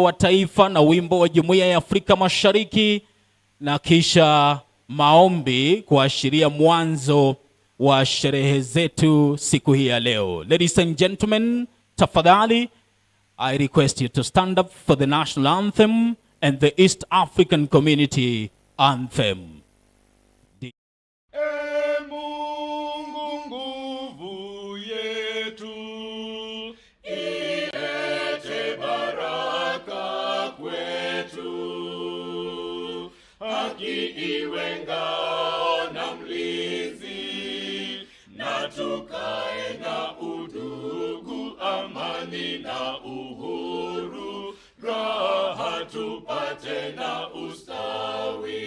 wa taifa na wimbo wa Jumuiya ya Afrika Mashariki na kisha maombi kuashiria mwanzo wa sherehe zetu siku hii ya leo. Ladies and gentlemen, tafadhali, I request you to stand up for the national anthem and the East African Community anthem. Iwe ngao na mlinzi, na tukae na udugu, amani na uhuru, raha tupate na ustawi.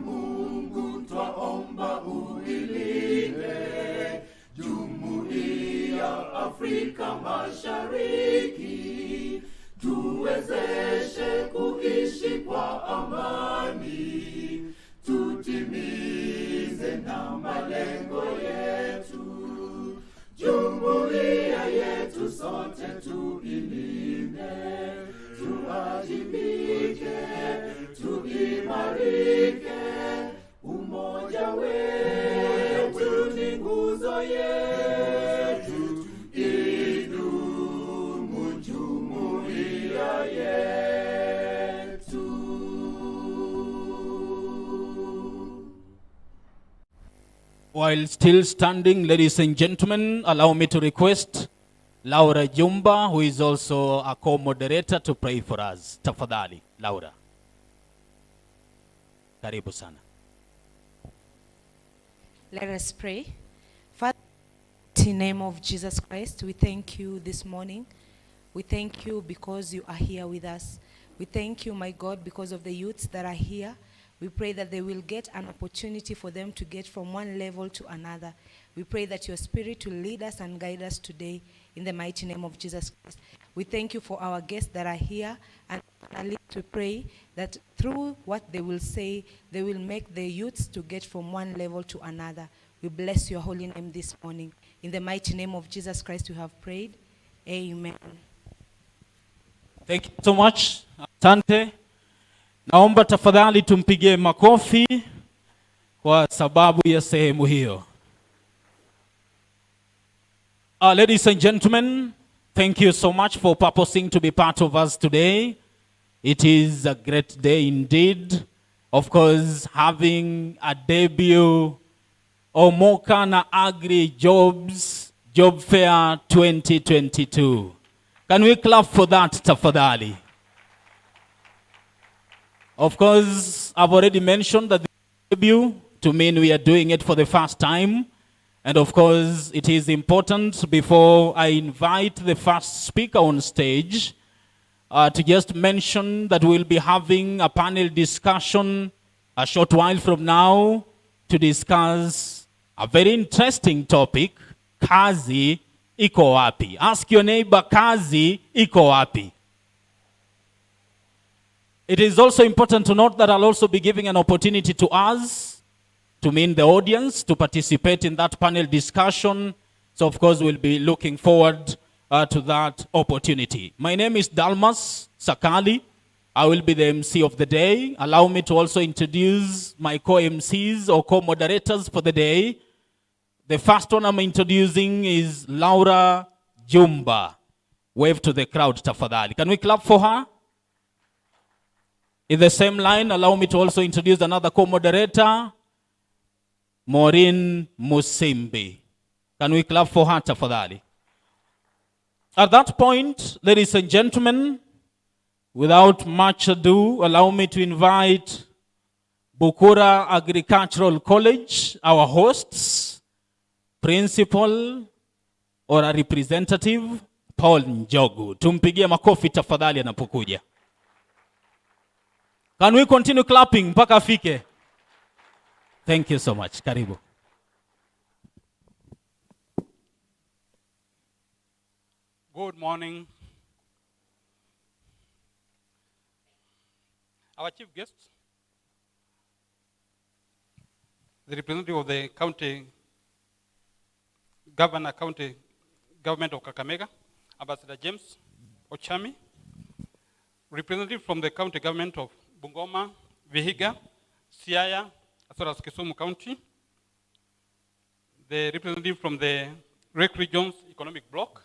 Mungu twaomba uilinde Jumuiya Afrika Mashariki, tuwezeshe kuishi kwa amani, tutimize na malengo yetu. Jumuiya yetu sote tuilinde, tuwajibike, tuimarike. Umoja wetu ni nguzo yetu, idumu jumuiya yetu. While still standing, ladies and gentlemen, allow me to request Laura Jumba, who is also a co-moderator, to pray for us. Tafadhali, Laura. Karibu sana. Let us pray. Father, in the name of Jesus Christ, we thank you this morning. We thank you because you are here with us. We thank you, my God, because of the youths that are here. We pray that they will get an opportunity for them to get from one level to another. We pray that your Spirit will lead us and guide us today in the mighty name of Jesus Christ. We thank you for our guests that are here, and finally to pray that through what they will say, they will make the youths to get from one level to another. We bless your holy name this morning. In the mighty name of Jesus Christ we have prayed. Amen. Thank you so much. Asante. Naomba tafadhali tumpigie makofi kwa sababu ya sehemu hiyo. Ladies and gentlemen, thank you so much for purposing to be part of us today. It is a great day indeed. Of course, having a debut Omoka na Agri-Jobs Job Fair 2022. Can we clap for that, tafadhali? Of course, I've already mentioned that the debut to mean we are doing it for the first time. And of course, it is important before I invite the first speaker on stage to just mention that we'll be having a panel discussion a short while from now to discuss a very interesting topic, kazi iko wapi? Ask your neighbor, kazi iko wapi? It is also important to note that I'll also be giving an opportunity to us, to mean the audience, to participate in that panel discussion. So of course we'll be looking forward to that opportunity. My name is Dalmas Sakali. I will be the MC of the day. Allow me to also introduce my co-MCs or co-moderators for the day. The first one I'm introducing is Laura Jumba. Wave to the crowd, tafadhali. Can we clap for her? In the same line, allow me to also introduce another co-moderator, Maureen Musimbi. Can we clap for her, tafadhali? At that point, ladies and gentlemen, without much ado, allow me to invite Bukura Agricultural College, our hosts, principal or a representative, Paul Njogu. Tumpigie makofi tafadhali anapokuja. Can we continue clapping mpaka afike? Thank you so much. Karibu. Good morning. Our chief guest, the representative of the county governor, county Government of Kakamega, Ambassador James Ochami, representative from the county government of Bungoma, Vihiga, Siaya, as well as Kisumu County, the representative from the Agri-Jobs economic bloc,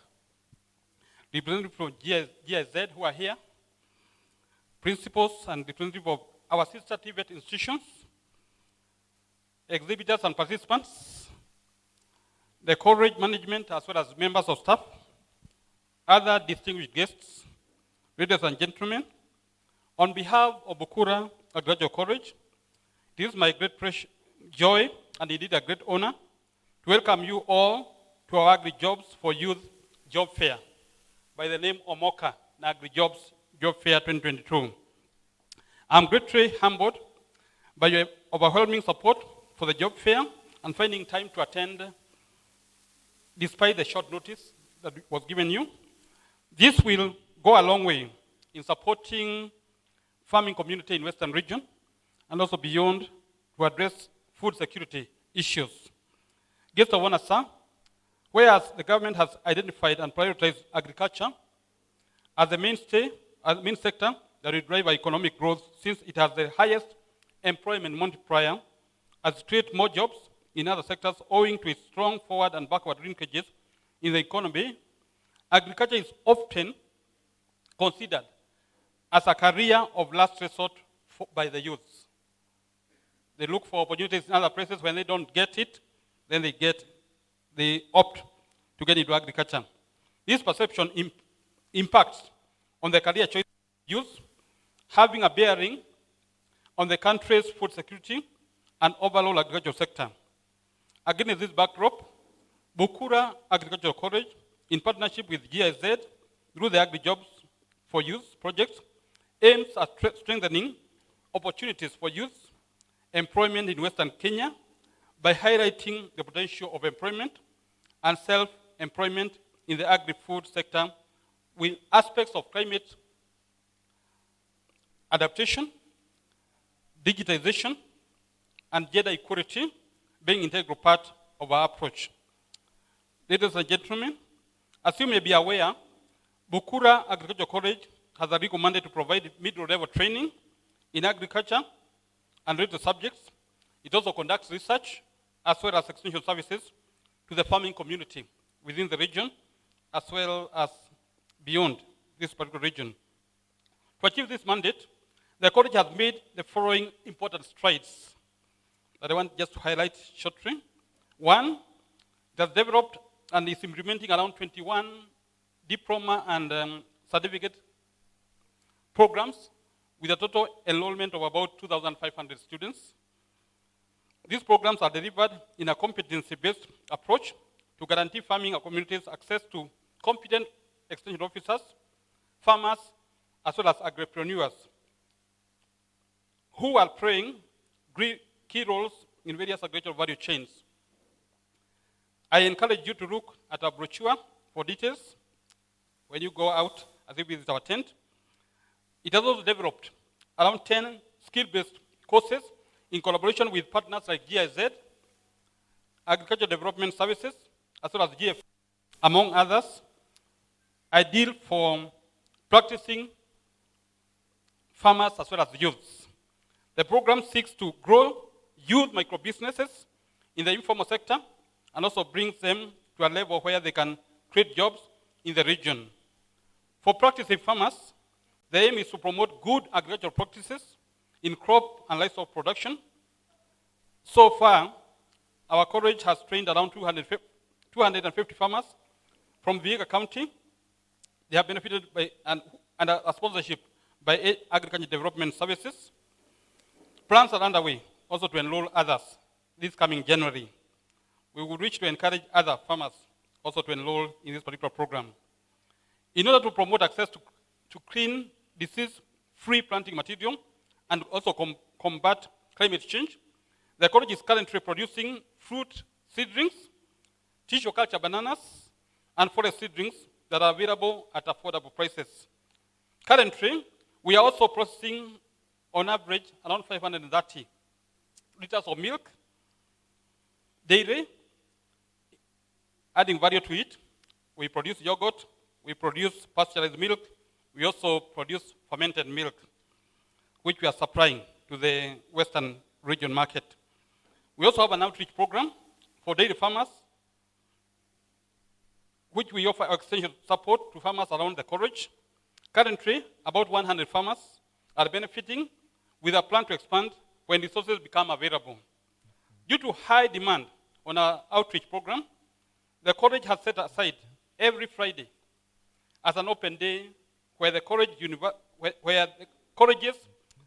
representative from GIZ who are here, principals and representative of our sister TVET institutions, exhibitors and participants, the college management as well as members of staff, other distinguished guests, ladies and gentlemen, on behalf of Bukura Agri-Cultural College, it is my great joy and indeed a great honor to welcome you all to our Agri-Jobs for Youth Job Fair by the name Omoka Agri-Jobs Job Fair 2022. I'm greatly humbled by your overwhelming support for the job fair and finding time to attend despite the short notice that was given you. This will go a long way in supporting farming community in Western region and also beyond to address food security issues. Guests of honor, sir, whereas the government has identified and prioritized agriculture as the main sector that will drive our economic growth since it has the highest employment multiplier as it creates more jobs in other sectors owing to its strong forward and backward linkages in the economy, agriculture is often considered as a career of last resort by the youths. They look for opportunities in other places. When they don't get it, then they opt to get into agriculture. This perception impacts on the career choice of youth, having a bearing on the country's food security and overall agricultural sector. Against this backdrop, Bukura Agricultural College, in partnership with GIZ through the Agri-Jobs for Youth project, aims at strengthening opportunities for youth employment in Western Kenya by highlighting the potential of employment and self-employment in the agri-food sector with aspects of climate adaptation, digitization, and gender equality being an integral part of our approach. Ladies and gentlemen, as you may be aware, Bukura Agricultural College has a legal mandate to provide middle-level training in agriculture and related subjects. It also conducts research as well as extension services to the farming community within the region as well as beyond this particular region. To achieve this mandate, the college has made the following important strides that I want just to highlight shortly. One, it has developed and is implementing around 21 diploma and certificate programs with a total enrollment of about 2,500 students. These programs are delivered in a competency-based approach to guarantee farming communities access to competent extension officers, farmers, as well as agripreneurs, who are playing key roles in various agricultural value chains. I encourage you to look at our brochure for details when you go out as if visit our tent. It has also developed around 10 skill-based courses in collaboration with partners like GIZ, Agricultural Development Services, as well as GF, among others, ideal for practicing farmers as well as youths. The program seeks to grow youth micro-businesses in the informal sector and also brings them to a level where they can create jobs in the region. For practicing farmers, the aim is to promote good agricultural practices in crop and livestock production. So far, our college has trained around 250 farmers from Vihiga County. They have benefited by a sponsorship by Agriculture Development Services. Plans are underway also to enroll others this coming January. We will reach to encourage other farmers also to enroll in this particular program. In order to promote access to clean, disease-free planting material and also combat climate change, the college is currently producing fruit seedlings, tissue culture bananas, and forest seedlings that are available at affordable prices. Currently, we are also processing on average around 530 liters of milk daily, adding value to it, we produce yogurt, we produce pasteurized milk, we also produce fermented milk, which we are supplying to the Western region market. We also have an outreach program for dairy farmers, which we offer extension support to farmers around the college. Currently, about 100 farmers are benefiting, with a plan to expand when resources become available. Due to high demand on our outreach program, the college has set aside every Friday as an open day where the colleges,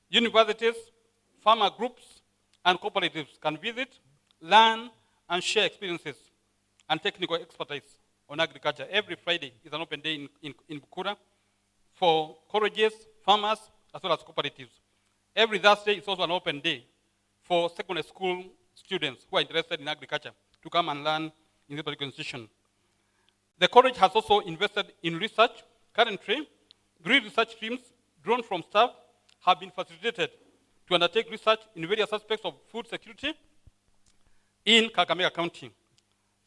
universities, farmer groups, and cooperatives can visit, learn, and share experiences and technical expertise on agriculture. Every Friday is an open day in Bukura for colleges, farmers, as well as cooperatives. Every Thursday is also an open day for secondary school students who are interested in agriculture to come and learn in this particular institution. The college has also invested in research. Currently, 3 research teams drawn from staff have been facilitated to undertake research in various aspects of food security in Kakamega County.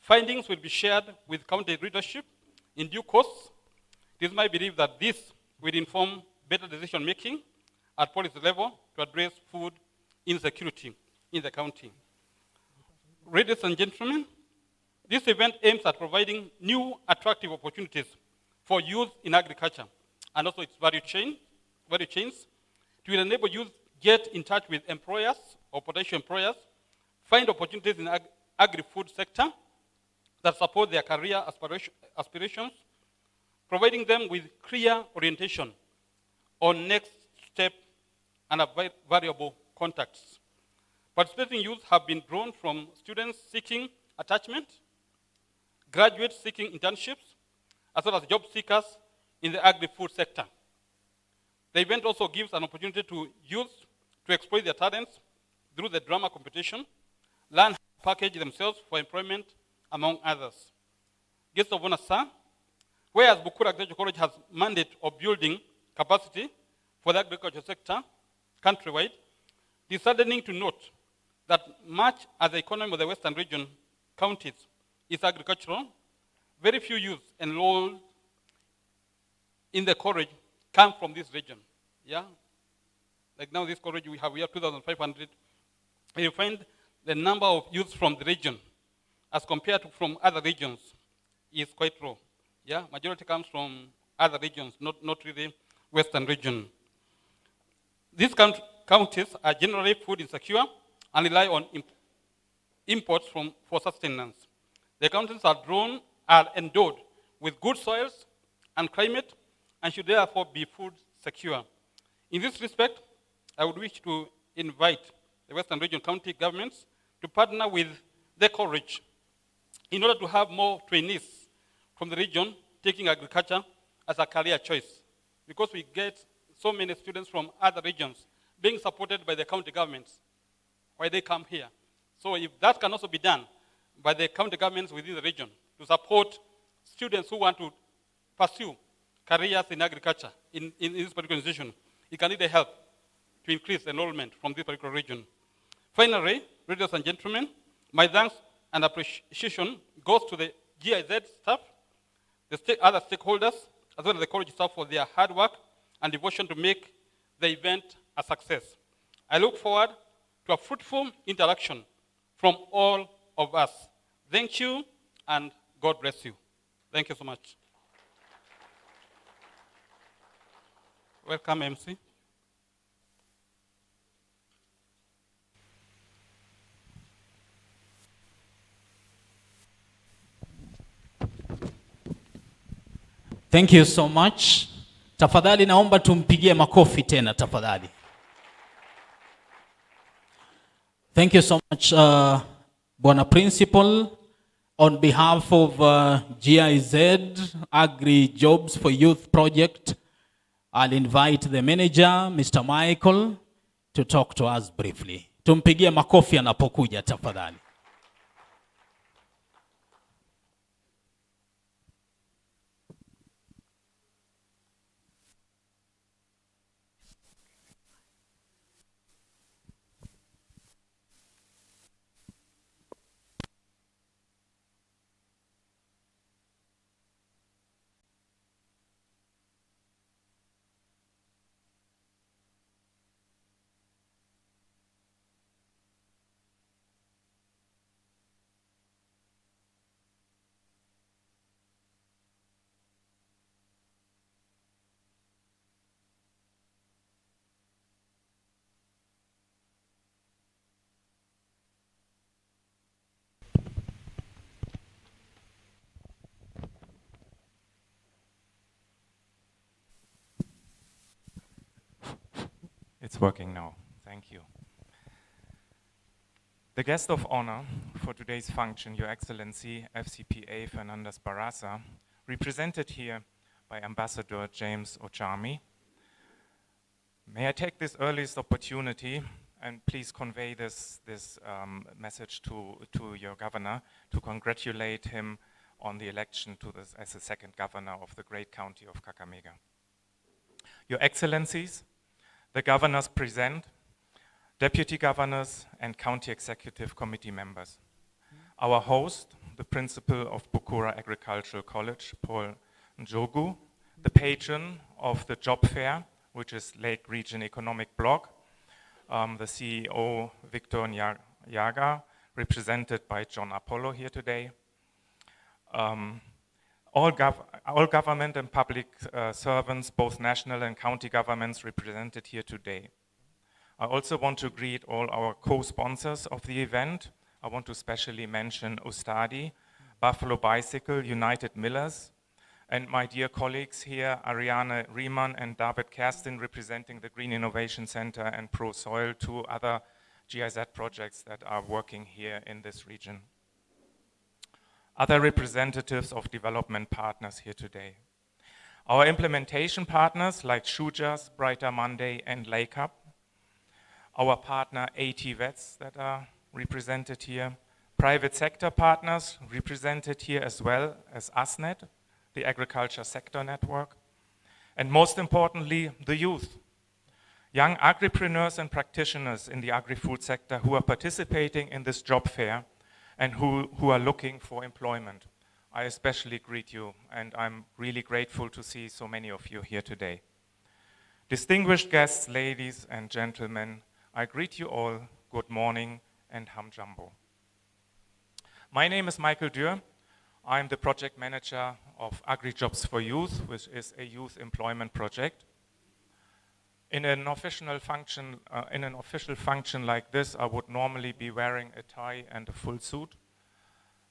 Findings will be shared with county leadership in due course. It is my belief that this will inform better decision making at policy level to address food insecurity in the county. Ladies and gentlemen, this event aims at providing new attractive opportunities for youth in agriculture and also its value chains. It will enable youth get in touch with employers or potential employers, find opportunities in agri-food sector that support their career aspirations, providing them with clear orientation on next step and variable contacts. Participating youth have been drawn from students seeking attachment, graduates seeking internships, as well as job seekers in the agri-food sector. The event also gives an opportunity to youth to exploit their talents through the drama competition, learn how to package themselves for employment, among others. Guests of honor, sir, whereas Bukura Agricultural College has mandate of building capacity for the agriculture sector countrywide, it is saddening to note that much as the economy of the Western region counties is agricultural, very few youth enrolled in the college come from this region. Yeah? Like now this college we have 2,500. You find the number of youth from the region as compared to from other regions is quite low. Yeah? Majority comes from other regions, not really Western region. These counties are generally food insecure and rely on imports for sustenance. The counties are endowed with good soils and climate and should therefore be food secure. In this respect, I would wish to invite the Western Region county governments to partner with the college in order to have more trainees from the region taking agriculture as a career choice, because we get so many students from other regions being supported by the county governments while they come here. So if that can also be done by the county governments within the region to support students who want to pursue careers in agriculture in this particular institution, it can either help to increase enrollment from this particular region. Finally, ladies and gentlemen, my thanks and appreciation goes to the GIZ staff, the other stakeholders, as well as the college staff for their hard work and devotion to make the event a success. I look forward to a fruitful interaction from all of us. Thank you, and God bless you. Thank you so much. Welcome, MC. Thank you so much. Tafadhali naomba tumpigie makofi tena tafadhali. Thank you so much, Bwana Principal. On behalf of GIZ, Agri-Jobs for Youth Project, I'll invite the manager, Mr. Michael, to talk to us briefly. Tumpigie makofi anapokuja tafadhali. It's working now. Thank you. The guest of honor for today's function, Your Excellency, FCPA Fernandez Barasa, represented here by Ambassador James Ochami. May I take this earliest opportunity and please convey this message to your governor to congratulate him on the election as the second governor of the great county of Kakamega. Your Excellencies, the governors present, deputy governors and county executive committee members. Our host, the principal of Bukura Agricultural College, Paul Njogu, the patron of the job fair, which is Lake Region Economic Bloc, the CEO, Victor Nyaga, represented by John Apollo here today. All government and public servants, both national and county governments, represented here today. I also want to greet all our co-sponsors of the event. I want to specially mention Ustadi, Buffalo Bicycle, United Millers, and my dear colleagues here, Ariane Riemann and David Kerstin, representing the Green Innovation Center and Pro Soil, two other GIZ projects that are working here in this region. Other representatives of development partners here today. Our implementation partners like Shujas, Brighter Monday, and Lake Up. Our partner AT Vets that are represented here. Private sector partners represented here as well as ASNET, the Agriculture Sector Network, and most importantly, the youth. Young agripreneurs and practitioners in the agri-food sector who are participating in this job fair and who are looking for employment. I especially greet you, and I'm really grateful to see so many of you here today. Distinguished guests, ladies and gentlemen, I greet you all, good morning and ham jumbo. My name is Michael Dürr. I'm the project manager of Agri-Jobs for Youth, which is a youth employment project. In an official function like this, I would normally be wearing a tie and a full suit.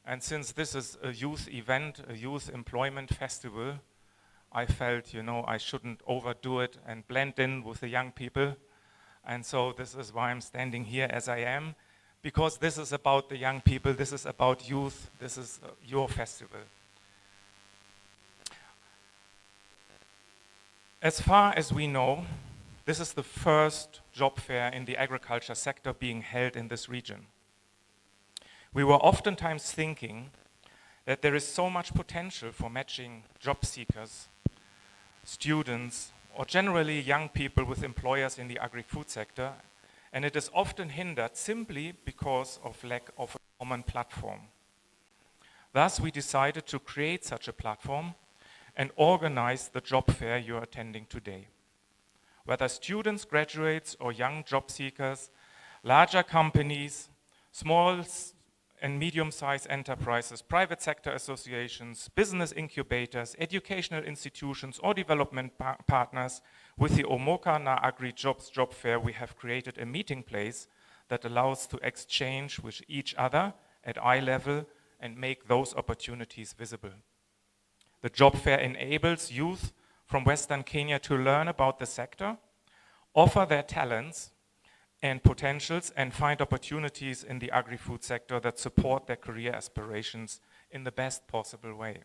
And since this is a youth event, a youth employment festival, I felt, I shouldn't overdo it and blend in with the young people. And so this is why I'm standing here as I am, because this is about the young people, this is about youth, this is your festival. As far as we know, this is the first job fair in the agriculture sector being held in this region. We were oftentimes thinking that there is so much potential for matching job seekers, students, or generally young people with employers in the agri-food sector, and it is often hindered simply because of lack of a common platform. Thus, we decided to create such a platform and organize the job fair you're attending today. Whether students, graduates, or young job seekers, larger companies, small and medium-sized enterprises, private sector associations, business incubators, educational institutions, or development partners, with the Omoka na Agri-Jobs job fair, we have created a meeting place that allows to exchange with each other at eye level and make those opportunities visible. The job fair enables youth from Western Kenya to learn about the sector, offer their talents and potentials, and find opportunities in the agri-food sector that support their career aspirations in the best possible way.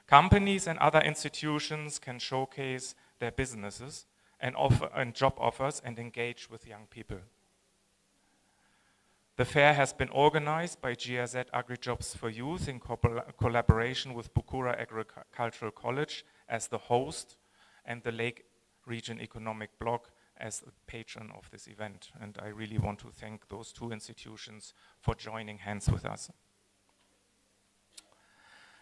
Companies and other institutions can showcase their businesses and job offers and engage with young people. The fair has been organized by GIZ Agri-Jobs for Youth in collaboration with Bukura Agricultural College as the host and the Lake Region Economic Bloc as the patron of this event. And I really want to thank those two institutions for joining hands with us.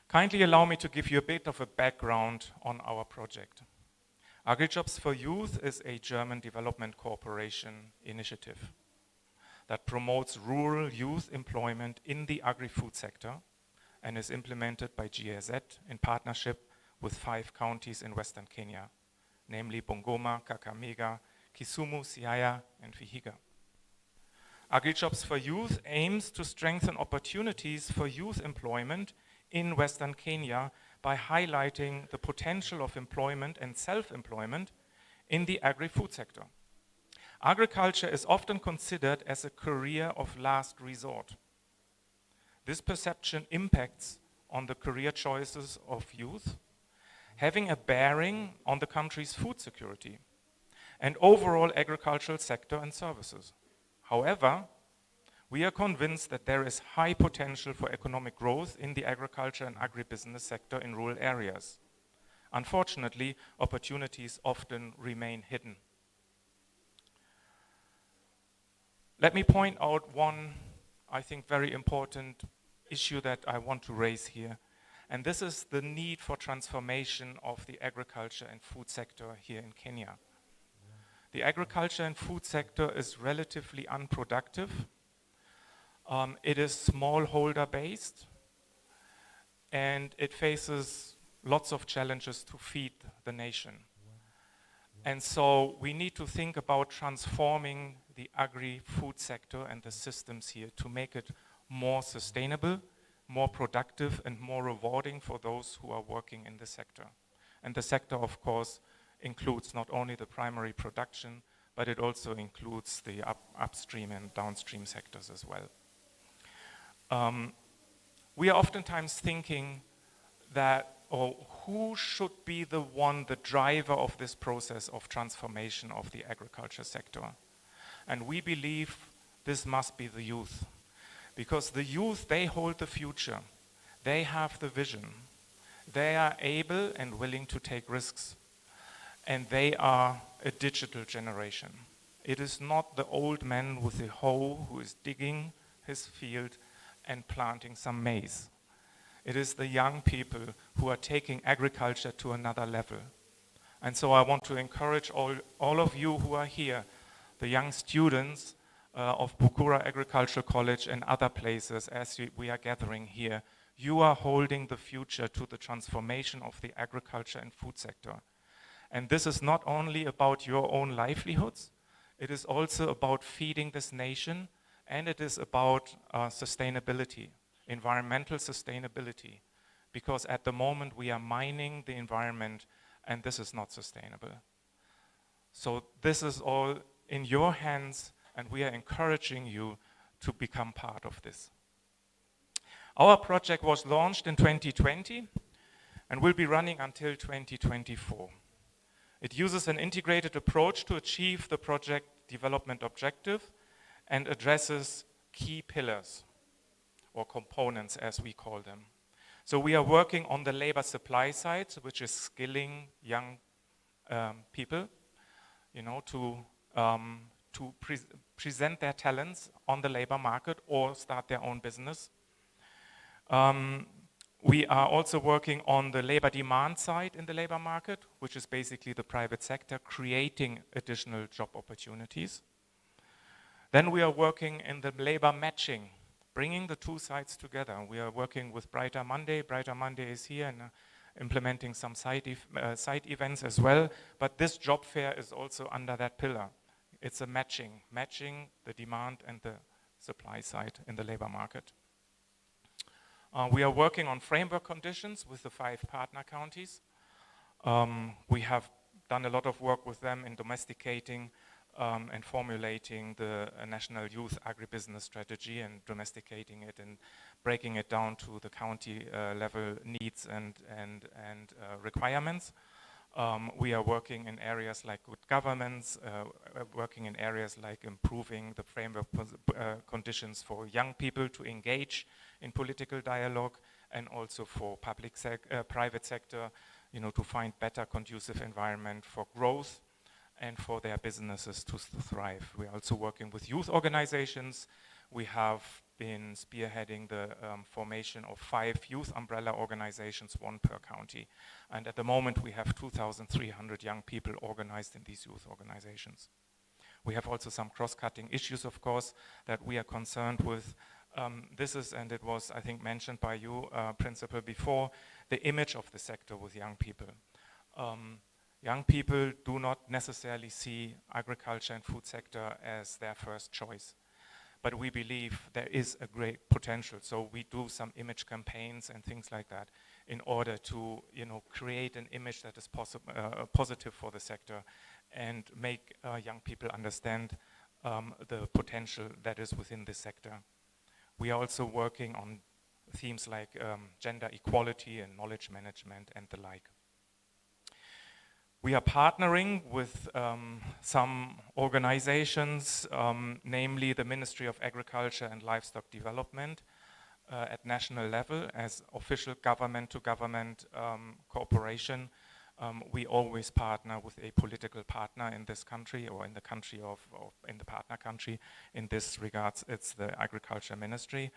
Kindly allow me to give you a bit of a background on our project. Agri-Jobs for Youth is a German development corporation initiative that promotes rural youth employment in the agri-food sector and is implemented by GIZ in partnership with 5 counties in Western Kenya, namely Bungoma, Kakamega, Kisumu, Siaya, and Vihiga. Agri-Jobs for Youth aims to strengthen opportunities for youth employment in Western Kenya by highlighting the potential of employment and self-employment in the agri-food sector. Agriculture is often considered as a career of last resort. This perception impacts on the career choices of youth, having a bearing on the country's food security and overall agricultural sector and services. However, we are convinced that there is high potential for economic growth in the agriculture and agribusiness sector in rural areas. Unfortunately, opportunities often remain hidden. Let me point out one, I think, very important issue that I want to raise here. And this is the need for transformation of the agriculture and food sector here in Kenya. The agriculture and food sector is relatively unproductive. It is smallholder based, and it faces lots of challenges to feed the nation. And so we need to think about transforming the agri-food sector and the systems here to make it more sustainable, more productive, and more rewarding for those who are working in the sector. And the sector, of course, includes not only the primary production, but it also includes the upstream and downstream sectors as well. We are oftentimes thinking that, who should be the driver of this process of transformation of the agriculture sector? And we believe this must be the youth. Because the youth, they hold the future. They have the vision. They are able and willing to take risks. And they are a digital generation. It is not the old man with the hoe who is digging his field and planting some maize. It is the young people who are taking agriculture to another level. And so I want to encourage all of you who are here, the young students of Bukura Agricultural College and other places as we are gathering here. You are holding the future to the transformation of the agriculture and food sector. And this is not only about your own livelihoods, it is also about feeding this nation, and it is about sustainability, environmental sustainability. Because at the moment we are mining the environment, and this is not sustainable. So this is all in your hands, and we are encouraging you to become part of this. Our project was launched in 2020 and will be running until 2024. It uses an integrated approach to achieve the project development objective and addresses key pillars, or components as we call them. So we are working on the labor supply side, which is skilling young people, to present their talents on the labor market or start their own business. We are also working on the labor demand side in the labor market, which is basically the private sector creating additional job opportunities. Then we are working in the labor matching, bringing the two sides together. We are working with Brighter Monday. Brighter Monday is here and implementing some side events as well. But this job fair is also under that pillar. It's a matching the demand and the supply side in the labor market. We are working on framework conditions with the 5 partner counties. We have done a lot of work with them in domesticating and formulating the national youth agribusiness strategy and domesticating it and breaking it down to the county level needs and requirements. We are working in areas like good governance, working in areas like improving the framework conditions for young people to engage in political dialogue, and also for private sector, to find better conducive environment for growth and for their businesses to thrive. We are also working with youth organizations. We have been spearheading the formation of 5 youth umbrella organizations, 1 per county. And at the moment we have 2,300 young people organized in these youth organizations. We have also some cross-cutting issues, of course, that we are concerned with. This is, and it was, I think, mentioned by you, Principal, before, the image of the sector with young people. Young people do not necessarily see agriculture and food sector as their first choice. But we believe there is a great potential. So we do some image campaigns and things like that. in order to create an image that is positive for the sector and make young people understand the potential that is within this sector. We are also working on themes like gender equality and knowledge management and the like. We are partnering with some organizations, namely the Ministry of Agriculture and Livestock Development at national level as official government-to-government cooperation. We always partner with a political partner in this country or in the country in the partner country. In this regards, it's the Agriculture Ministry.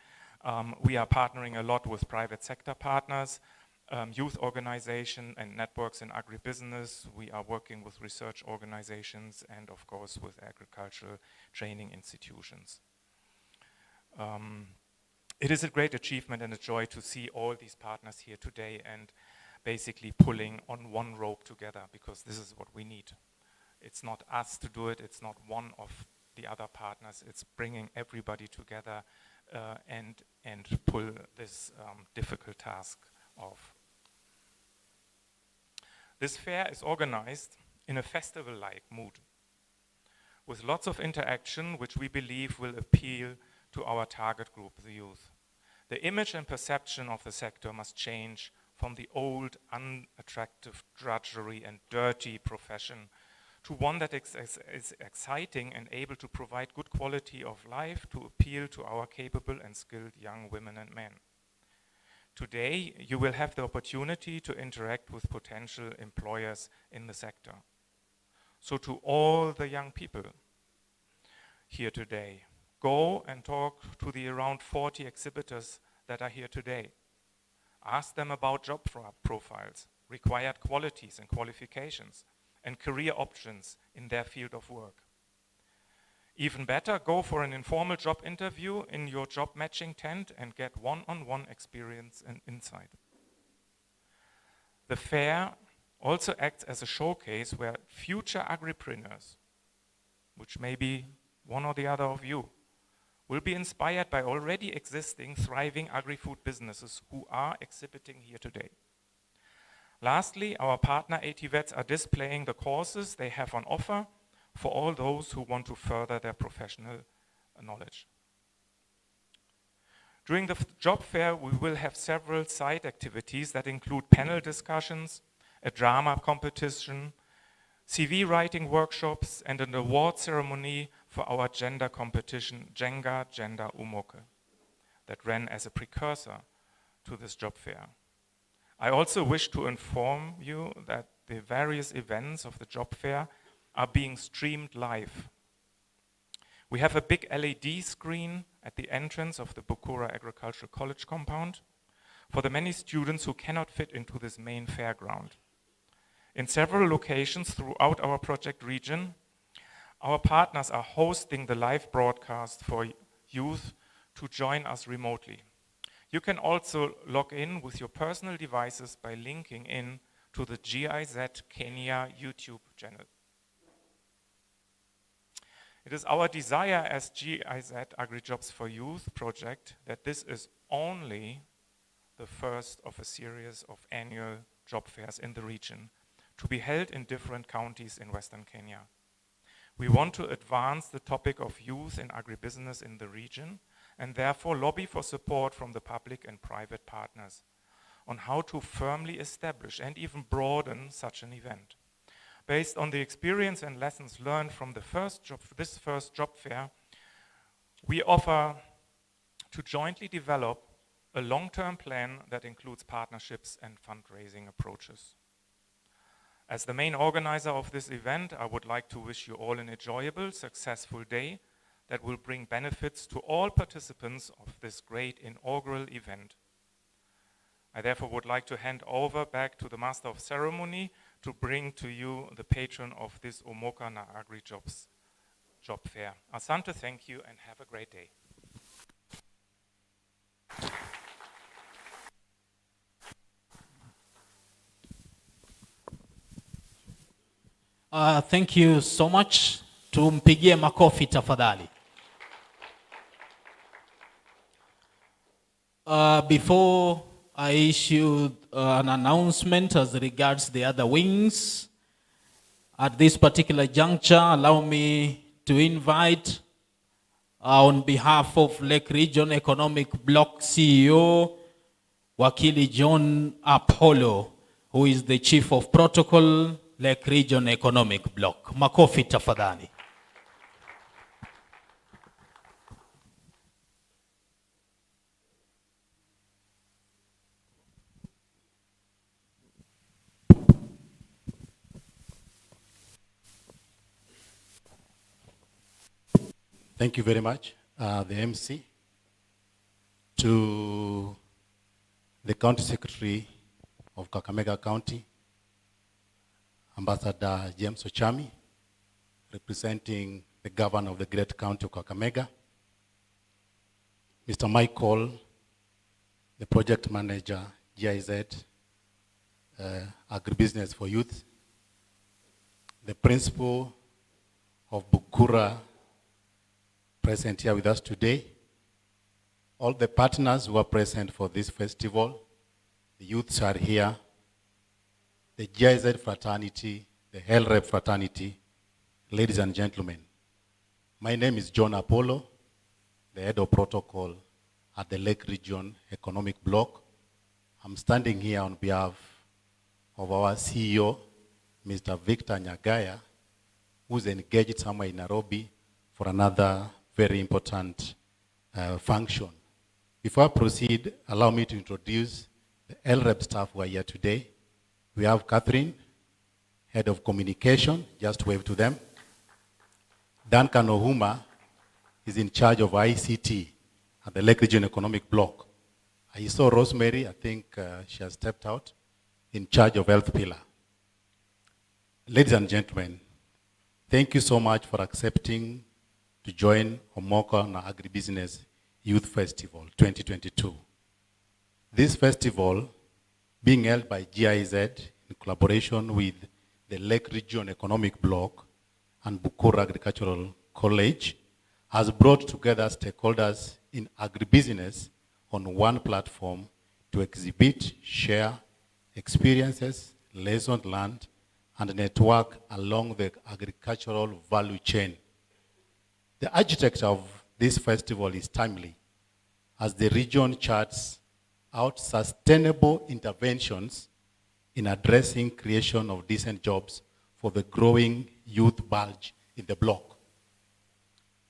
We are partnering a lot with private sector partners, youth organization and networks in agribusiness. We are working with research organizations and of course with agricultural training institutions. It is a great achievement and a joy to see all these partners here today and basically pulling on one rope together, because this is what we need. It's not us to do it, it's not one of the other partners, it's bringing everybody together and pull this difficult task off. This fair is organized in a festival-like mood, with lots of interaction which we believe will appeal to our target group, the youth. The image and perception of the sector must change from the old, unattractive drudgery and dirty profession to one that is exciting and able to provide good quality of life to appeal to our capable and skilled young women and men. Today, you will have the opportunity to interact with potential employers in the sector. So to all the young people here today, go and talk to the around 40 exhibitors that are here today. Ask them about job profiles, required qualities and qualifications, and career options in their field of work. Even better, go for an informal job interview in your job matching tent and get one-on-one experience and insight. The fair also acts as a showcase where future agripreneurs, which may be one or the other of you, will be inspired by already existing thriving agri-food businesses who are exhibiting here today. Lastly, our partner ATVETs are displaying the courses they have on offer for all those who want to further their professional knowledge. During the job fair, we will have several side activities that include panel discussions, a drama competition, CV writing workshops, and an award ceremony for our gender competition, Jenga Gender Omoka, that ran as a precursor to this job fair. I also wish to inform you that the various events of the job fair are being streamed live. We have a big LED screen at the entrance of the Bukura Agricultural College compound for the many students who cannot fit into this main fairground. In several locations throughout our project region, our partners are hosting the live broadcast for youth to join us remotely. You can also log in with your personal devices by linking in to the GIZ Kenya YouTube channel. It is our desire as GIZ Agri-Jobs for Youth project that this is only the first of a series of annual job fairs in the region to be held in different counties in Western Kenya. We want to advance the topic of youth in agribusiness in the region and therefore lobby for support from the public and private partners on how to firmly establish and even broaden such an event. Based on the experience and lessons learned from this first job fair, we offer to jointly develop a long-term plan that includes partnerships and fundraising approaches. As the main organizer of this event, I would like to wish you all an enjoyable, successful day that will bring benefits to all participants of this great inaugural event. I therefore would like to hand over back to the Master of Ceremony to bring to you the patron of this Omoka na Agri-Jobs job fair. Asante, thank you and have a great day. Thank you so much. Tumpigie makofi tafadhali. Before I issued an announcement as regards the other wings. At this particular juncture, allow me to invite, on behalf of Lake Region Economic Block CEO, Wakili John Apollo, who is the Chief of Protocol, Lake Region Economic Block. Makofi tafadhali. Thank you very much, the MC, to the County Secretary of Kakamega County, Ambassador James Ochami, representing the Governor of the Great County of Kakamega, Mr. Michael, the Project Manager, GIZ, Agribusiness for Youth, the Principal of Bukura, present here with us today, all the partners who are present for this festival, the youths are here, the GIZ fraternity, the LREB fraternity, ladies and gentlemen. My name is John Apollo, the head of protocol at the Lake Region Economic Block. I'm standing here on behalf of our CEO, Mr. Victor Nyagaya, who's engaged somewhere in Nairobi for another very important function. Before I proceed, allow me to introduce the LREB staff who are here today. We have Catherine, Head of Communication, just wave to them. Duncan Ohuma is in charge of ICT at the Lake Region Economic Block. I saw Rosemary, I think she has stepped out, in charge of Health Pillar. Ladies and gentlemen, thank you so much for accepting to join Omoka on Agribusiness Youth Festival 2022. This festival, being held by GIZ in collaboration with the Lake Region Economic Block and Bukura Agricultural College, has brought together stakeholders in agribusiness on one platform to exhibit, share experiences, lessons learned, and network along the agricultural value chain. The architecture of this festival is timely, as the region charts out sustainable interventions in addressing creation of decent jobs for the growing youth bulge in the block.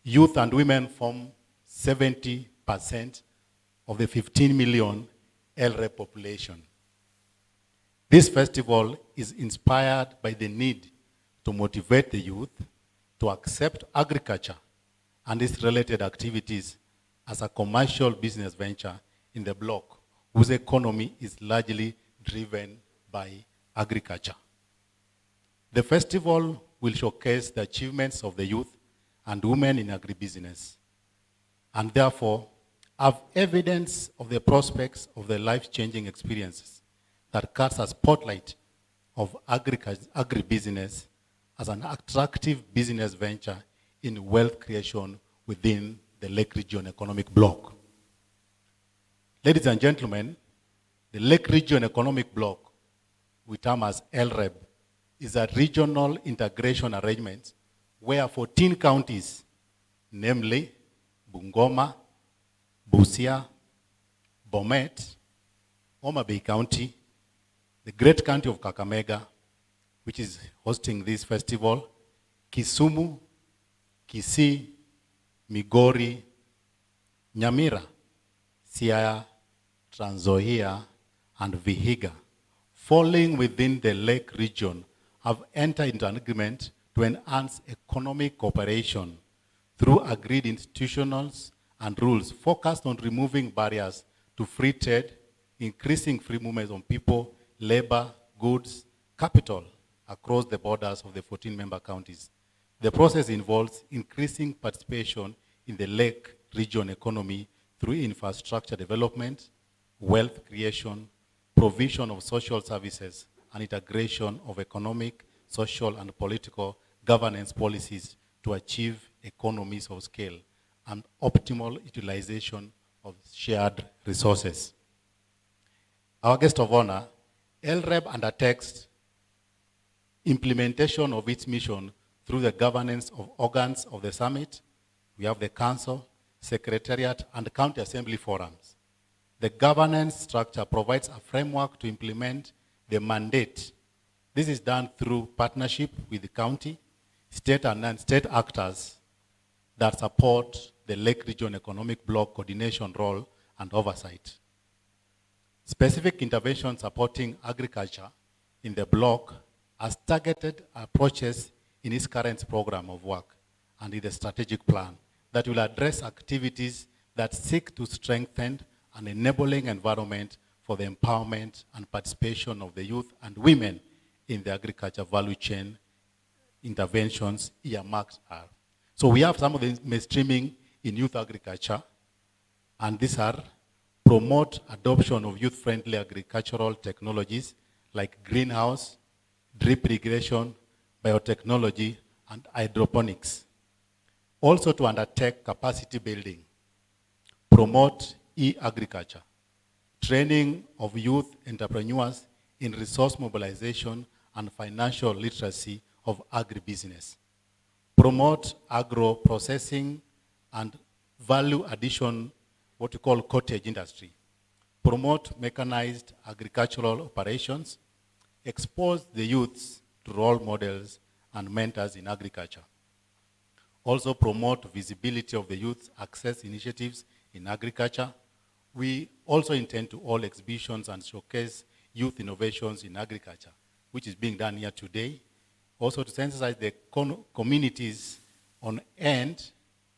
Youth and women form 70% of the 15 million LREB population. This festival is inspired by the need to motivate the youth to accept agriculture and its related activities as a commercial business venture in the block, whose economy is largely driven by agriculture. The festival will showcase the achievements of the youth and women in agribusiness, and therefore have evidence of the prospects of the life-changing experiences that cast a spotlight of agribusiness as an attractive business venture in wealth creation within the Lake Region Economic Block. Ladies and gentlemen, the Lake Region Economic Block, we term as LREB, is a regional integration arrangement where 14 counties, namely Bungoma, Busia, Bomet, Homa Bay County, the Great County of Kakamega, which is hosting this festival, Kisumu, Kisii, Migori, Nyamira, Siaya, Trans Nzoia, and Vihiga, falling within the Lake region, have entered into an agreement to enhance economic cooperation through agreed institutions and rules focused on removing barriers to free trade, increasing free movement of people, labor, goods, capital across the borders of the 14 member counties. The process involves increasing participation in the Lake region economy through infrastructure development, wealth creation, provision of social services, and integration of economic, social, and political governance policies to achieve economies of scale and optimal utilization of shared resources. our guest of honor, LREB undertakes implementation of its mission through the governance of organs of the summit. We have the council, secretariat, and county assembly forums. The governance structure provides a framework to implement the mandate. This is done through partnership with the county, state and non-state actors that support the Lake Region Economic Bloc coordination role and oversight. Specific interventions supporting agriculture in the bloc as targeted approaches in its current program of work and in the strategic plan that will address activities that seek to strengthen an enabling environment for the empowerment and participation of the youth and women in the agriculture value chain. Interventions earmarked are. So we have some of the mainstreaming in youth agriculture, and these are promote adoption of youth-friendly agricultural technologies like greenhouse, drip irrigation, biotechnology, and hydroponics. Also to undertake capacity building, promote e-agriculture, training of youth entrepreneurs in resource mobilization and financial literacy of agribusiness, promote agro-processing and value addition, what we call cottage industry, promote mechanized agricultural operations, expose the youths to role models and mentors in agriculture. Also promote visibility of the youth access initiatives in agriculture. We also intend to hold exhibitions and showcase youth innovations in agriculture, which is being done here today. Also to sensitize the communities on end,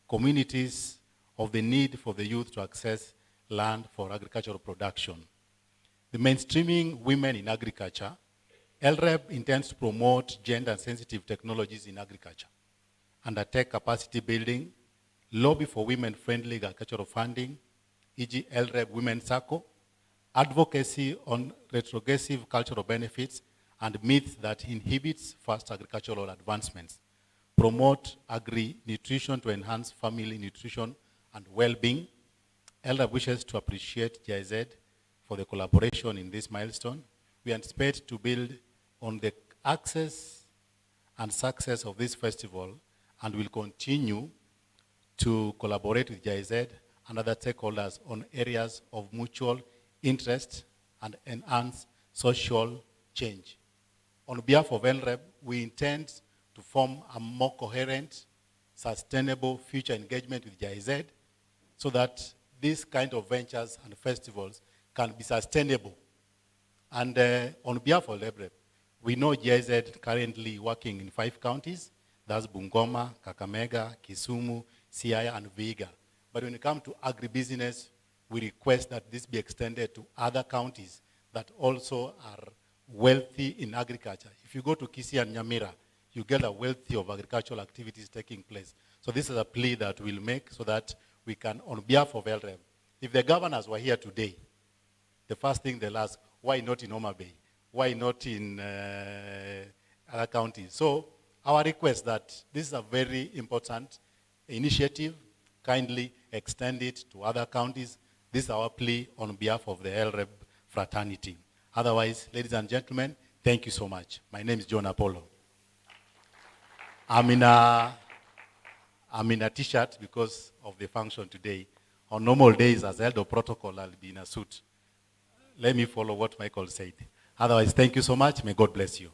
communities of the need for the youth to access land for agricultural production. The mainstreaming women in agriculture, LREB intends to promote gender-sensitive technologies in agriculture, undertake capacity building, lobby for women-friendly agricultural funding, e.g. LREB Women Circle, advocacy on retrogressive cultural benefits and myths that inhibits fast agricultural advancements, promote agri-nutrition to enhance family nutrition and well-being. LREB wishes to appreciate GIZ for the collaboration in this milestone. We anticipate to build on the access and success of this festival and will continue to collaborate with GIZ and other stakeholders on areas of mutual interest and enhance social change. On behalf of LREB, we intend to form a more coherent, sustainable future engagement with GIZ so that these kind of ventures and festivals can be sustainable. And on behalf of LREB, we know GIZ currently working in 5 counties. That's Bungoma, Kakamega, Kisumu, Siaya, and Vihiga. But when it comes to agribusiness, we request that this be extended to other counties that also are wealthy in agriculture. If you go to Kisii and Nyamira, you get a wealthy of agricultural activities taking place. So this is a plea that we'll make so that we can, on behalf of LREB, if the governors were here today, the first thing they'll ask, why not in Homa Bay? Why not in other counties? So our request that this is a very important initiative, kindly extend it to other counties. This is our plea on behalf of the LREB fraternity. Otherwise, ladies and gentlemen, thank you so much. My name is John Apollo. I'm in a t-shirt because of the function today. On normal days, as head of protocol, I'll be in a suit. Let me follow what Michael said. Otherwise, thank you so much. May God bless you.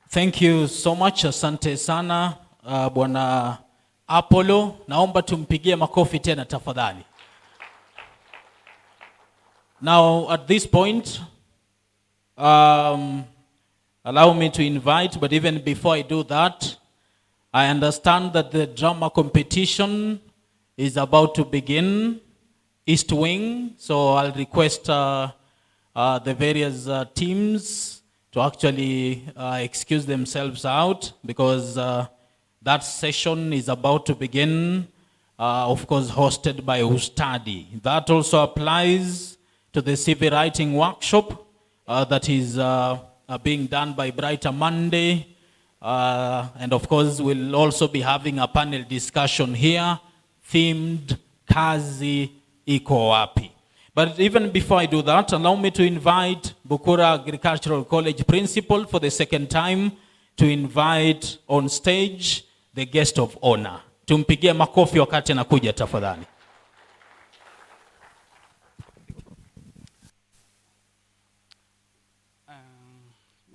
Thank you so much. Asante sana, Bwana Apollo. Naomba tumpigie makofi tena tafadhali. Now, at this point, allow me to invite, but even before I do that, I understand that the drama competition is about to begin, East Wing, so I'll request the various teams to actually excuse themselves out because that session is about to begin, of course, hosted by Ustadi. That also applies to the CV writing workshop that is being done by Brighter Monday. And of course, we'll also be having a panel discussion here, themed Kazi iko wapi. But even before I do that, allow me to invite Bukura Agricultural College principal for the second time to invite on stage the guest of honor. Tumpigie makofi wakati anakuja tafadhali.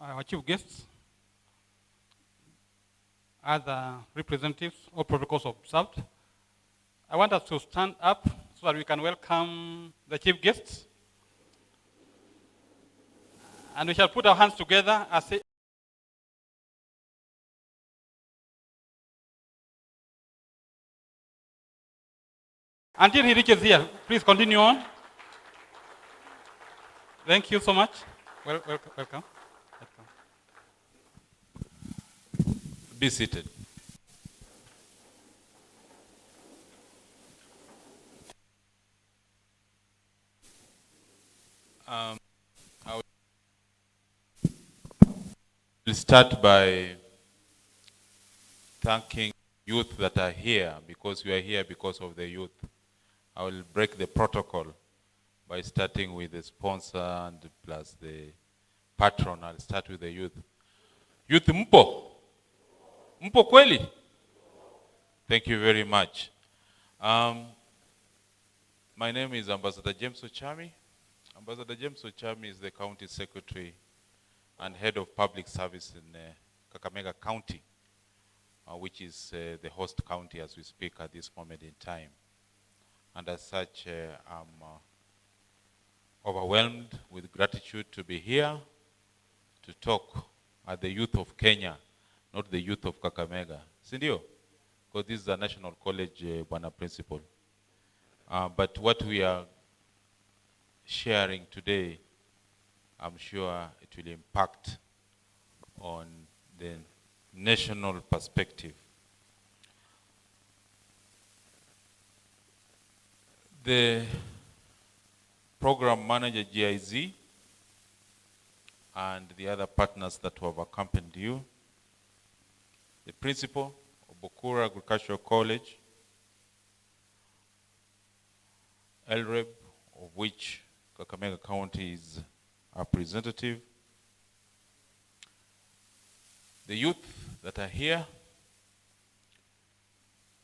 Our chief guests, other representatives, all protocols observed. I want us to stand up so that we can welcome the chief guests. And we shall put our hands together as a until he reaches here. Please continue on. Thank you so much. Welcome. Be seated. I will start by thanking youth that are here, because we are here because of the youth. I will break the protocol by starting with the sponsor and plus the patron. I'll start with the youth. Youth mpo? Mpo kweli? Thank you very much. My name is Ambassador James Ochami. Ambassador James Ochami is the County Secretary and Head of Public Service in Kakamega County, which is the host county as we speak at this moment in time. And as such, I'm overwhelmed with gratitude to be here to talk at the youth of Kenya, not the youth of Kakamega. Sindio? Because this is a national college, Bwana Principal. But what we are sharing today, I'm sure it will impact on the national perspective. The program manager, GIZ, and the other partners that have accompanied you, the principal of Bukura Agricultural College, LREB, of which Kakamega County is a representative, the youth that are here,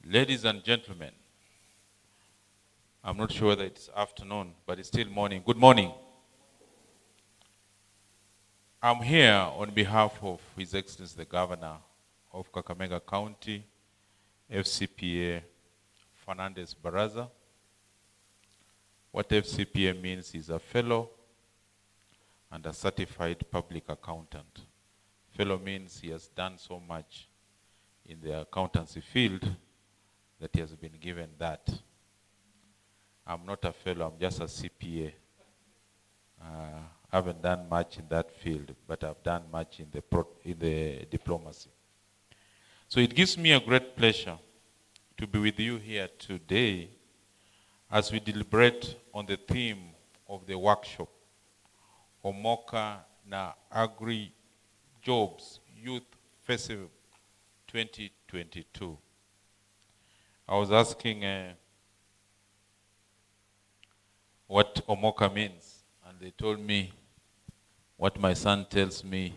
ladies and gentlemen, I'm not sure whether it's afternoon, but it's still morning. Good morning. I'm here on behalf of His Excellency the Governor of Kakamega County, FCPA Fernandez Barasa. What FCPA means is a fellow and a certified public accountant. Fellow means he has done so much in the accountancy field that he has been given that. I'm not a fellow, I'm just a CPA. I haven't done much in that field, but I've done much in the diplomacy. So it gives me a great pleasure to be with you here today as we deliberate on the theme of the workshop, Omoka na Agri-Jobs Youth Festival 2022. I was asking what Omoka means, and they told me what my son tells me: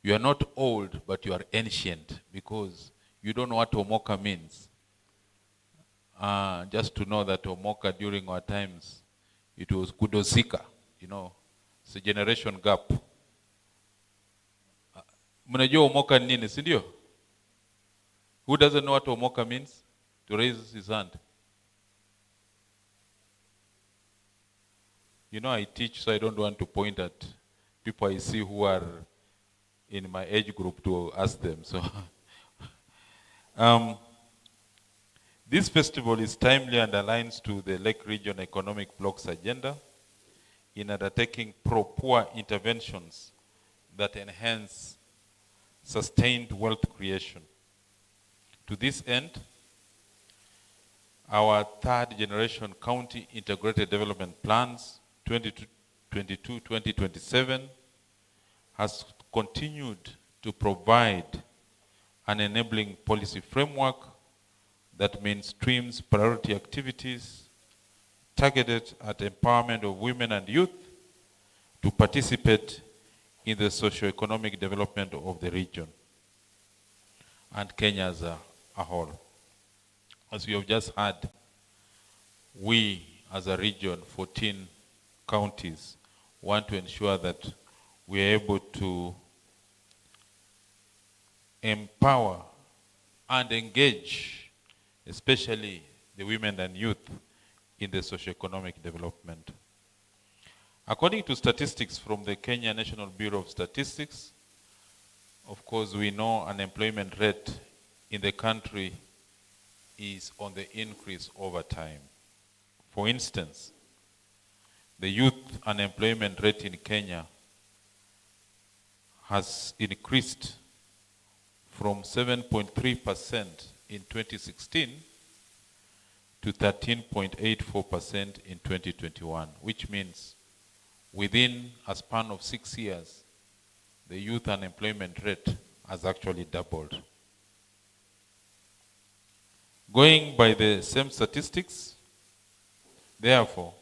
you are not old, but you are ancient, because you don't know what Omoka means. Just to know that Omoka during our times, it was Kudosika, you know, it's a generation gap. Mnajua Omoka nini, si ndio? Who doesn't know what Omoka means? To raise his hand. You know, I teach, so I don't want to point at people I see who are in my age group to ask them. So, this festival is timely and aligns to the Lake Region Economic Bloc's agenda in undertaking pro-poor interventions that enhance sustained wealth creation. To this end, our third generation county integrated development plans 2022-2027 has continued to provide an enabling policy framework that mainstreams priority activities targeted at empowerment of women and youth to participate in the socio-economic development of the region and Kenya as a whole. As we have just heard, we as a region, 14 counties, want to ensure that we are able to empower and engage, especially the women and youth, in the socio-economic development. According to statistics from the Kenya National Bureau of Statistics, of course, we know unemployment rate in the country is on the increase over time. For instance, the youth unemployment rate in Kenya has increased from 7.3% in 2016 to 13.84% in 2021, which means within a span of 6 years, the youth unemployment rate has actually doubled. Going by the same statistics, therefore,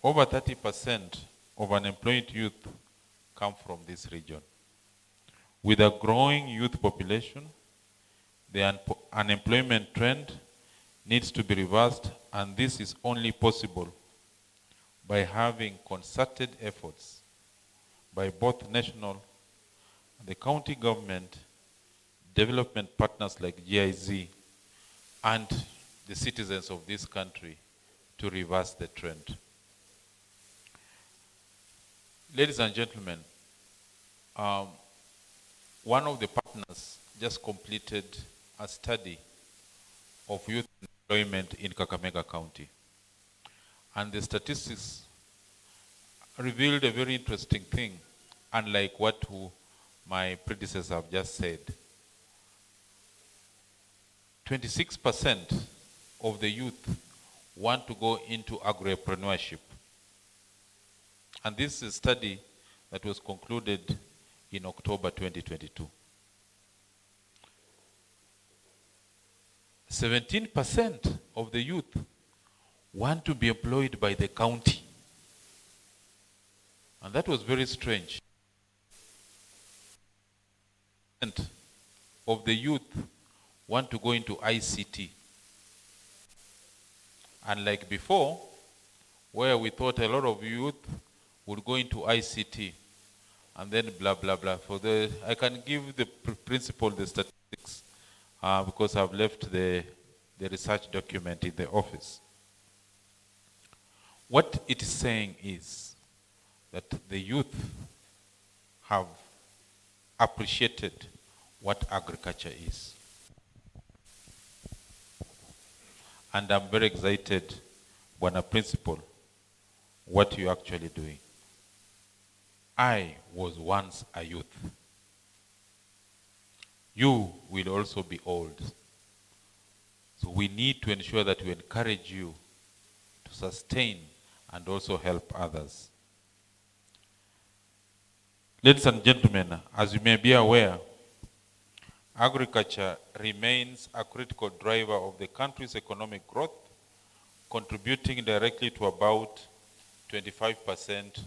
over 30% of unemployed youth come from this region. With a growing youth population, the unemployment trend needs to be reversed, and this is only possible by having concerted efforts by both national and the county government, development partners like GIZ, and the citizens of this country to reverse the trend. Ladies and gentlemen, one of the partners just completed a study of youth employment in Kakamega County. And the statistics revealed a very interesting thing, unlike what my predecessors have just said. 26% of the youth want to go into agripreneurship. And this is a study that was concluded in October 2022. 17% of the youth want to be employed by the county. And that was very strange. Of the youth want to go into ICT. Unlike before, where we thought a lot of youth would go into ICT and then blah, blah, blah. I can give the principle, the statistics, because I've left the research document in the office. What it is saying is that the youth have appreciated what agriculture is. And I'm very excited, Bwana Principal, what you're actually doing. I was once a youth. You will also be old. So we need to ensure that we encourage you to sustain and also help others. Ladies and gentlemen, as you may be aware, agriculture remains a critical driver of the country's economic growth, contributing directly to about 25%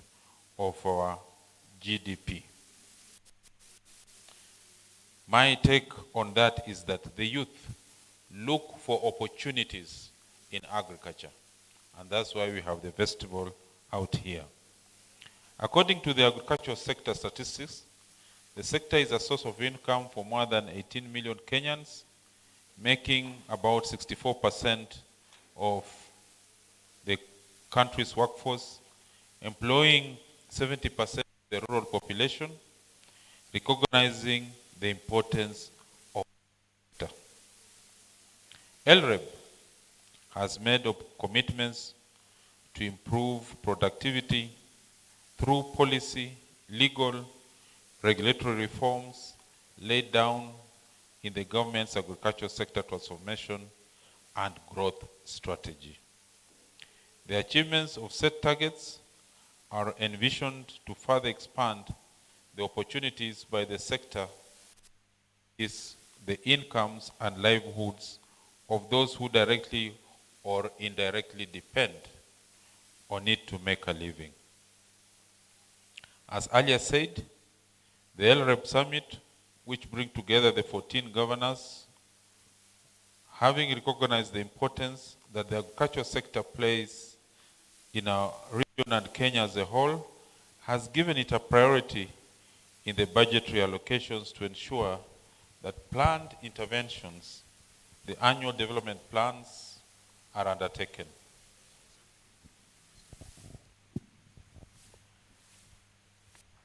of our GDP. My take on that is that the youth look for opportunities in agriculture, and that's why we have the festival out here. According to the agricultural sector statistics, the sector is a source of income for more than 18 million Kenyans, making about 64% of the country's workforce, employing 70% of the rural population, recognizing the importance of the sector. LREB has made commitments to improve productivity through policy, legal, regulatory reforms laid down in the government's agricultural sector transformation and growth strategy. The achievements of set targets are envisioned to further expand the opportunities by the sector is the incomes and livelihoods of those who directly or indirectly depend or need to make a living. As earlier said, the LREB Summit, which brings together the 14 governors, having recognized the importance that the agricultural sector plays in our region and Kenya as a whole, has given it a priority in the budgetary allocations to ensure that planned interventions, the annual development plans, are undertaken.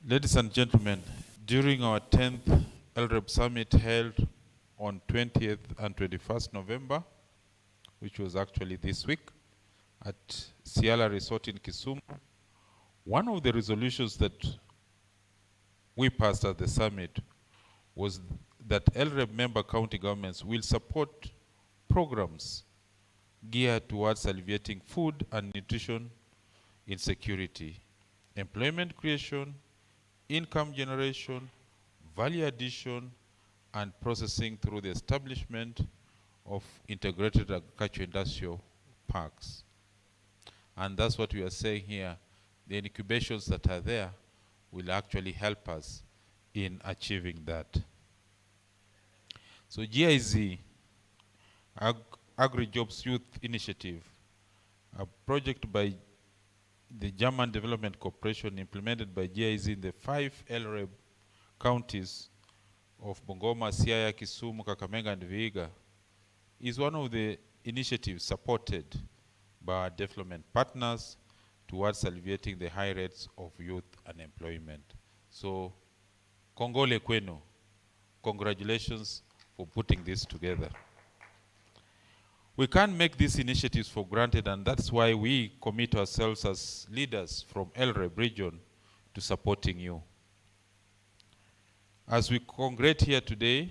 Ladies and gentlemen, during our 10th LREB Summit held on 20th and 21st November, which was actually this week, at Ciala Resort in Kisumu, one of the resolutions that we passed at the summit was that LREB member county governments will support programs geared towards alleviating food and nutrition insecurity, employment creation, income generation, value addition, and processing through the establishment of integrated agriculture industrial parks. And that's what we are saying here. The incubations that are there will actually help us in achieving that. So GIZ, Agri-Jobs Youth Initiative, a project by the German Development Corporation implemented by GIZ in the 5 LREB counties of Bungoma, Siaya, Kisumu, Kakamega, and Vihiga, is one of the initiatives supported by our development partners towards alleviating the high rates of youth unemployment. So, kongole kwenu. Congratulations for putting this together. We can't make these initiatives for granted, and that's why we commit ourselves as leaders from LREB region to supporting you. As we congregate here today,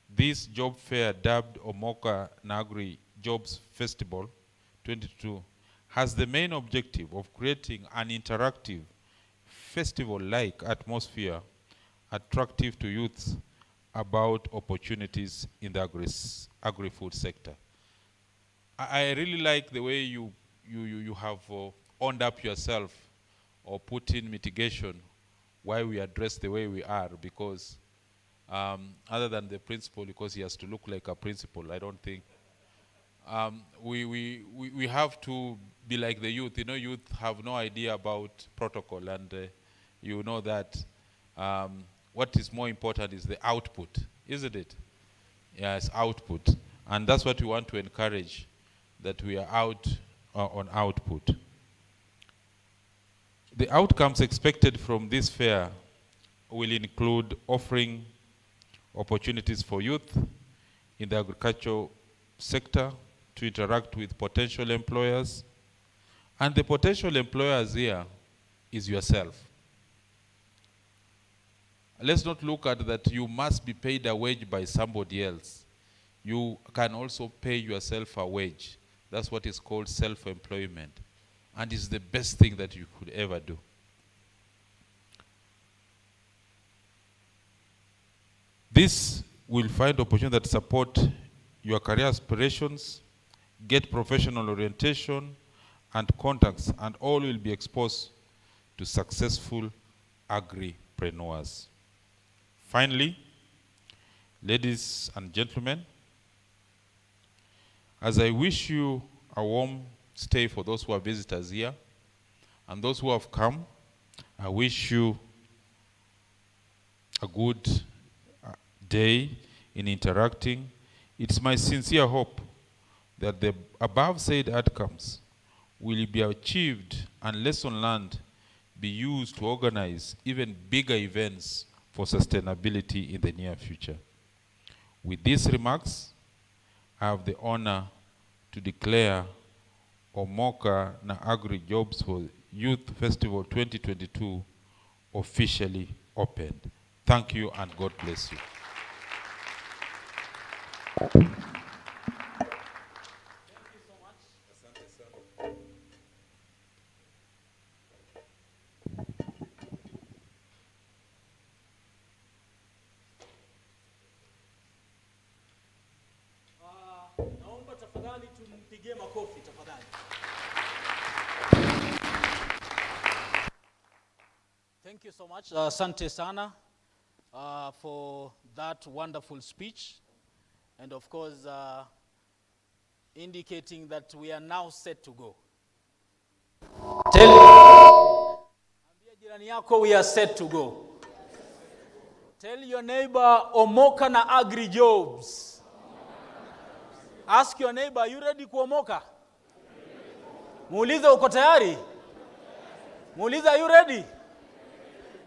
this job fair dubbed Omoka Agri-Jobs Festival 22 has the main objective of creating an interactive festival-like atmosphere attractive to youths about opportunities in the agri-food sector. I really like the way you have owned up yourself or put in mitigation why we address the way we are, because other than the principal, because he has to look like a principal, I don't think. We have to be like the youth. You know, youth have no idea about protocol, and you know that what is more important is the output, isn't it? Yes, output. And that's what we want to encourage, that we are out on output. The outcomes expected from this fair will include offering opportunities for youth in the agricultural sector to interact with potential employers. And the potential employers here is yourself. Let's not look at that you must be paid a wage by somebody else. You can also pay yourself a wage. That's what is called self-employment. And it's the best thing that you could ever do. This will find opportunities that support your career aspirations, get professional orientation and contacts, and all will be exposed to successful agripreneurs. Finally, ladies and gentlemen, as I wish you a warm stay for those who are visitors here, and those who have come, I wish you a good day in interacting. It's my sincere hope that the above said outcomes will be achieved and lesson learned be used to organize even bigger events for sustainability in the near future. With these remarks, I have the honor to declare Omoka na Agri-Jobs for Youth Festival 2022 officially opened. Thank you and God bless you. Thank you so much. Asante sana. Naomba tafadhali tumpigie makofi tafadhali. Thank you so much. Asante sana for that wonderful speech. And of course, indicating that we are now set to go. Ambia jirani yako, we are set to go. Tell your neighbor, Omoka na Agri-Jobs. Ask your neighbor, are you ready kuomoka? Muulize, uko tayari? Muulize, are you ready?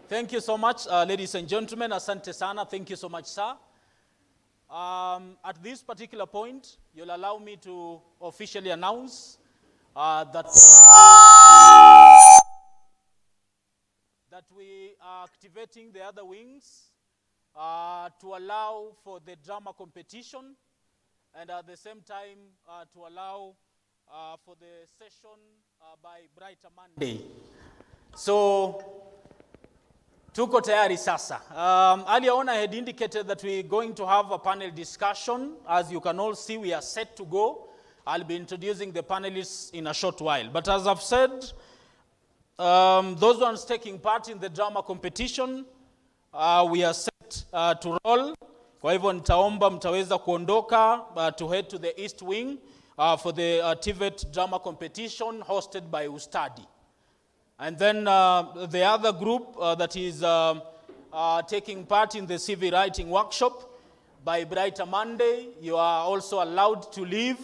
Thank you so much, ladies and gentlemen. Asante sana. Thank you so much, sir. At this particular point, you'll allow me to officially announce that we are activating the other wings to allow for the drama competition, and at the same time to allow for the session by Brighter Monday. So, tuko tayari sasa. Earlier on I had indicated that we're going to have a panel discussion. As you can all see, we are set to go. I'll be introducing the panelists in a short while. But as I've said, those ones taking part in the drama competition, we are set to roll. Kwa hivyo nitaomba mtaweza kuondoka to head to the East Wing for the TVET drama competition hosted by Ustadi. And then the other group that is taking part in the CV writing workshop by Brighter Monday, you are also allowed to leave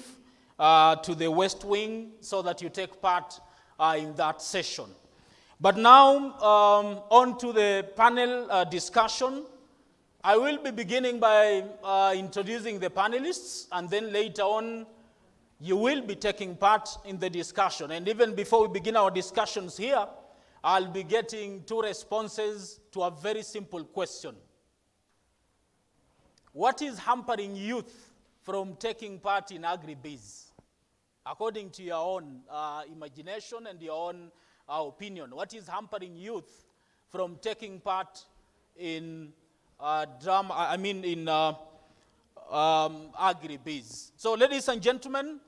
to the West Wing so that you take part in that session. But now, on to the panel discussion. I will be beginning by introducing the panelists, and then later on, you will be taking part in the discussion. And even before we begin our discussions here, I'll be getting two responses to a very simple question. What is hampering youth from taking part in agri-biz? According to your own imagination and your own opinion, what is hampering youth from taking part in agri-biz? So ladies and gentlemen,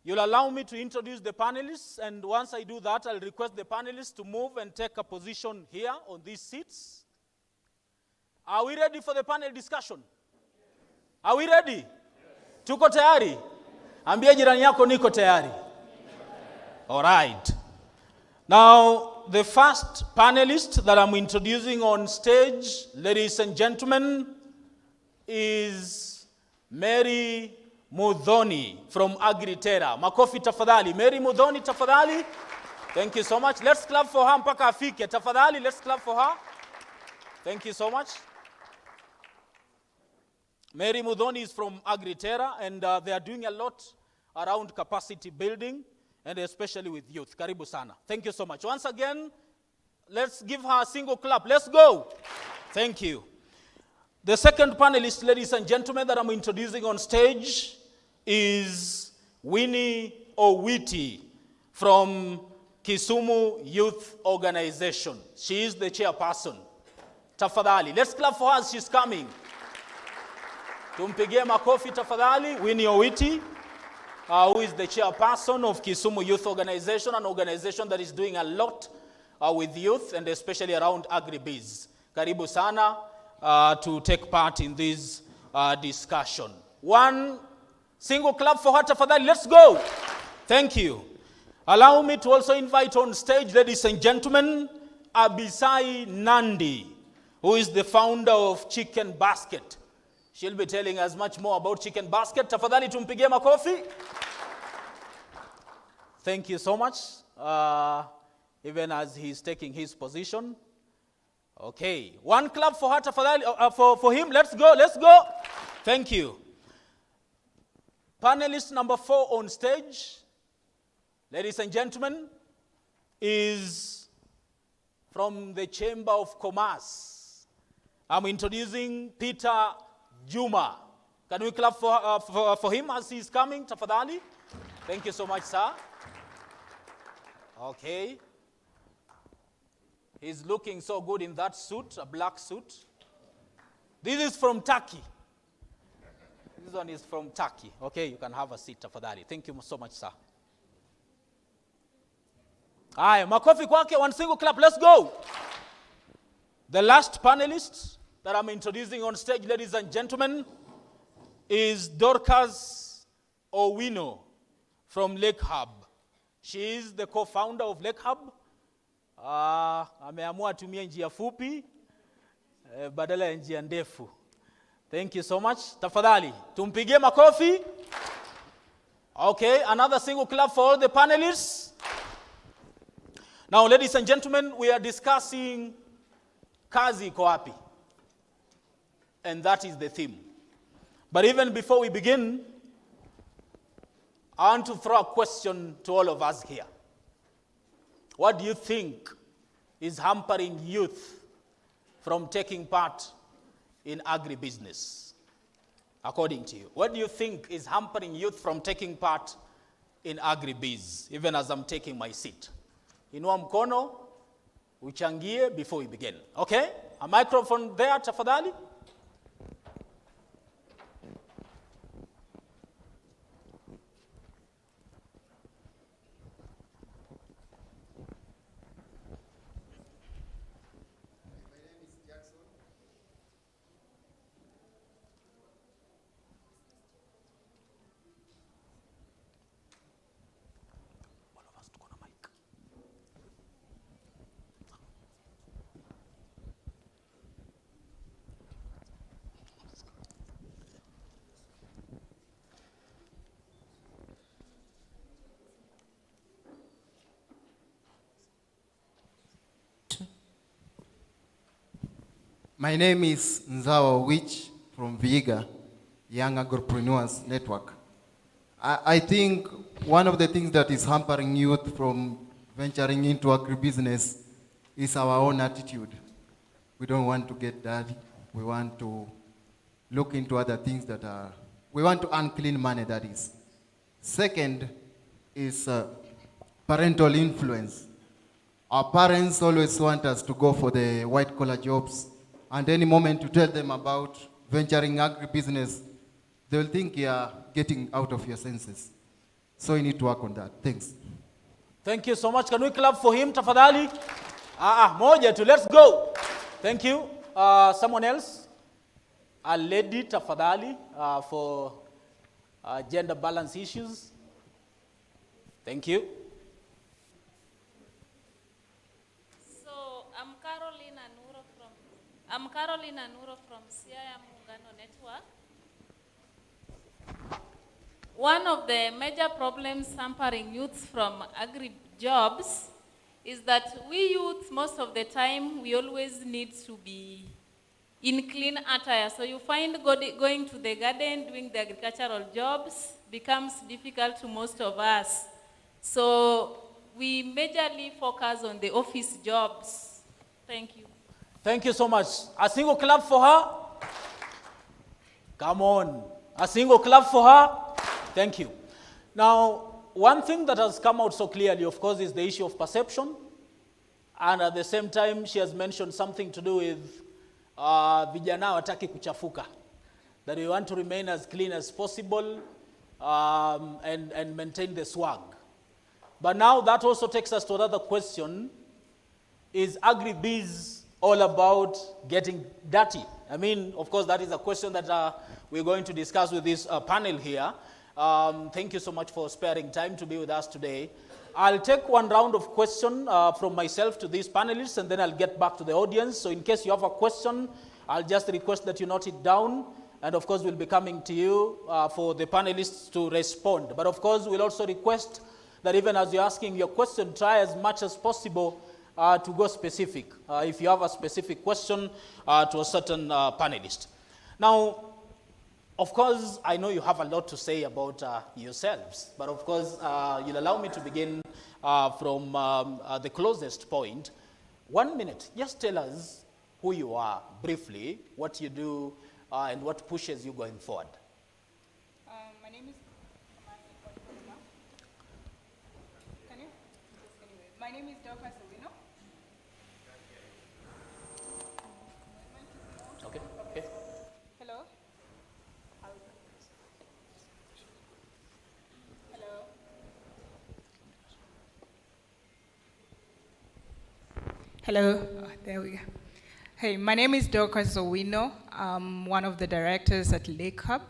you'll allow me to introduce the panelists, and once I do that, I'll request the panelists to move and take a position here on these seats. Are we ready for the panel discussion? Are we ready? Yes. Tuko tayari? Ambia jirani yako niko tayari. All right. Now, the first panelist that I'm introducing on stage, ladies and gentlemen, is Mary Mudhoni from Agri-Terra. Makofi tafadhali. Mary Mudhoni tafadhali. Thank you so much. Let's clap for her mpaka afike. Tafadhali, let's clap for her. Thank you so much. Mary Mudhoni is from Agri-Terra, and they are doing a lot around capacity building, and especially with youth. Karibu sana. Thank you so much. Once again, let's give her a single clap. Let's go. Thank you. The second panelist, ladies and gentlemen, that I'm introducing on stage is Winnie Owiti from Kisumu Youth Organization. She is the chairperson. Tafadhali. Let's clap for her as she's coming. Tumpigie makofi tafadhali. Winnie Owiti, who is the chairperson of Kisumu Youth Organization, an organization that is doing a lot with youth and especially around agri-biz. Karibu sana to take part in this discussion. One single clap for her tafadhali. Let's go. Thank you. Allow me to also invite on stage, ladies and gentlemen, Abisai Nandi, who is the founder of Chicken Basket. She'll be telling us much more about Chicken Basket. Tafadhali tumpigie makofi. Thank you so much. Even as he's taking his position. Okay. One clap for her, tafadhali, for him. Let's go. Let's go. Thank you. Panelist number 4 on stage, ladies and gentlemen, is from the Chamber of Commerce. I'm introducing Peter Juma. Can we clap for him as he's coming, tafadhali? Thank you so much, sir. Okay. He's looking so good in that suit, a black suit. This is from Turkey. This one is from Turkey. Okay, you can have a seat, tafadhali. Thank you so much, sir. Aye, makofi kwake, one single clap. Let's go. The last panelist that I'm introducing on stage, ladies and gentlemen, is Dorcas Owino from Lake Hub. She is the co-founder of Lake Hub. Ameamua tumie njia fupi badala ya njia ndefu. Thank you so much. Tafadhali, tumpigie makofi. Okay, another single clap for all the panelists. Now, ladies and gentlemen, we are discussing kazi iko wapi? And that is the theme. But even before we begin, I want to throw a question to all of us here. What do you think is hampering youth from taking part in agribusiness? According to you, what do you think is hampering youth from taking part in agribiz, even as I'm taking my seat? Inua mkono, uchangie before we begin. Okay? A microphone there, tafadhali. My name is Nzawa Wich from Vihiga, Young Agripreneurs Network. I think one of the things that is hampering youth from venturing into agribusiness is our own attitude. We don't want to get dirty. We want to look into other things that are, we want to earn clean money, that is. Second is parental influence. Our parents always want us to go for the white-collar jobs, and any moment to tell them about venturing agribusiness, they'll think you're getting out of your senses. So you need to work on that. Thanks. Thank you so much. Can we clap for him, tafadhali? Moja tu, let's go. Thank you. Someone else? A lady, tafadhali, for gender balance issues. Thank you. I'm Carolina Nuro from Siaya Muungano Network. One of the major problems hampering youth from Agri-Jobs is that we youth, most of the time, we always need to be in clean attire. So you find going to the garden, doing the agricultural jobs becomes difficult to most of us. So we majorly focus on the office jobs. Thank you. Thank you so much. A single clap for her. Come on. A single clap for her. Thank you. Now, one thing that has come out so clearly, of course, is the issue of perception. And at the same time, she has mentioned something to do with vijana wataki kuchafuka. That we want to remain as clean as possible and maintain the swag. But now that also takes us to another question. Is agribiz all about getting dirty? I mean, of course, that is a question that we're going to discuss with this panel here. Thank you so much for sparing time to be with us today. I'll take one round of question from myself to these panelists, and then I'll get back to the audience. So in case you have a question, I'll just request that you note it down. And of course, we'll be coming to you for the panelists to respond. But of course, we'll also request that even as you're asking your question, try as much as possible to go specific, if you have a specific question to a certain panelist. Now, of course, I know you have a lot to say about yourselves, but of course, you'll allow me to begin from the closest point. 1 minute, just tell us who you are briefly, what you do, and what pushes you going forward. My name is My name is Dorcas Owino. Okay. Okay. Hello. Hello. Hello. Oh, there we go. Hey, my name is Dorcas Owino. I'm one of the directors at LREB.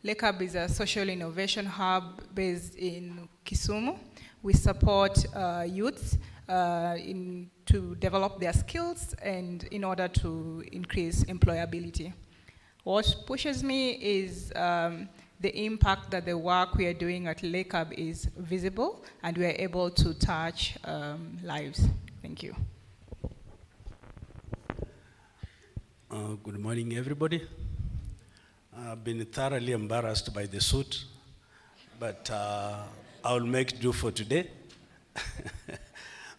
LREB is a social innovation hub based in Kisumu. We support youths to develop their skills and in order to increase employability. What pushes me is the impact that the work we are doing at LREB is visible and we are able to touch lives. Thank you. Good morning, everybody. I've been thoroughly embarrassed by the suit, but I'll make do for today.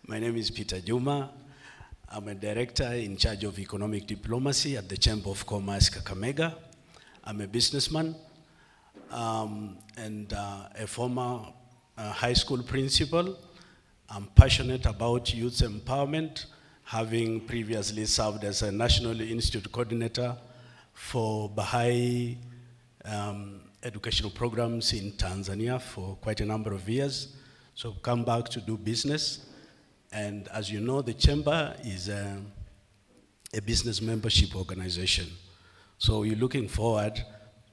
My name is Peter Juma. I'm a director in charge of economic diplomacy at the Chamber of Commerce, Kakamega. I'm a businessman and a former high school principal. I'm passionate about youth empowerment, having previously served as a National Institute coordinator for Baha'i educational programs in Tanzania for quite a number of years. So I've come back to do business. And as you know, the Chamber is a business membership organization. So we're looking forward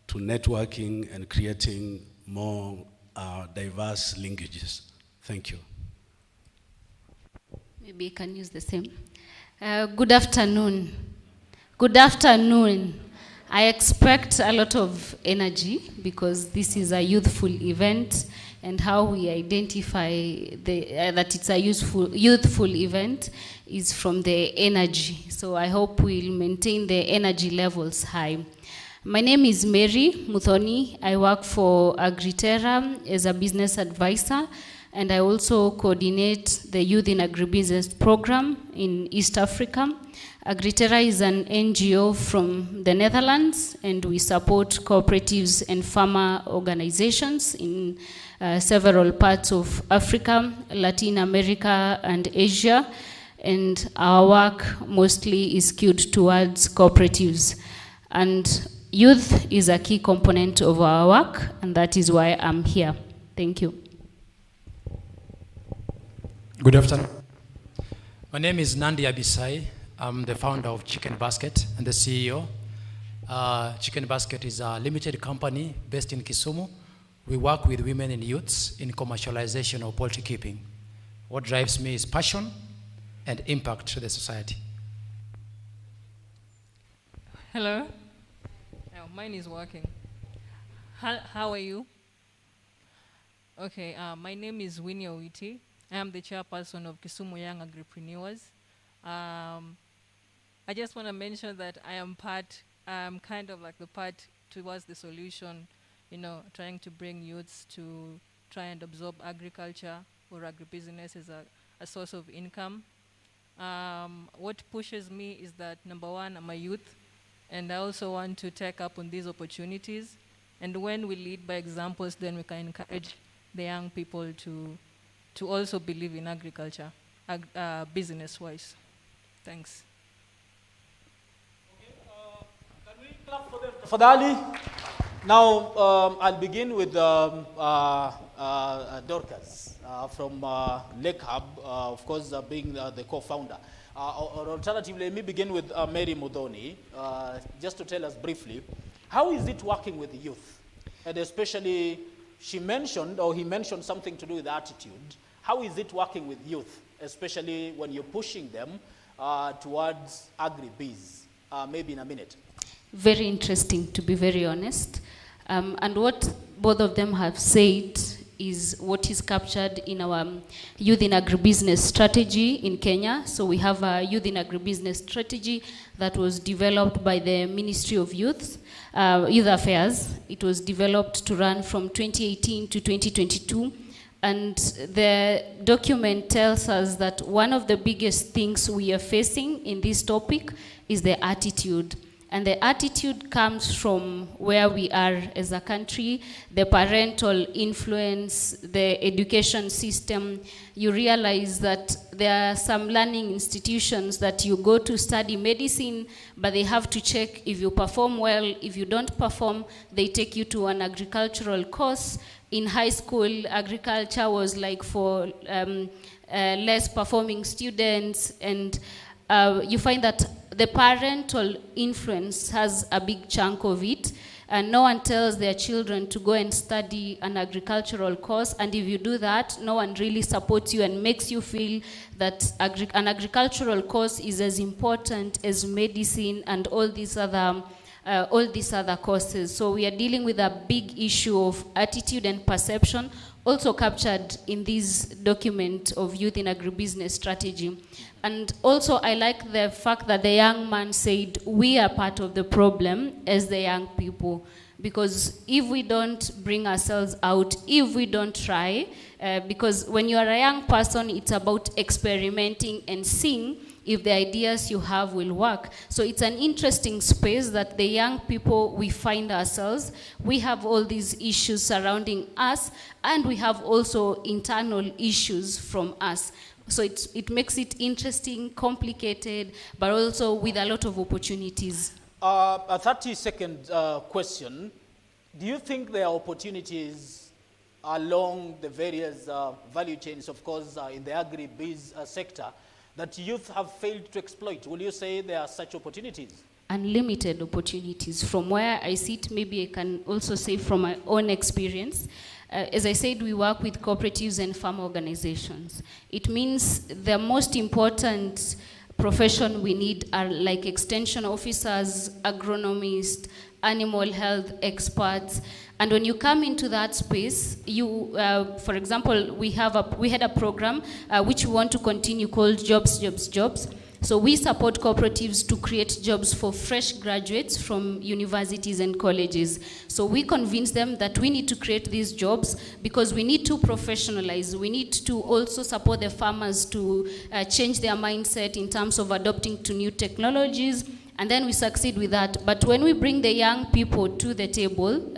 to networking and creating more diverse linkages. Thank you. Maybe I can use the same. Good afternoon. Good afternoon. I expect a lot of energy because this is a youthful event, and how we identify that it's a youthful event is from the energy. So I hope we'll maintain the energy levels high. My name is Mary Muthoni. I work for Agri-Terra as a business advisor, and I also coordinate the Youth in Agribusiness program in East Africa. Agri-Terra is an NGO from the Netherlands, and we support cooperatives and farmer organizations in several parts of Africa, Latin America, and Asia. And our work mostly is skewed towards cooperatives. And youth is a key component of our work, and that is why I'm here. Thank you. Good afternoon. My name is Nandi Abisai. I'm the founder of Chicken Basket and the CEO. Chicken Basket is a limited company based in Kisumu. We work with women and youths in commercialization of poultry keeping. What drives me is passion and impact to the society. Hello. Oh, mine is working. How are you? Okay, my name is Winnie Owiti. I am the chairperson of Kisumu Young Agripreneurs. I just want to mention that I'm kind of like the part towards the solution, you know, trying to bring youths to try and absorb agriculture or agribusiness as a source of income. What pushes me is that, number one, I'm a youth, and I also want to take up on these opportunities. And when we lead by examples, then we can encourage the young people to also believe in agriculture, business-wise. Thanks. Okay, can we clap for them? Tafadhali. Now, I'll begin with Dorcas from LREB, of course, being the co-founder. Or alternatively, let me begin with Mary Muthoni, just to tell us briefly, how is it working with the youth? And especially, he mentioned something to do with attitude. How is it working with youth, especially when you're pushing them towards agri-biz? Maybe in a minute. Very interesting, to be very honest. And what both of them have said is what is captured in our Youth in Agribusiness strategy in Kenya. So we have a Youth in Agribusiness strategy that was developed by the Ministry of Youth Affairs. It was developed to run from 2018 to 2022. And the document tells us that one of the biggest things we are facing in this topic is the attitude. And the attitude comes from where we are as a country, the parental influence, the education system. You realize that there are some learning institutions that you go to study medicine, but they have to check if you perform well. If you don't perform, they take you to an agricultural course. In high school, agriculture was like for less performing students, and you find that the parental influence has a big chunk of it. And no one tells their children to go and study an agricultural course, and if you do that, no one really supports you and makes you feel that an agricultural course is as important as medicine and all these other courses. So we are dealing with a big issue of attitude and perception, also captured in this document of Youth in Agribusiness Strategy. And also I like the fact that the young man said, we are part of the problem as the young people. Because if we don't bring ourselves out, if we don't try, because when you are a young person, it's about experimenting and seeing if the ideas you have will work. So it's an interesting space that the young people, we find ourselves. We have all these issues surrounding us, and we have also internal issues from us. So it makes it interesting, complicated, but also with a lot of opportunities. A 30-second question. Do you think there are opportunities along the various value chains, of course, in the agri-biz sector, that youth have failed to exploit? Will you say there are such opportunities? Unlimited opportunities. From where I sit, maybe I can also say from my own experience. As I said, we work with cooperatives and farm organizations. It means the most important profession we need are like extension officers, agronomists, animal health experts. And when you come into that space, you, for example, we had a program which we want to continue called Jobs, Jobs, Jobs. So we support cooperatives to create jobs for fresh graduates from universities and colleges. So we convince them that we need to create these jobs because we need to professionalize. We need to also support the farmers to change their mindset in terms of adopting to new technologies. And then we succeed with that. But when we bring the young people to the table,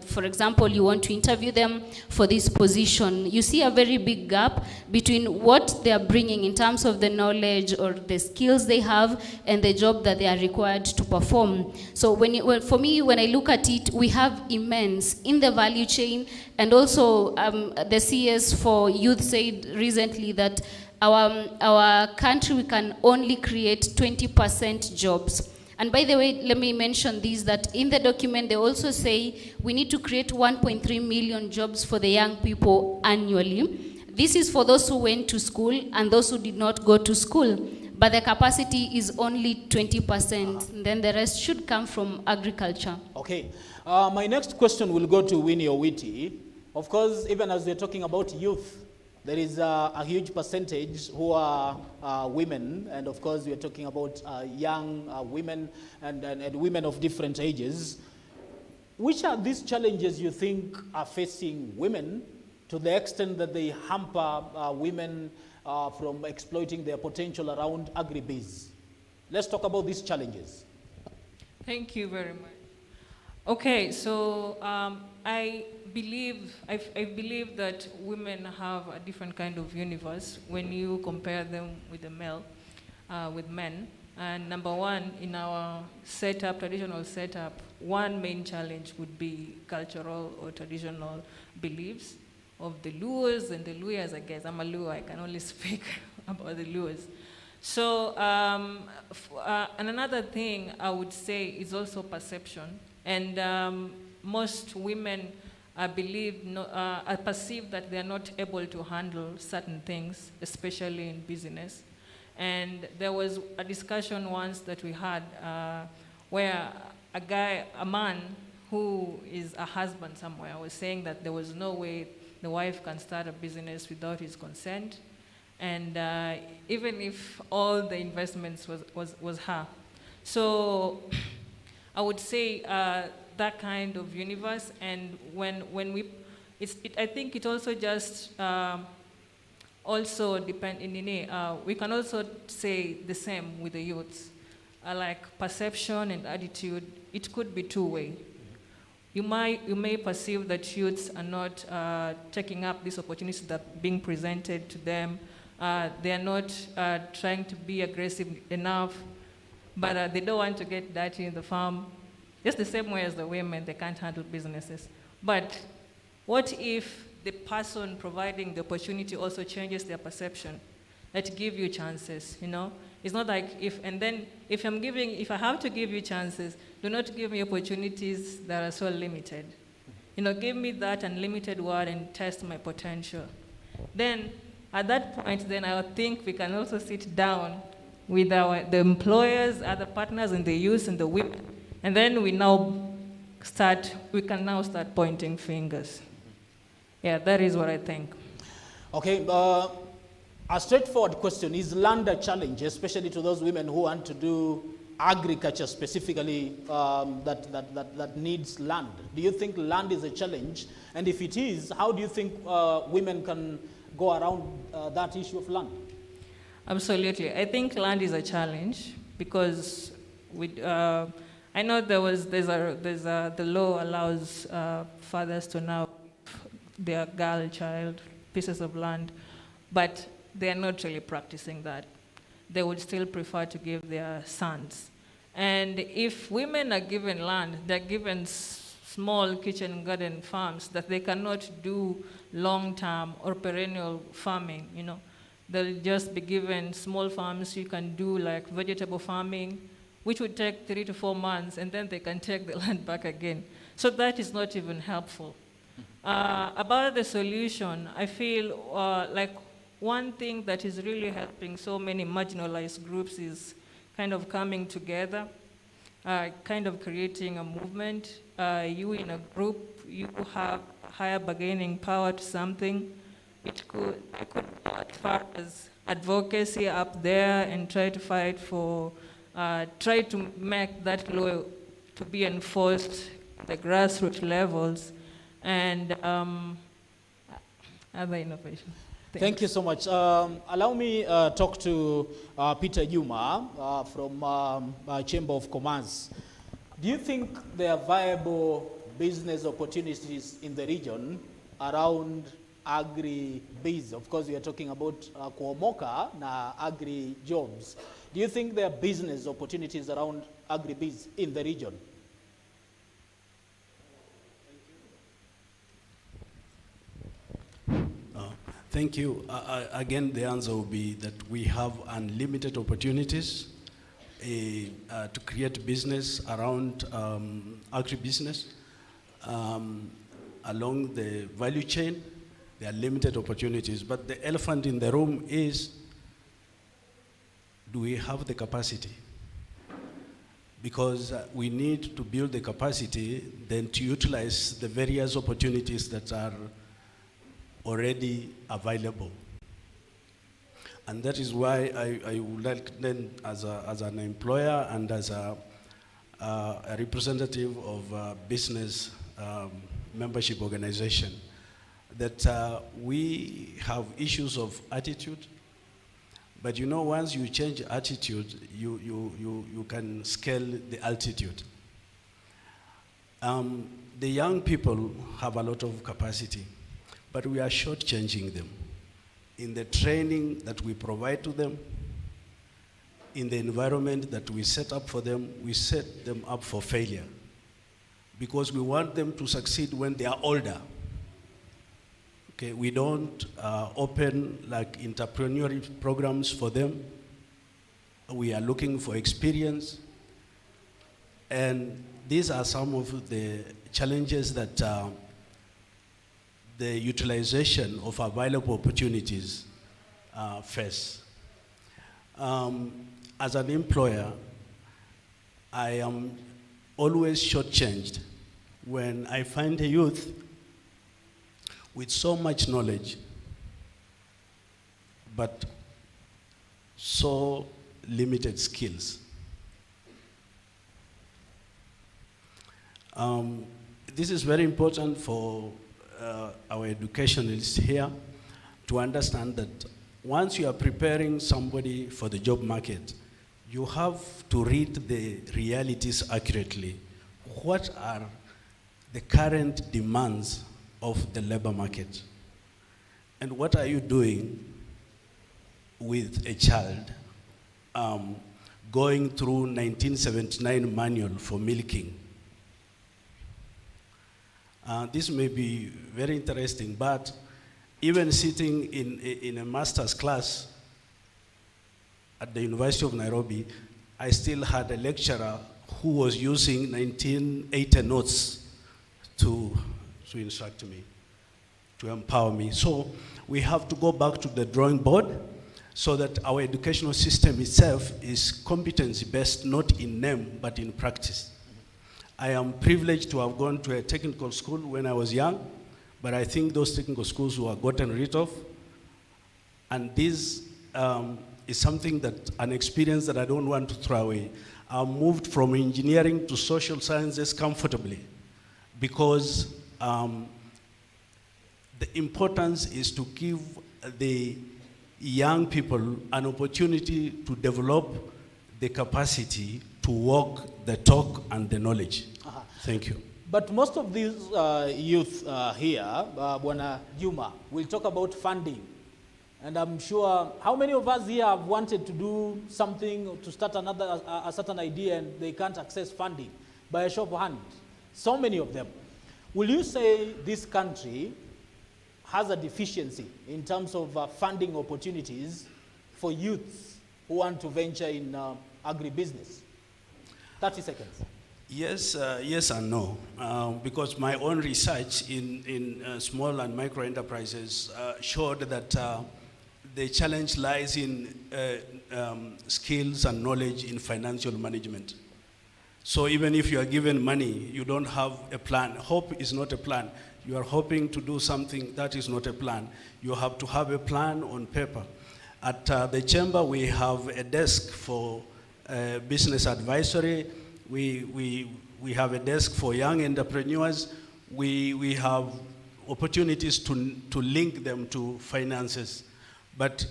for example, you want to interview them for this position, you see a very big gap between what they are bringing in terms of the knowledge or the skills they have and the job that they are required to perform. So for me, when I look at it, we have immense in the value chain. And also the CS for Youth said recently that our country, we can only create 20% jobs. And by the way, let me mention this, that in the document, they also say we need to create 1.3 million jobs for the young people annually. This is for those who went to school and those who did not go to school. But the capacity is only 20%. And then the rest should come from agriculture. Okay. My next question will go to Winnie Owiti. Of course, even as we're talking about youth, there is a huge percentage who are women, and of course we are talking about young women and women of different ages. Which are these challenges you think are facing women to the extent that they hamper women from exploiting their potential around agribiz? Let's talk about these challenges. Thank you very much. Okay, so I believe that women have a different kind of universe when you compare them with the male, with men. And number one, in our setup, traditional setup, one main challenge would be cultural or traditional beliefs of the Luos and the Luyas, I guess. I'm a Luo, I can only speak about the Luos. So, and another thing I would say is also perception. And most women are perceived that they are not able to handle certain things, especially in business. And there was a discussion once that we had where a man who is a husband somewhere was saying that there was no way the wife can start a business without his consent. And even if all the investments was her. So I would say that kind of universe, and when we, I think it also just also depend we can also say the same with the youths, like perception and attitude. It could be two-way. You may perceive that youths are not taking up these opportunities that are being presented to them. They are not trying to be aggressive enough, but they don't want to get dirty in the farm. Just the same way as the women, they can't handle businesses. But what if the person providing the opportunity also changes their perception, that give you chances, you know? It's not like if I have to give you chances, do not give me opportunities that are so limited. Give me that unlimited word and test my potential. Then, at that point, then I think we can also sit down with the employers, other partners, and the youth and the women. And then we can now start pointing fingers. Yeah, that is what I think. Okay, a straightforward question, is land a challenge, especially to those women who want to do agriculture specifically that needs land? Do you think land is a challenge? And if it is, how do you think women can go around that issue of land? Absolutely. I think land is a challenge because I know the law allows fathers to now give their girl child pieces of land, but they are not really practicing that. They would still prefer to give their sons. And if women are given land, they're given small kitchen garden farms that they cannot do long-term or perennial farming, They'll just be given small farms. You can do like vegetable farming, which would take 3 to 4 months, and then they can take the land back again. So that is not even helpful. About the solution, I feel like one thing that is really helping so many marginalized groups is kind of coming together, kind of creating a movement. You in a group, you have higher bargaining power to something. It could go as far as advocacy up there and try to fight for, try to make that law to be enforced at the grassroots levels and other innovations. Thank you so much. Allow me talk to Peter Juma from Chamber of Commerce. Do you think there are viable business opportunities in the region around agri-biz? Of course, we are talking about Omoka and Agri-Jobs. Do you think there are business opportunities around agri-biz in the region? Thank you. Again, the answer will be that we have unlimited opportunities to create business around agribusiness. Along the value chain, there are limited opportunities. But the elephant in the room is, do we have the capacity? Because we need to build the capacity, then to utilize the various opportunities that are already available. And that is why I would like then, as an employer and as a representative of a business membership organization, that we have issues of attitude. But once you change attitude, you can scale the altitude. The young people have a lot of capacity, but we are shortchanging them in the training that we provide to them, in the environment that we set up for them. We set them up for failure because we want them to succeed when they are older. Okay, we don't open like entrepreneurial programs for them. We are looking for experience. And these are some of the challenges that the utilization of available opportunities face. As an employer, I am always shortchanged when I find a youth with so much knowledge, but so limited skills. This is very important for our educationalists here to understand that once you are preparing somebody for the job market, you have to read the realities accurately. What are the current demands of the labor market? And what are you doing with a child going through 1979 manual for milking? This may be very interesting, but even sitting in a master's class, at the University of Nairobi, I still had a lecturer who was using 1980 notes to instruct me, to empower me. So we have to go back to the drawing board so that our educational system itself is competency-based, not in name, but in practice. I am privileged to have gone to a technical school when I was young, but I think those technical schools were gotten rid of. And this is something that, an experience that I don't want to throw away. I moved from engineering to social sciences comfortably because the importance is to give the young people an opportunity to develop the capacity to walk the talk and the knowledge. Thank you. But most of these youth here, Bwana Juma, will talk about funding. And I'm sure, how many of us here have wanted to do something, to start a certain idea, and they can't access funding? By a show of hand, so many of them. Will you say this country has a deficiency in terms of funding opportunities for youths who want to venture in agribusiness? 30 seconds. Yes, yes and no, because my own research in small and micro enterprises showed that the challenge lies in skills and knowledge in financial management. So even if you are given money, you don't have a plan. Hope is not a plan. You are hoping to do something that is not a plan. You have to have a plan on paper. At the chamber, we have a desk for business advisory. We have a desk for young entrepreneurs. We have opportunities to link them to finances. But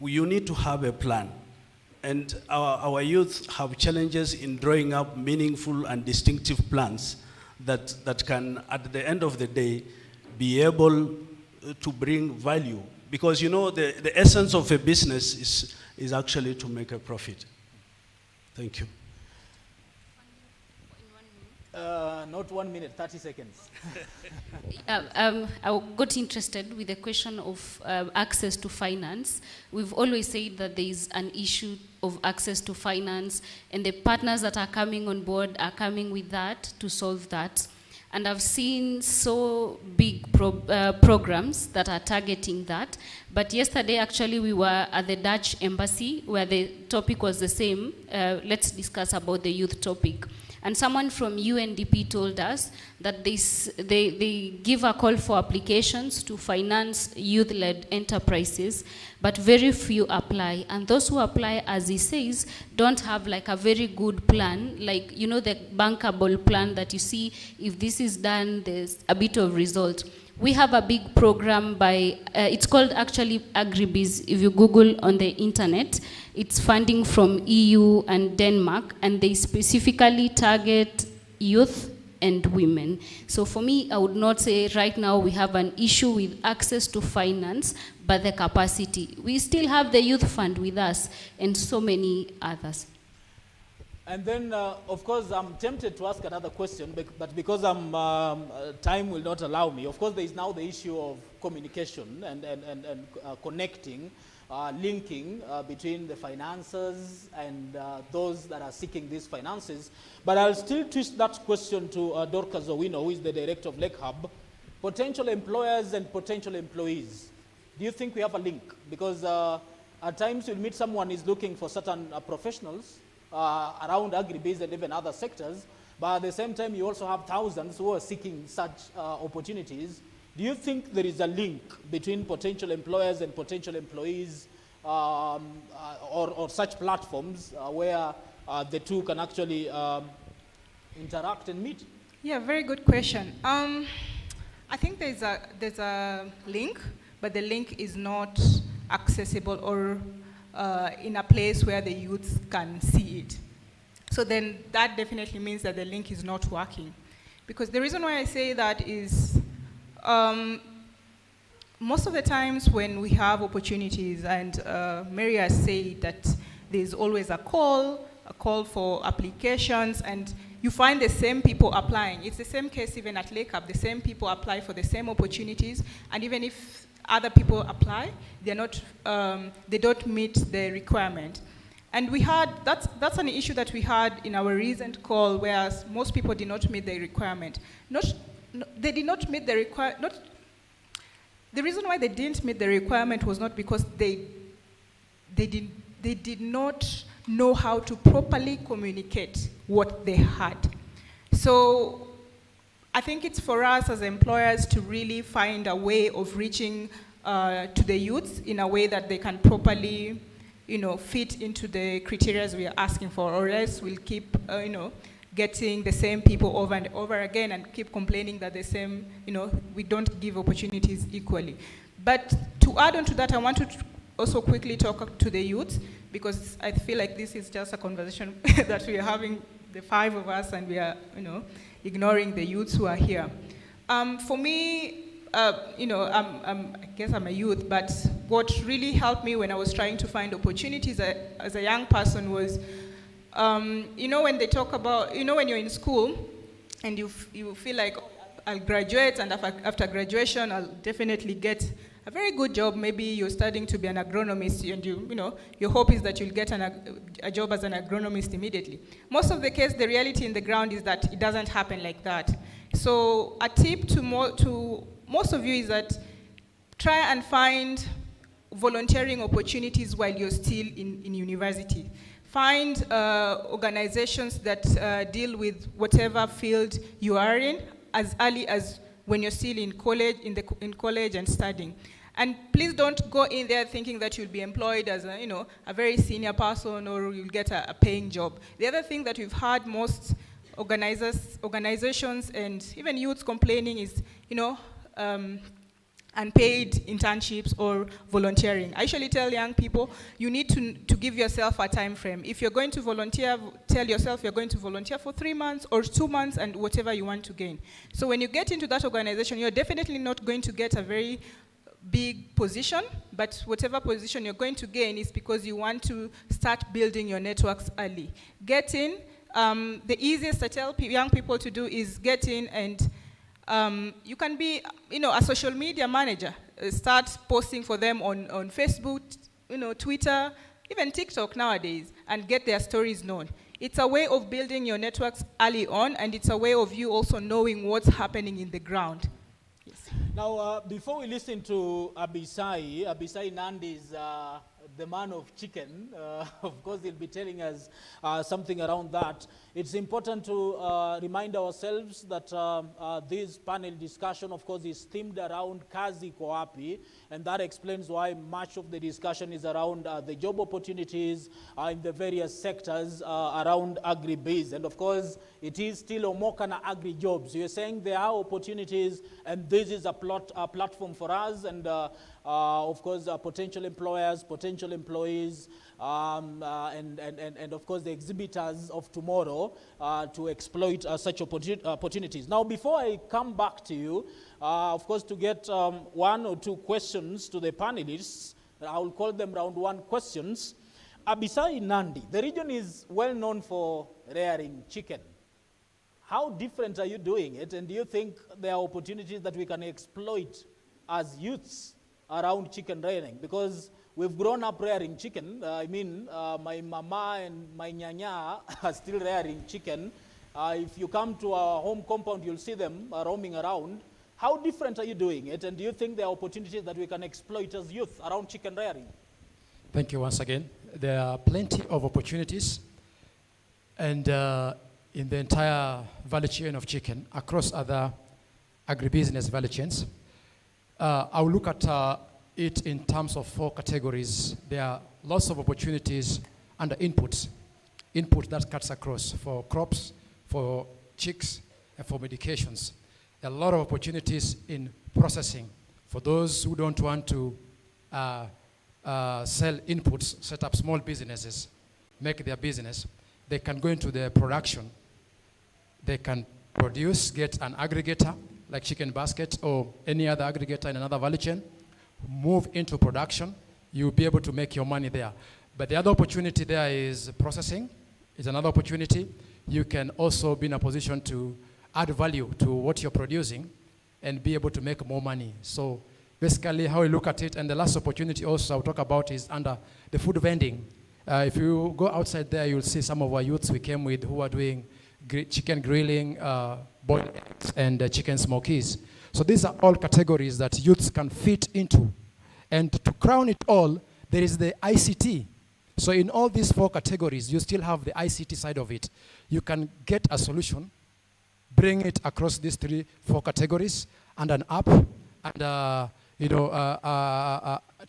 you need to have a plan. And our youth have challenges in drawing up meaningful and distinctive plans that can, at the end of the day, be able to bring value. Because you know, the essence of a business is actually to make a profit. Thank you. Not 1 minute, 30 seconds. I got interested with the question of access to finance. We've always said that there is an issue of access to finance, and the partners that are coming on board are coming with that to solve that. And I've seen so big programs that are targeting that. But yesterday, actually, we were at the Dutch embassy where the topic was the same. Let's discuss about the youth topic. And someone from UNDP told us that they give a call for applications to finance youth-led enterprises, but very few apply. And those who apply, as he says, don't have like a very good plan, like, you know, the bankable plan that you see, if this is done, there's a bit of result. We have a big program by, it's called actually Agri-Biz. If you Google on the internet, it's funding from EU and Denmark, and they specifically target youth and women. So for me, I would not say right now we have an issue with access to finance, but the capacity. We still have the youth fund with us and so many others. And then, of course, I'm tempted to ask another question, but because time will not allow me. Of course, there is now the issue of communication and connecting, linking between the financiers and those that are seeking these finances. But I'll still twist that question to Dorcas Owino, who is the director of LREB. Potential employers and potential employees. Do you think we have a link? Because at times you'll meet someone who is looking for certain professionals around agribusiness and even other sectors, but at the same time you also have thousands who are seeking such opportunities. Do you think there is a link between potential employers and potential employees or such platforms where the two can actually interact and meet? Yeah, very good question. I think there's a link, but the link is not accessible or in a place where the youth can see it. So then that definitely means that the link is not working. Because the reason why I say that is most of the times when we have opportunities, and Mary has said that there's always a call for applications, and you find the same people applying. It's the same case even at LREB. The same people apply for the same opportunities, and even if other people apply, they're not, they don't meet the requirement. And we had, that's an issue that we had in our recent call, whereas most people did not meet the requirement. They did not meet the requirement, the reason why they didn't meet the requirement was not because they did not know how to properly communicate what they had. So I think it's for us as employers to really find a way of reaching to the youths in a way that they can properly, fit into the criteria we are asking for, or else we'll keep, getting the same people over and over again and keep complaining that the same, we don't give opportunities equally. But to add on to that, I want to also quickly talk to the youth, because I feel like this is just a conversation that we are having, the five of us, and we are, ignoring the youths who are here. For me, I guess I'm a youth, but what really helped me when I was trying to find opportunities as a young person was, when they talk about, when you're in school and you feel like, oh, I'll graduate, and after graduation, I'll definitely get a very good job. Maybe you're studying to be an agronomist, and your hope is that you'll get a job as an agronomist immediately. Most of the case, the reality in the ground is that it doesn't happen like that. So a tip to most of you is that try and find volunteering opportunities while you're still in university. Find organizations that deal with whatever field you are in as early as when you're still in college, in college and studying. And please don't go in there thinking that you'll be employed as a very senior person, or you'll get a paying job. The other thing that we've heard most organizations and even youths complaining is, unpaid internships or volunteering. I usually tell young people, you need to give yourself a time frame. If you're going to volunteer, tell yourself you're going to volunteer for 3 months or 2 months and whatever you want to gain. So when you get into that organization, you're definitely not going to get a very big position, but whatever position you're going to gain is because you want to start building your networks early. Get in. The easiest I tell young people to do is get in, and you can be, a social media manager. Start posting for them on Facebook, Twitter, even TikTok nowadays, and get their stories known. It's a way of building your networks early on, and it's a way of you also knowing what's happening in the ground. Yes. Now, before we listen to Abisai Nandi is the man of chicken. Of course, he'll be telling us something around that. It's important to remind ourselves that this panel discussion, of course, is themed around Kazi Koapi, and that explains why much of the discussion is around the job opportunities in the various sectors around agri-biz. And of course, it is still Omoka and Agri-Jobs. You're saying there are opportunities, and this is a platform for us, and of course, potential employers, potential employees, and of course the exhibitors of tomorrow to exploit such opportunities. Now, before I come back to you, of course, to get 1 or 2 questions to the panelists, I will call them round 1 questions. Abisai Nandi, the region is well known for rearing chicken. How different are you doing it, and do you think there are opportunities that we can exploit as youths around chicken rearing? Because we've grown up rearing chicken. My mama and my nyanya are still rearing chicken. If you come to our home compound, you'll see them roaming around. How different are you doing it, and do you think there are opportunities that we can exploit as youth around chicken rearing? Thank you once again. There are plenty of opportunities, and in the entire value chain of chicken, across other agribusiness value chains. I'll look at it in terms of 4 categories. There are lots of opportunities under inputs. Input that cuts across for crops, for chicks, and for medications. There are a lot of opportunities in processing. For those who don't want to sell inputs, set up small businesses, make their business, they can go into the production. They can produce, get an aggregator, like Chicken Basket or any other aggregator in another value chain, move into production, you'll be able to make your money there. But the other opportunity there is processing, is another opportunity. You can also be in a position to add value to what you're producing and be able to make more money. So basically how we look at it. And the last opportunity also I'll talk about is under the food vending. If you go outside there, you'll see some of our youths we came with who are doing chicken grilling, boiled eggs, and chicken smokies. So these are all categories that youths can fit into. And to crown it all, there is the ICT. So in all these 4 categories, you still have the ICT side of it. You can get a solution, bring it across these 4 categories, and an app, and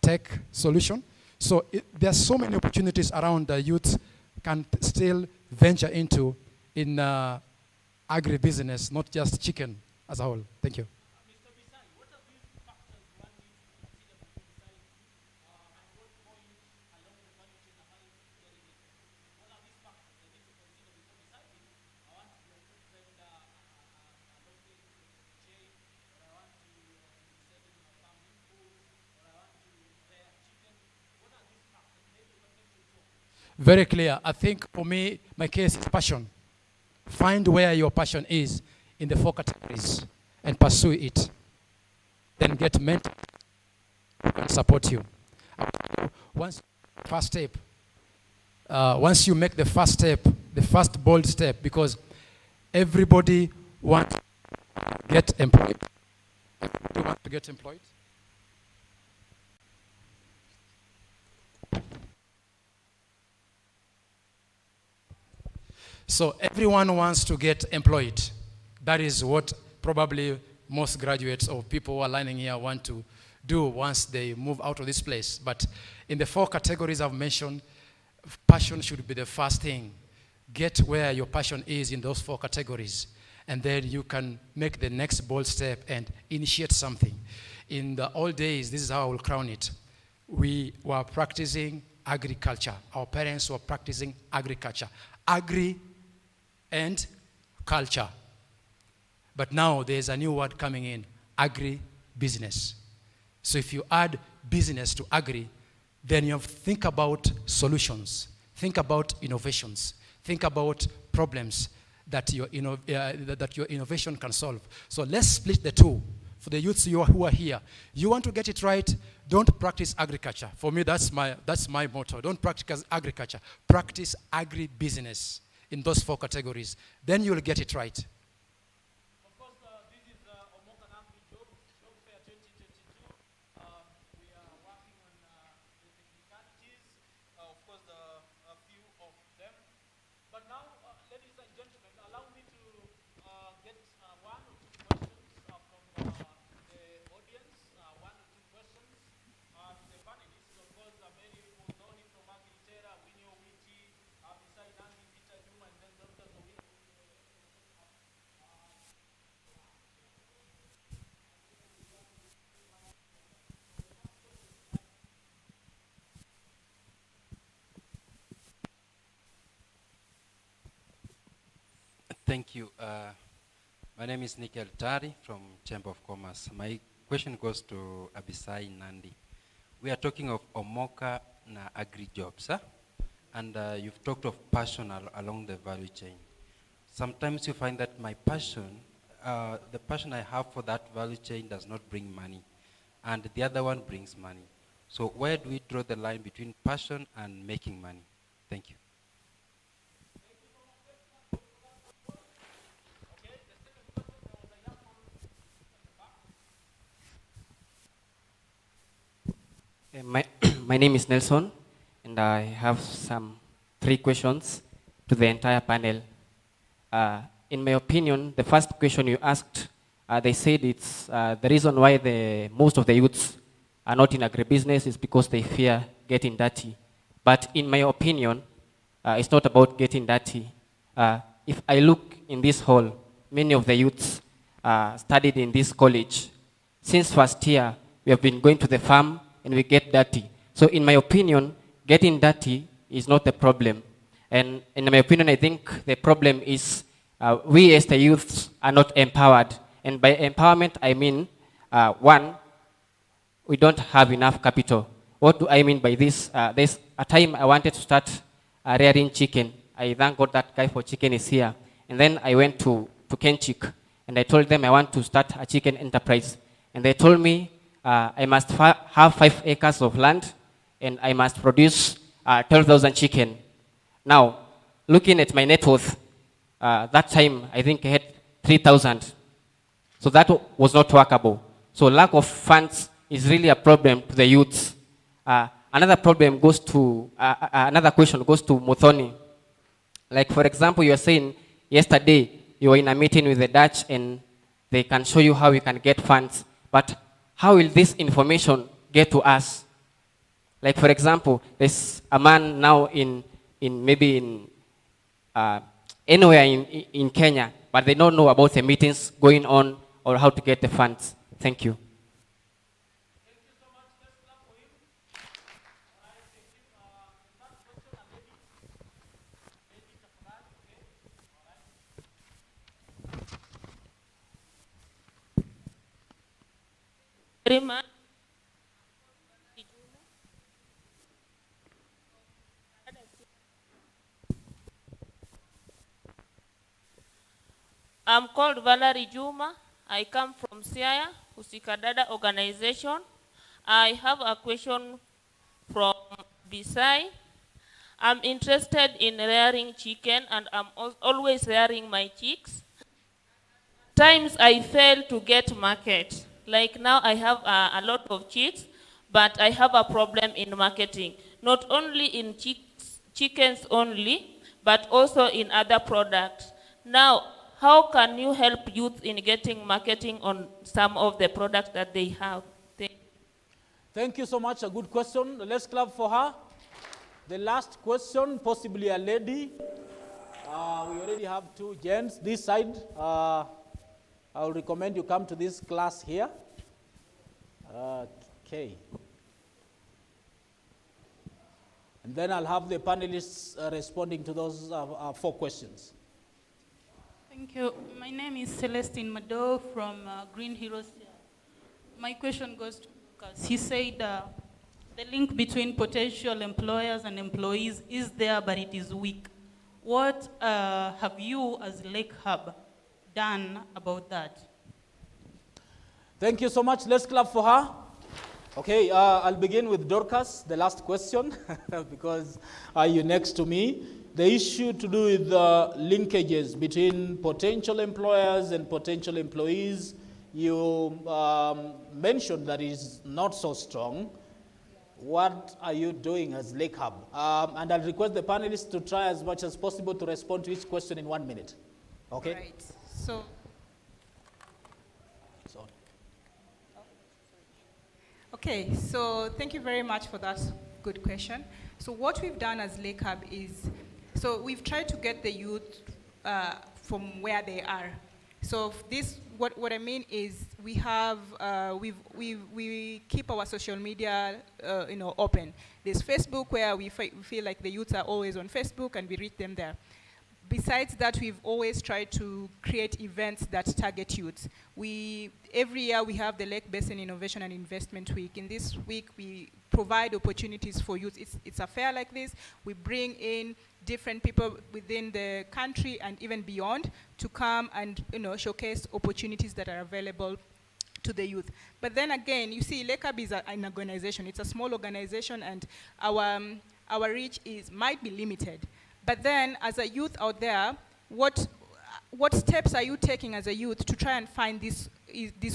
tech solution. So there are so many opportunities around the youth can still venture into in agribusiness, not just chicken as a whole. Thank you. Very clear. I think for me, my case is passion. Find where your passion is in the 4 categories and pursue it. Then get mentor who can support you. Once you make the first step, the first bold step, because everybody wants to get employed. Everybody wants to get employed. So everyone wants to get employed. That is what probably most graduates or people who are lining here want to do once they move out of this place. But in the 4 categories I've mentioned, passion should be the first thing. Get where your passion is in those 4 categories. And then you can make the next bold step and initiate something. In the old days, this is how I will crown it. We were practicing agriculture. Our parents were practicing agriculture. Agri and culture. But now there's a new word coming in, agri-business. So if you add business to agri, then you have to think about solutions, think about innovations, think about problems that your innovation can solve. So let's split the 2. For the youths who are here, you want to get it right, don't practice agriculture. For me, that's my motto. Don't practice agriculture. Practice agri-business in those 4 categories. Then you'll get it right. Of course, this is Omoka Agri-Jobs, Job Fair 2022. We are working on the technicalities, of course, a few of them. But now, ladies and gentlemen, allow me to get 1 or 2 questions from the audience, 1 or 2 questions. The panelists, of course, many people know him from Agri-Terra, Winnie Witi, Abisai Nangi, Peter Newman, and then Dr. Zoe. Thank you. My name is Nikhil Tari from Chamber of Commerce. My question goes to Abisai Nandi. We are talking of Omoka na Agri-Jobs, huh? And you've talked of passion along the value chain. Sometimes you find that my passion, the passion I have for that value chain does not bring money, and the other one brings money. So where do we draw the line between passion and making money? Thank you. My name is Nelson, and I have 3 questions to the entire panel. In my opinion, the first question you asked, they said it's the reason why most of the youths are not in agribusiness is because they fear getting dirty. But in my opinion, it's not about getting dirty. If I look in this hall, many of the youths studied in this college. Since first year, we have been going to the farm and we get dirty. So in my opinion, getting dirty is not the problem. And in my opinion, I think the problem is we as the youths are not empowered. And by empowerment, I mean, 1, we don't have enough capital. What do I mean by this? There's a time I wanted to start rearing chicken. I thank God that guy for chicken is here. And then I went to Kenchik, and I told them I want to start a chicken enterprise. And they told me, I must have 5 acres of land, and I must produce 12,000 chicken. Now, looking at my net worth, that time I think I had 3,000. So that was not workable. So lack of funds is really a problem to the youths. Another problem goes to, another question goes to Muthoni. Like for example, you were saying yesterday you were in a meeting with the Dutch and they can show you how you can get funds. But how will this information get to us? Like for example, there's a man now maybe anywhere in Kenya, but they don't know about the meetings going on or how to get the funds. Thank you. Very much. I'm called Valerie Juma. I come from Siaya, Usikadada organization. I have a question from Bisai. I'm interested in rearing chicken and I'm always rearing my chicks. Times I fail to get market. Like now I have a lot of chicks, but I have a problem in marketing. Not only in chickens only, but also in other products. Now, how can you help youth in getting marketing on some of the products that they have? Thank you so much. A good question. Let's clap for her. The last question, possibly a lady. We already have 2 gents this side. I will recommend you come to this class here. Okay. And then I'll have the panelists responding to those 4 questions. Thank you. My name is Celestine Mado from Green Heroes. My question goes to Lucas. He said the link between potential employers and employees is there, but it is weak. What have you as Lake Hub done about that? Thank you so much. Let's clap for her. Okay, I'll begin with Dorcas, the last question, because you're next to me. The issue to do with linkages between potential employers and potential employees, you mentioned that is not so strong. What are you doing as Lake Hub? And I'll request the panelists to try as much as possible to respond to each question in 1 minute. Okay? Right. So okay, so thank you very much for that good question. So what we've done as Lake Hub is, so we've tried to get the youth from where they are. So this, what I mean is, we have we keep our social media open. There's Facebook, where we feel like the youth are always on Facebook and we reach them there. Besides that, we've always tried to create events that target youth. Every year we have the Lake Basin Innovation and Investment Week. In this week, we provide opportunities for youth. It's a fair like this. We bring in different people within the country and even beyond to come and showcase opportunities that are available to the youth. But then again, you see, Lake Hub is an organization. It's a small organization, and our reach might be limited. But then, as a youth out there, what steps are you taking as a youth to try and find these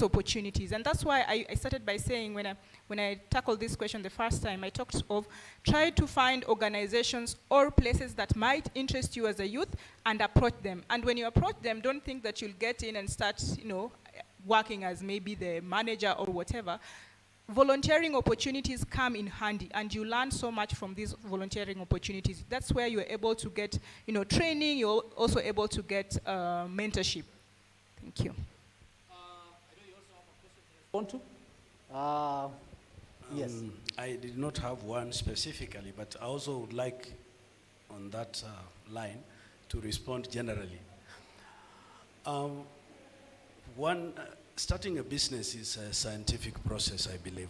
opportunities? And that's why I started by saying, when I tackled this question the first time, I talked of try to find organizations or places that might interest you as a youth and approach them. And when you approach them, don't think that you'll get in and start, working as maybe the manager or whatever. Volunteering opportunities come in handy, and you learn so much from these volunteering opportunities. That's where you're able to get, training. You're also able to get mentorship. Thank you. Yes. I did not have one specifically, but I also would like, on that line, to respond generally. Starting a business is a scientific process, I believe.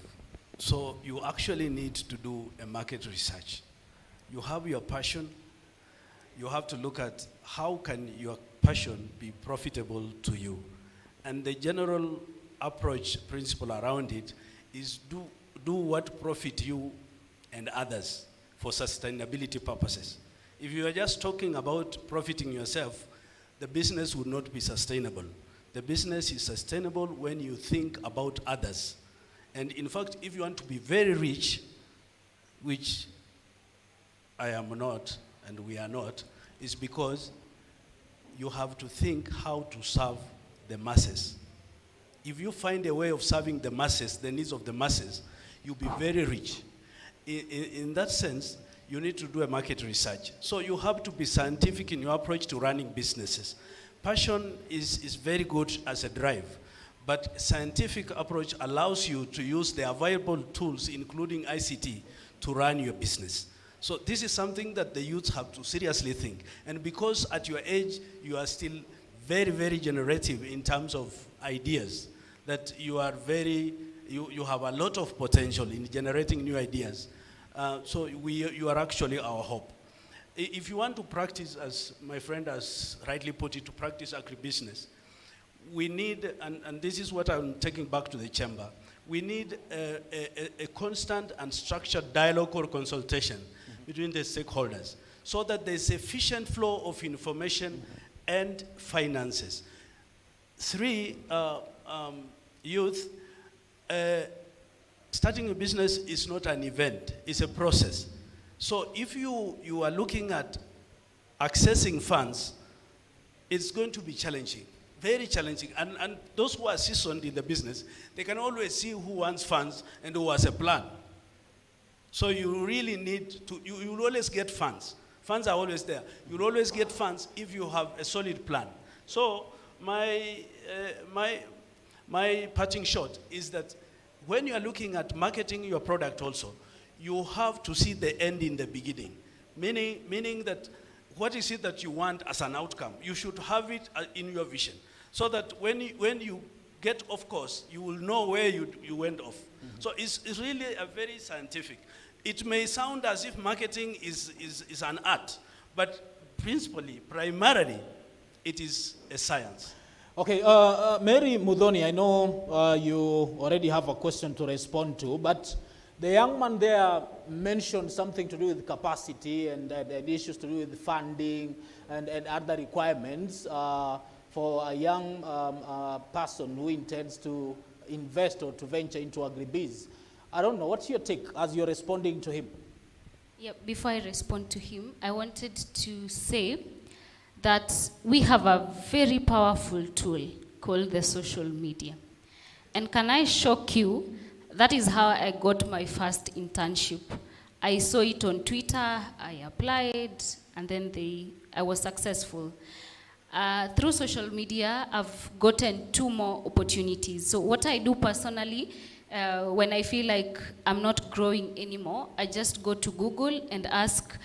So you actually need to do a market research. You have your passion. You have to look at how can your passion be profitable to you. And the general approach principle around it is do what profit you and others for sustainability purposes. If you are just talking about profiting yourself, the business would not be sustainable. The business is sustainable when you think about others. And in fact, if you want to be very rich, which I am not, and we are not, is because you have to think how to serve the masses. If you find a way of serving the masses, the needs of the masses, you'll be very rich. In that sense, you need to do a market research. So you have to be scientific in your approach to running businesses. Passion is very good as a drive, but scientific approach allows you to use the available tools, including ICT, to run your business. So this is something that the youths have to seriously think. And because at your age, you are still very, very generative in terms of ideas, that you are you have a lot of potential in generating new ideas. So you are actually our hope. If you want to practice, as my friend has rightly put it, to practice agribusiness, we need, and this is what I'm taking back to the chamber, we need a constant and structured dialogue or consultation between the stakeholders so that there's efficient flow of information and finances. 3, youth, starting a business is not an event, it's a process. So if you are looking at accessing funds, it's going to be challenging, very challenging. And those who are seasoned in the business, they can always see who wants funds and who has a plan. So you really need to, you will always get funds. Funds are always there. You'll always get funds if you have a solid plan. So my parting shot is that when you are looking at marketing your product also, you have to see the end in the beginning. Meaning that what is it that you want as an outcome? You should have it in your vision. So that when you get off course, you will know where you went off. Mm-hmm. So it's really a very scientific. It may sound as if marketing is an art, but primarily, it is a science. Okay, Mary Mudhoni, I know you already have a question to respond to, but the young man there mentioned something to do with capacity and issues to do with funding and other requirements for a young person who intends to invest or to venture into agribiz. I don't know, what's your take as you're responding to him? Yeah, before I respond to him, I wanted to say that we have a very powerful tool called the social media. And can I shock you, that is how I got my first internship. I saw it on Twitter, I applied, and then I was successful. Through social media, I've gotten 2 more opportunities. So what I do personally, when I feel like I'm not growing anymore, I just go to Google and ask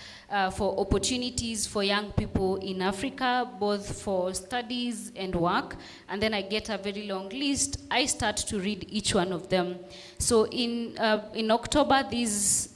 for opportunities for young people in Africa, both for studies and work, and then I get a very long list. I start to read each one of them. So in October this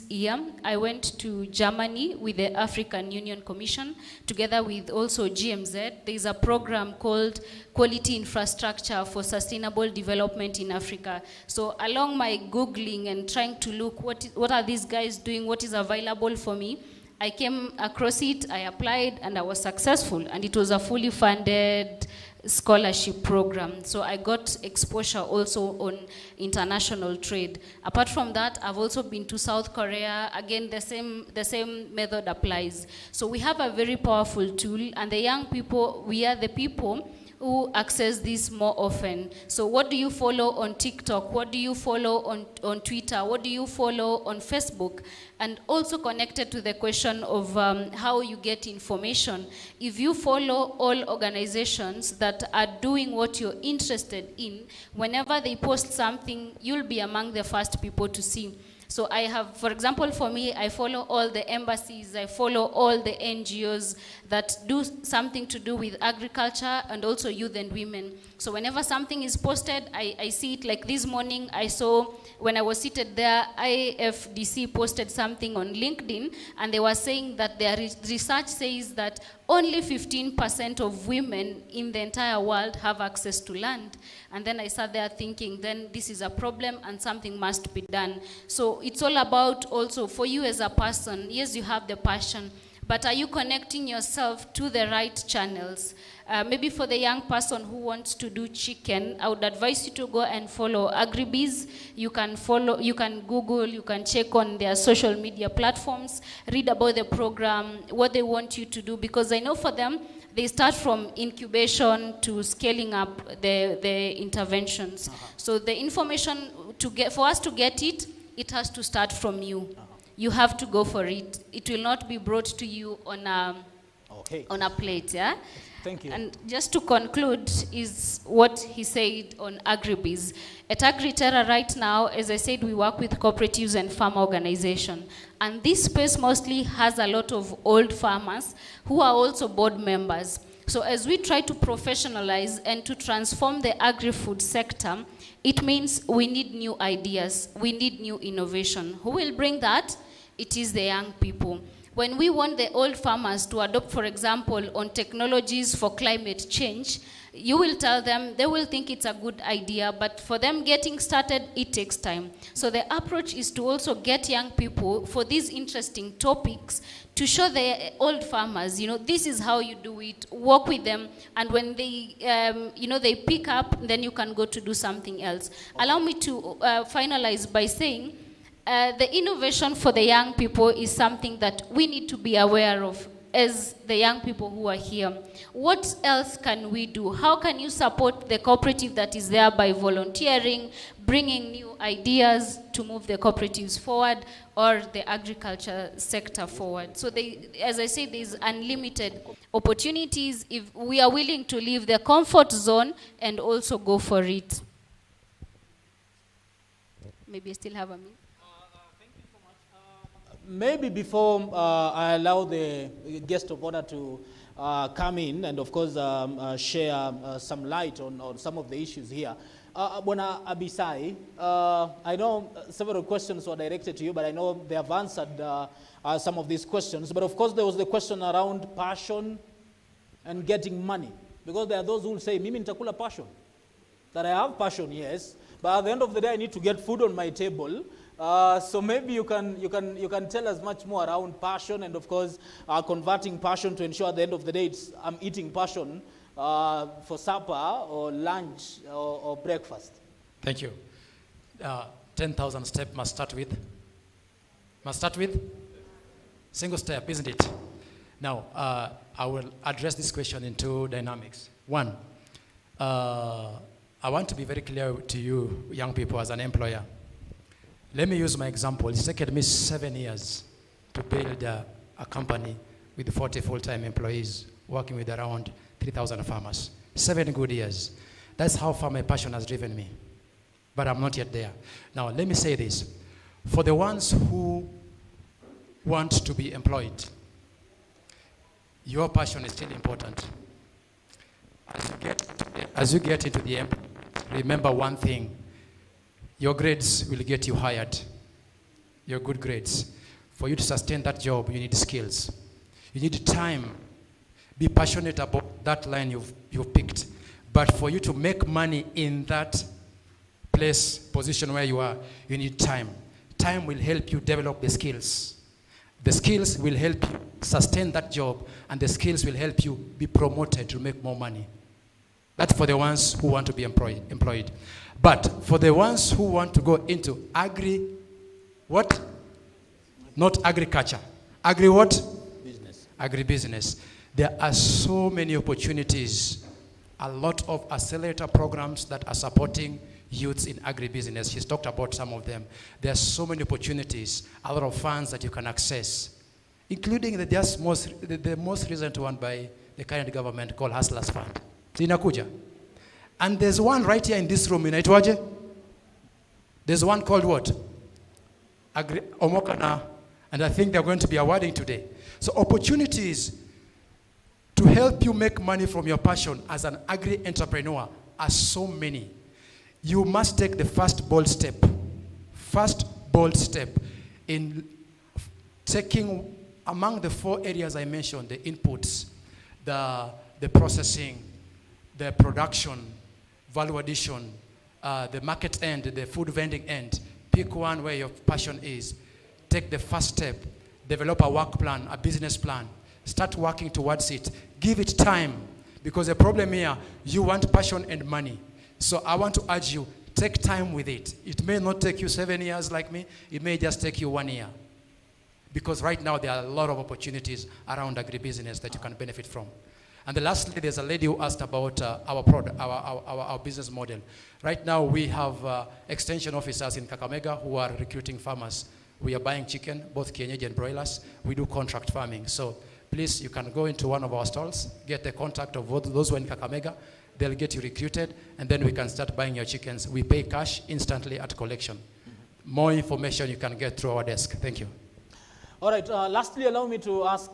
year, I went to Germany with the African Union Commission, together with also GMZ. There's a program called Quality Infrastructure for Sustainable Development in Africa. So along my Googling and trying to look what are these guys doing, what is available for me, I came across it, I applied, and I was successful. And it was a fully funded scholarship program. So I got exposure also on international trade. Apart from that, I've also been to South Korea. Again, the same method applies. So we have a very powerful tool, and the young people, we are the people who access this more often. So what do you follow on TikTok? What do you follow on Twitter? What do you follow on Facebook? And also connected to the question of how you get information. If you follow all organizations that are doing what you're interested in, whenever they post something, you'll be among the first people to see. So I have, for example, for me, I follow all the embassies, I follow all the NGOs that do something to do with agriculture and also youth and women. So whenever something is posted, I see it. Like this morning, I saw, when I was seated there, IFDC posted something on LinkedIn, and they were saying that their research says that only 15% of women in the entire world have access to land. And then I sat there thinking, then this is a problem and something must be done. So it's all about also for you as a person, yes, you have the passion, but are you connecting yourself to the right channels? Maybe for the young person who wants to do chicken, I would advise you to go and follow Agri-Biz. You can follow, you can Google, you can check on their social media platforms, read about the program, what they want you to do, because I know for them, they start from incubation to scaling up the interventions. So the information, for us to get it, it has to start from you. You have to go for it. It will not be brought to you on a plate, yeah? Thank you. And just to conclude is what he said on Agri-Biz. At Agri-Terra right now, as I said, we work with cooperatives and farm organization. And this space mostly has a lot of old farmers who are also board members. So as we try to professionalize and to transform the agri-food sector, it means we need new ideas, we need new innovation. Who will bring that? It is the young people. When we want the old farmers to adopt, for example, on technologies for climate change, you will tell them, they will think it's a good idea, but for them getting started, it takes time. So the approach is to also get young people for these interesting topics to show the old farmers, this is how you do it, work with them, and when they, they pick up, then you can go to do something else. Allow me to finalize by saying, the innovation for the young people is something that we need to be aware of as the young people who are here. What else can we do? How can you support the cooperative that is there by volunteering, bringing new ideas to move the cooperatives forward or the agriculture sector forward? So as I said, there's unlimited opportunities if we are willing to leave the comfort zone and also go for it. Maybe I still have a minute. Maybe before I allow the guest of honor to come in and, of course, share some light on some of the issues here. Bwana Abisai, I know several questions were directed to you, but I know they have answered some of these questions. But, of course, there was the question around passion and getting money. Because there are those who will say, Mimi nitakula passion. That I have passion, yes, but at the end of the day, I need to get food on my table. So maybe you can tell us much more around passion and, of course, converting passion to ensure at the end of the day I'm eating passion for supper or lunch or breakfast. Thank you. 10,000 step must start with single step, isn't it? Now, I will address this question in two dynamics. One, I want to be very clear to you, young people, as an employer. Let me use my example. It's taken me 7 years to build a company with 40 full-time employees, working with around 3,000 farmers. 7 good years. That's how far my passion has driven me. But I'm not yet there. Now, let me say this. For the ones who want to be employed, your passion is still important. As you get into the employment, remember one thing. Your grades will get you hired. Your good grades. For you to sustain that job, you need skills. You need time. Be passionate about that line you've picked. But for you to make money in that position where you are, you need time. Time will help you develop the skills. The skills will help you sustain that job, and the skills will help you be promoted to make more money. That's for the ones who want to be employed. But for the ones who want to go into what? Not agriculture. What? Business. Agribusiness. There are so many opportunities. A lot of accelerator programs that are supporting youths in agribusiness. He's talked about some of them. There are so many opportunities, a lot of funds that you can access, including the most recent one by the current government called Hustlers Fund. Inakuja. And there's one right here in this room, inaitwaje? There's one called what? Omoka na, and I think they're going to be awarding today. So opportunities to help you make money from your passion as an agri-entrepreneur are so many. You must take the first bold step in taking among the 4 areas I mentioned, the inputs. the processing, the production, value addition, the market end, the food vending end. Pick one where your passion is. Take the first step. Develop a work plan, a business plan. Start working towards it. Give it time. Because the problem here, you want passion and money. So I want to urge you, take time with it. It may not take you 7 years like me. It may just take you 1 year. Because right now there are a lot of opportunities around agribusiness that you can benefit from. And then lastly, there's a lady who asked about our product, our business model. Right now we have extension officers in Kakamega who are recruiting farmers. We are buying chicken, both Kienyeji and broilers. We do contract farming. So please, you can go into one of our stalls, get the contact of those who are in Kakamega. They'll get you recruited, and then we can start buying your chickens. We pay cash instantly at collection. More information you can get through our desk. Thank you. All right, lastly, allow me to ask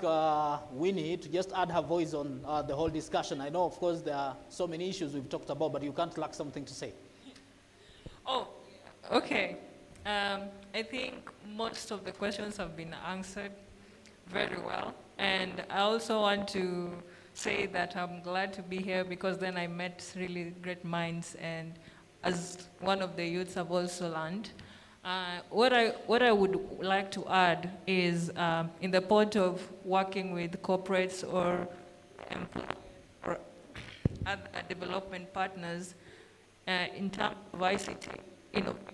Winnie to just add her voice on the whole discussion. I know, of course, there are so many issues we've talked about, but you can't lack something to say. Oh, okay. I think most of the questions have been answered very well. And I also want to say that I'm glad to be here because then I met really great minds, and as one of the youths I've also learned. What I would like to add is in the point of working with corporates or other development partners in terms of ICT innovation.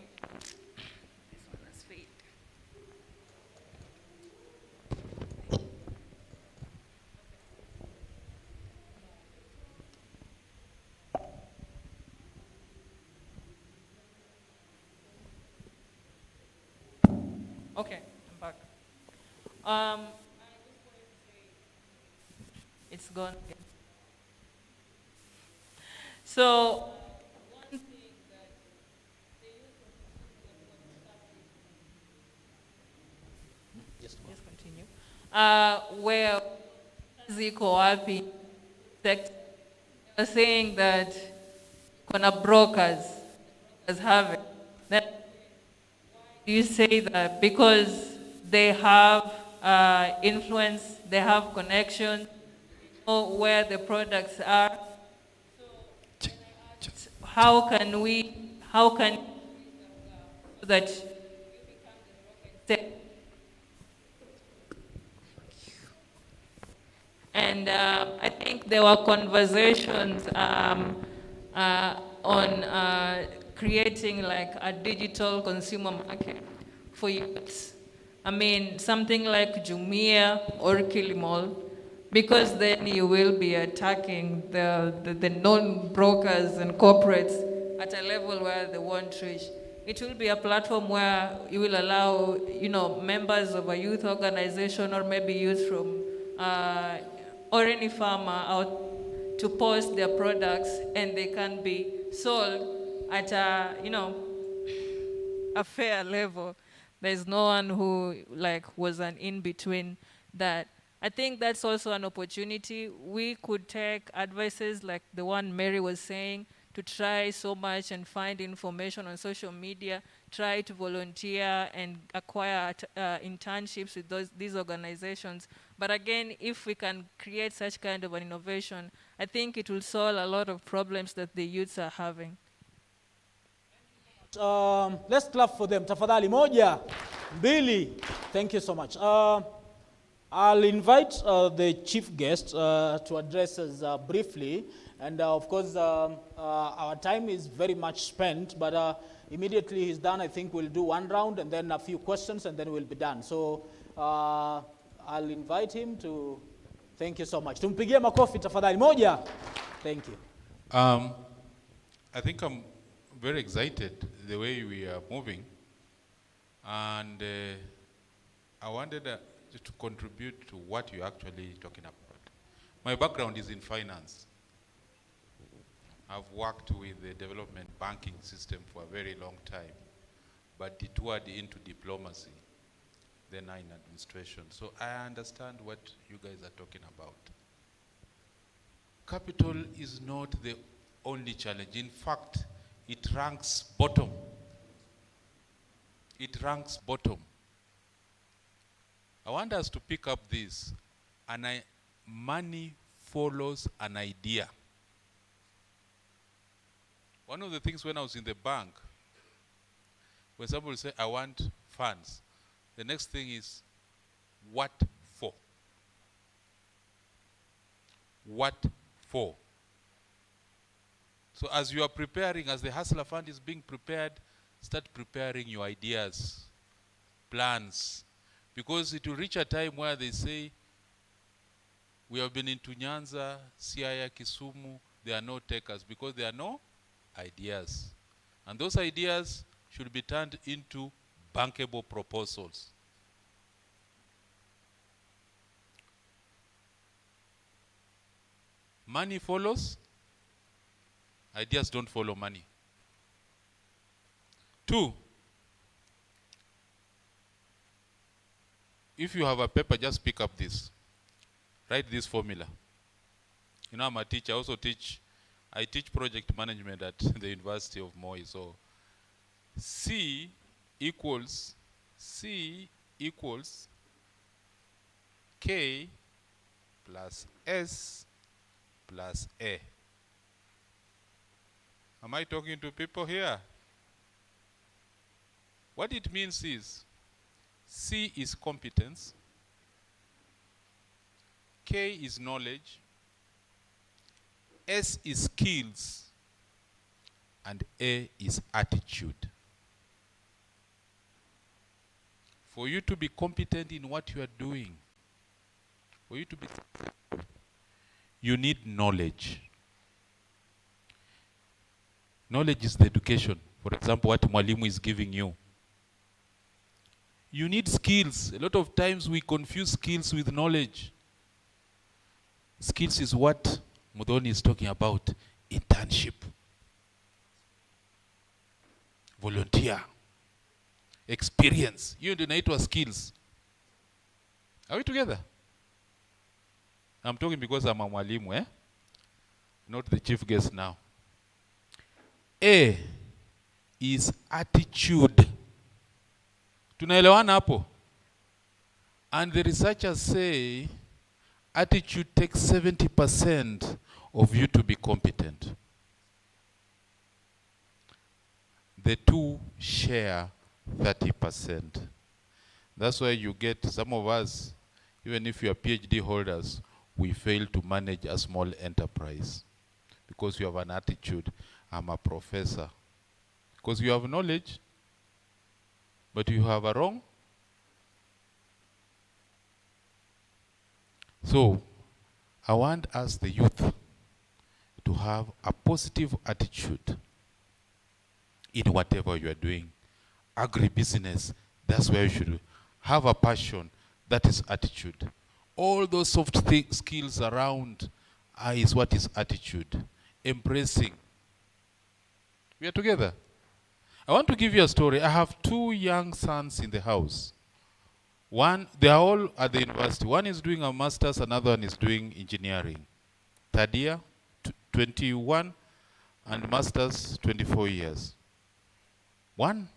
Okay, I'm back. It's gone again. So, one thing that the youth just continue. Where ziko wapi sector, they're saying that kuna brokers have it. Then you say that because they have influence, they have connection, know where the products are. How can so that you become the and I think there were conversations on creating like a digital consumer market for youths. I mean, something like Jumia or Kilimall, because then you will be attacking the non-brokers and corporates at a level where they won't reach. It will be a platform where you will allow, members of a youth organization or maybe youth from or any farmer out to post their products, and they can be sold at a, a fair level. There's no one who was an in-between that. I think that's also an opportunity. We could take advices like the one Mary was saying, to try so much and find information on social media, try to volunteer and acquire internships with these organizations. But again, if we can create such kind of an innovation, I think it will solve a lot of problems that the youths are having. Let's clap for them. Tafadhali, moja, mbili. Thank you so much. I'll invite the chief guest to address us briefly. And of course, our time is very much spent, but immediately he's done, I think we'll do one round and then a few questions and then we'll be done. So I'll invite him to, thank you so much. Tumpigie makofi tafadhali. Moja. Thank you. I think I'm very excited the way we are moving. And I wanted to contribute to what you're actually talking about. My background is in finance. I've worked with the development banking system for a very long time, but detoured into diplomacy, then in administration. So I understand what you guys are talking about. Capital is not the only challenge. In fact, it ranks bottom. It ranks bottom. I want us to pick up this, and money follows an idea. One of the things when I was in the bank, when somebody say, I want funds, the next thing is, what for? What for? So as you are preparing, as the Hustler Fund is being prepared, start preparing your ideas, plans. Because it will reach a time where they say, we have been into Nyanza, Siaya, Kisumu, there are no takers because there are no ideas. And those ideas should be turned into bankable proposals. Money follows, ideas don't follow money. 2, if you have a paper, just pick up this. Write this formula. You know, I'm a teacher, I teach project management at the University of Moi. So C equals K plus S plus A. Am I talking to people here? What it means is, C is competence, K is knowledge, S is skills, and A is attitude. For you to be competent in what you are doing, for you to be successful, you need knowledge. Knowledge is the education. For example, what Mwalimu is giving you. You need skills. A lot of times we confuse skills with knowledge. Skills is what Mudhoni is talking about. Internship. Volunteer. Experience. You do not skills. Are we together? I'm talking because I'm a Mwalimu, not the chief guest now. A is attitude. Tunaelewana hapo? And the researchers say attitude takes 70% of you to be competent. The two share 30%. That's why you get some of us, even if you are PhD holders, we fail to manage a small enterprise because you have an attitude. I'm a professor. Because you have knowledge, but you have a wrong. So, I want us, the youth, to have a positive attitude in whatever you are doing. Agribusiness, that's where you should have a passion. That is attitude. All those soft skills around is what is attitude. Embracing. We are together. I want to give you a story. I have 2 young sons in the house. One, they are all at the university. One is doing a master's, another one is doing engineering. Third year, 21, and master's, 24 years. One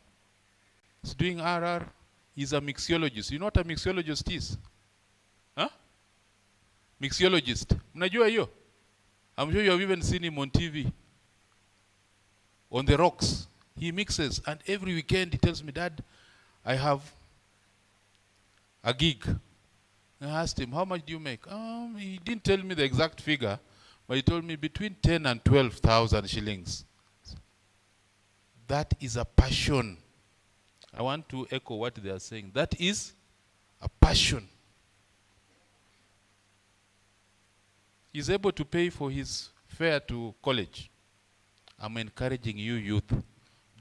is doing RR. He's a mixologist. You know what a mixologist is? Huh? Mixologist. Mnajua hiyo? I'm sure you have even seen him on TV. On the rocks. He mixes, and every weekend he tells me, Dad, I have a gig. I asked him, how much do you make? He didn't tell me the exact figure, but he told me between 10 and 12,000 shillings. That is a passion. I want to echo what they are saying. That is a passion. He's able to pay for his fare to college. I'm encouraging you, youth.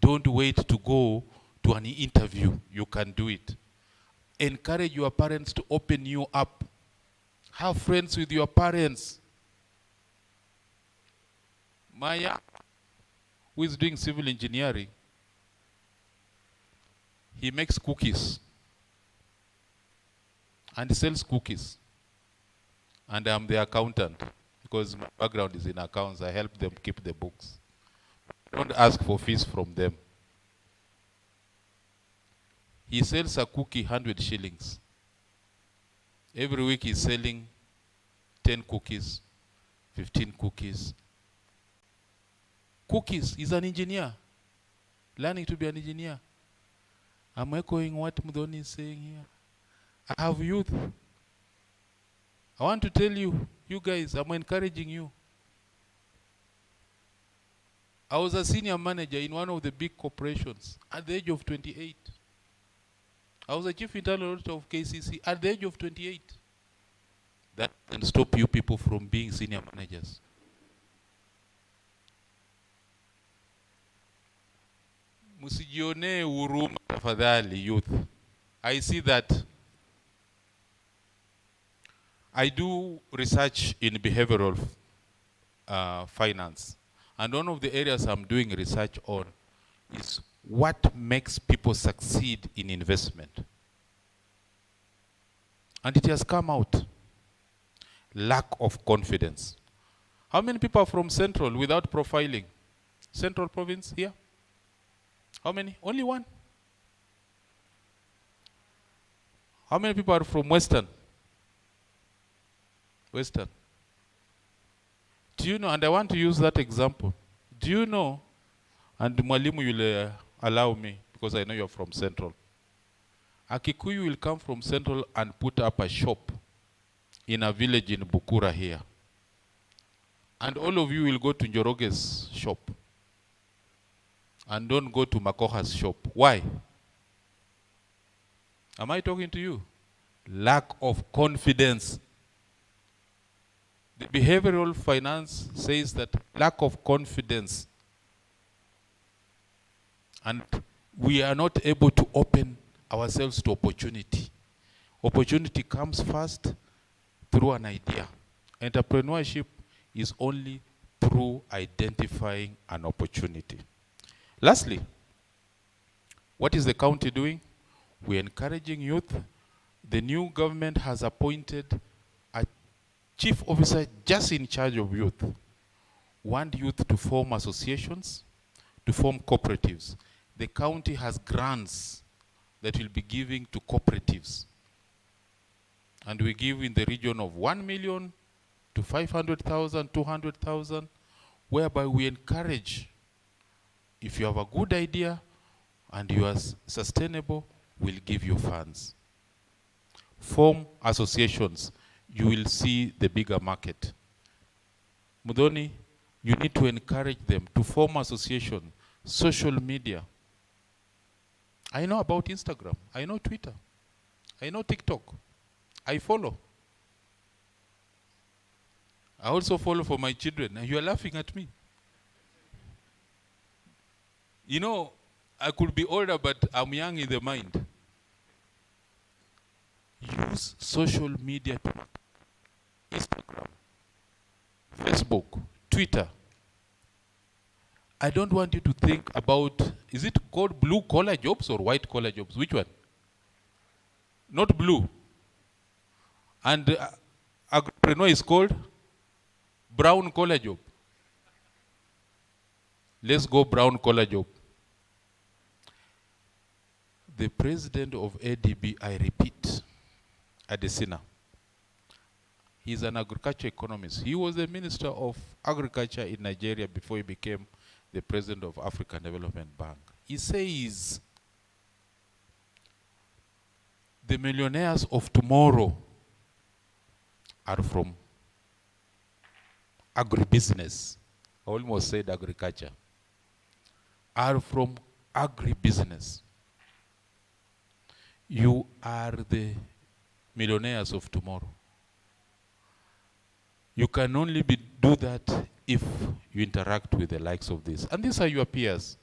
Don't wait to go to an interview. You can do it. Encourage your parents to open you up. Have friends with your parents. Maya, who is doing civil engineering, he makes cookies. And he sells cookies. And I'm the accountant, because my background is in accounts. I help them keep the books. Don't ask for fees from them. He sells a cookie 100 shillings. Every week he's selling 10 cookies, 15 cookies. Cookies, he's an engineer, learning to be an engineer. I'm echoing what Mudhoni is saying here. I have youth. I want to tell you, you guys, I'm encouraging you. I was a senior manager in one of the big corporations at the age of 28. I was a chief internal auditor of KCC at the age of 28. That can stop you people from being senior managers. Musijione huruma tafadhali, youth. I see that I do research in behavioral finance. And one of the areas I'm doing research on is what makes people succeed in investment. And it has come out. Lack of confidence. How many people are from Central without profiling? Central province here? How many? Only one. How many people are from Western? Western. Do you know, and I want to use that example. Do you know, and Mwalimu will allow me, because I know you're from Central. A Kikuyu will come from Central and put up a shop in a village in Bukura here. And all of you will go to Njoroge's shop. And don't go to Makoha's shop. Why? Am I talking to you? Lack of confidence. The behavioral finance says that lack of confidence. And we are not able to open ourselves to opportunity. Opportunity comes first through an idea. Entrepreneurship is only through identifying an opportunity. Lastly, what is the county doing? We're encouraging youth. The new government has appointed a chief officer just in charge of youth. Want youth to form associations, to form cooperatives. The county has grants that will be giving to cooperatives. And we give in the region of 1 million to 500,000, 200,000, whereby we encourage, if you have a good idea and you are sustainable, we'll give you funds. Form associations. You will see the bigger market. Mudhoni, you need to encourage them to form association, social media. I know about Instagram. I know Twitter. I know TikTok. I follow. I also follow for my children. And you are laughing at me. You know, I could be older, but I'm young in the mind. Use social media to Instagram, Facebook, Twitter. I don't want you to think about, is it called blue collar jobs or white collar jobs? Which one? Not blue. And agripreneur is called brown collar job. Let's go brown collar job. The president of ADB, I repeat, Adesina, he's an agriculture economist. He was the minister of agriculture in Nigeria before he became the president of African Development Bank. He says, the millionaires of tomorrow are from agribusiness. I almost said agriculture. Are from agribusiness. You are the millionaires of tomorrow. You can only do that if you interact with the likes of this. And these are your peers.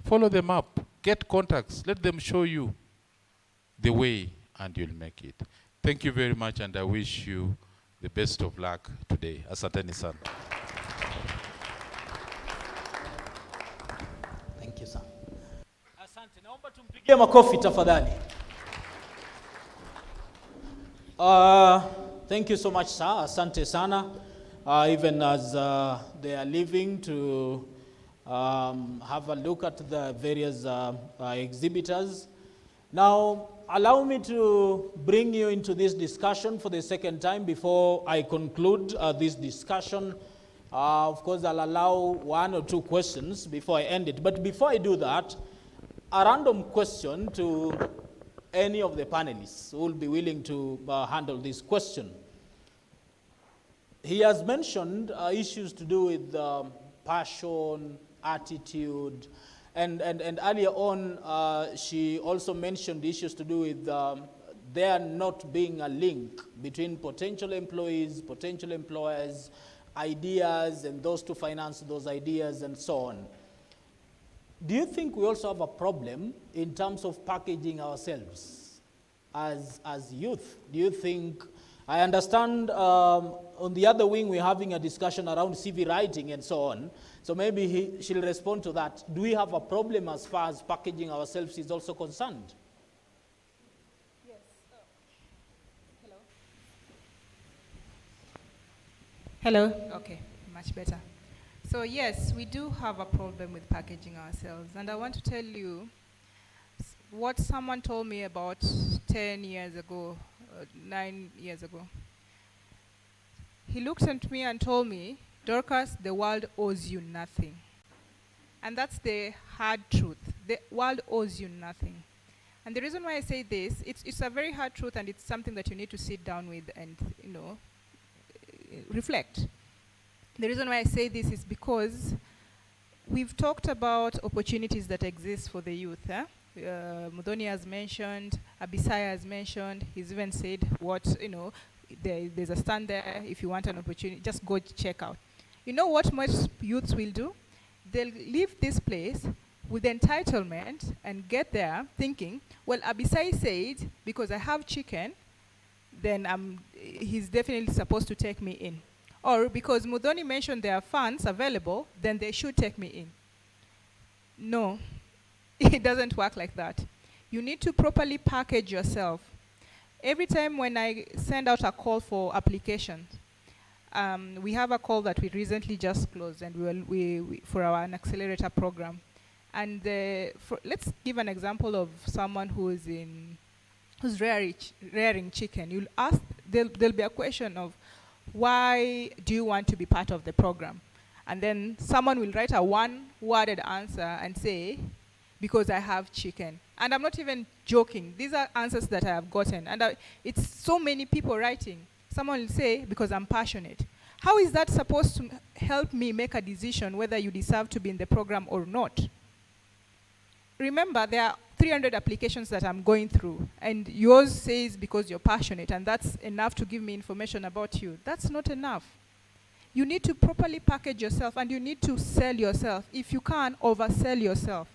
Follow them up. Get contacts. Let them show you the way and you'll make it. Thank you very much, and I wish you the best of luck today. Asanteni sana. Thank you, sir. Asante. Naomba tumpigie makofi tafadhali. Thank you so much, sir. Asante sana. Even as they are leaving to have a look at the various exhibitors, Now, allow me to bring you into this discussion for the second time before I conclude this discussion. Of course, I'll allow one or two questions before I end it. But before I do that, a random question to any of the panelists who will be willing to handle this question. He has mentioned issues to do with passion, attitude, and earlier on, she also mentioned issues to do with there not being a link between potential employees, potential employers, ideas, and those to finance those ideas, and so on. Do you think we also have a problem in terms of packaging ourselves as youth? Do you think, I understand on the other wing we're having a discussion around CV writing and so on, so maybe she'll respond to that. Do we have a problem as far as packaging ourselves is also concerned? Yes. Hello? Okay, much better. So yes, we do have a problem with packaging ourselves. And I want to tell you what someone told me about 10 years ago, 9 years ago. He looked at me and told me, Dorcas, the world owes you nothing. And that's the hard truth. The world owes you nothing. And the reason why I say this, it's a very hard truth, and it's something that you need to sit down with and, reflect. The reason why I say this is because we've talked about opportunities that exist for the youth. Mudhoni has mentioned, Abisai has mentioned, he's even said there's a stand there. If you want an opportunity, just go check out. You know what most youths will do? They'll leave this place with entitlement and get there thinking, well, Abisai said, because I have chicken, then he's definitely supposed to take me in. Or because Mudhoni mentioned there are funds available, then they should take me in. No, it doesn't work like that. You need to properly package yourself. Every time when I send out a call for applications, we have a call that we recently just closed, and we for our accelerator program. And let's give an example of someone who's rearing chicken. You'll ask, there'll be a question of, why do you want to be part of the program? And then someone will write a one-worded answer and say, because I have chicken. And I'm not even joking. These are answers that I have gotten. And it's so many people writing. Someone will say, because I'm passionate. How is that supposed to help me make a decision whether you deserve to be in the program or not? Remember, there are 300 applications that I'm going through, and yours says because you're passionate, and that's enough to give me information about you. That's not enough. You need to properly package yourself, and you need to sell yourself. If you can, oversell yourself.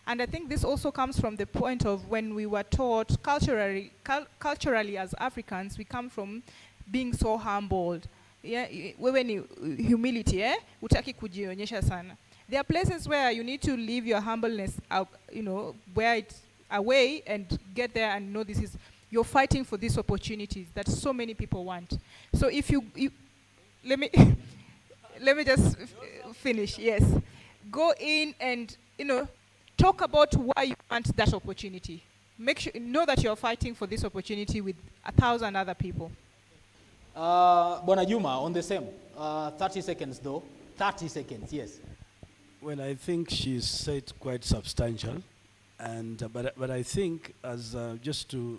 And I think this also comes from the point of when we were taught culturally as Africans, we come from being so humbled. Yeah, wewe ni humility, utaki kujionyesha sana. There are places where you need to leave your humbleness out, wear it away and get there and know you're fighting for these opportunities that so many people want. So if you let me just finish. Yes, go in and talk about why you want that opportunity. Make sure know that you're fighting for this opportunity with 1,000 other people. Bwana Juma, on the same. 30 seconds though. 30 seconds, yes. Well, I think she's said quite substantial, but I think as just to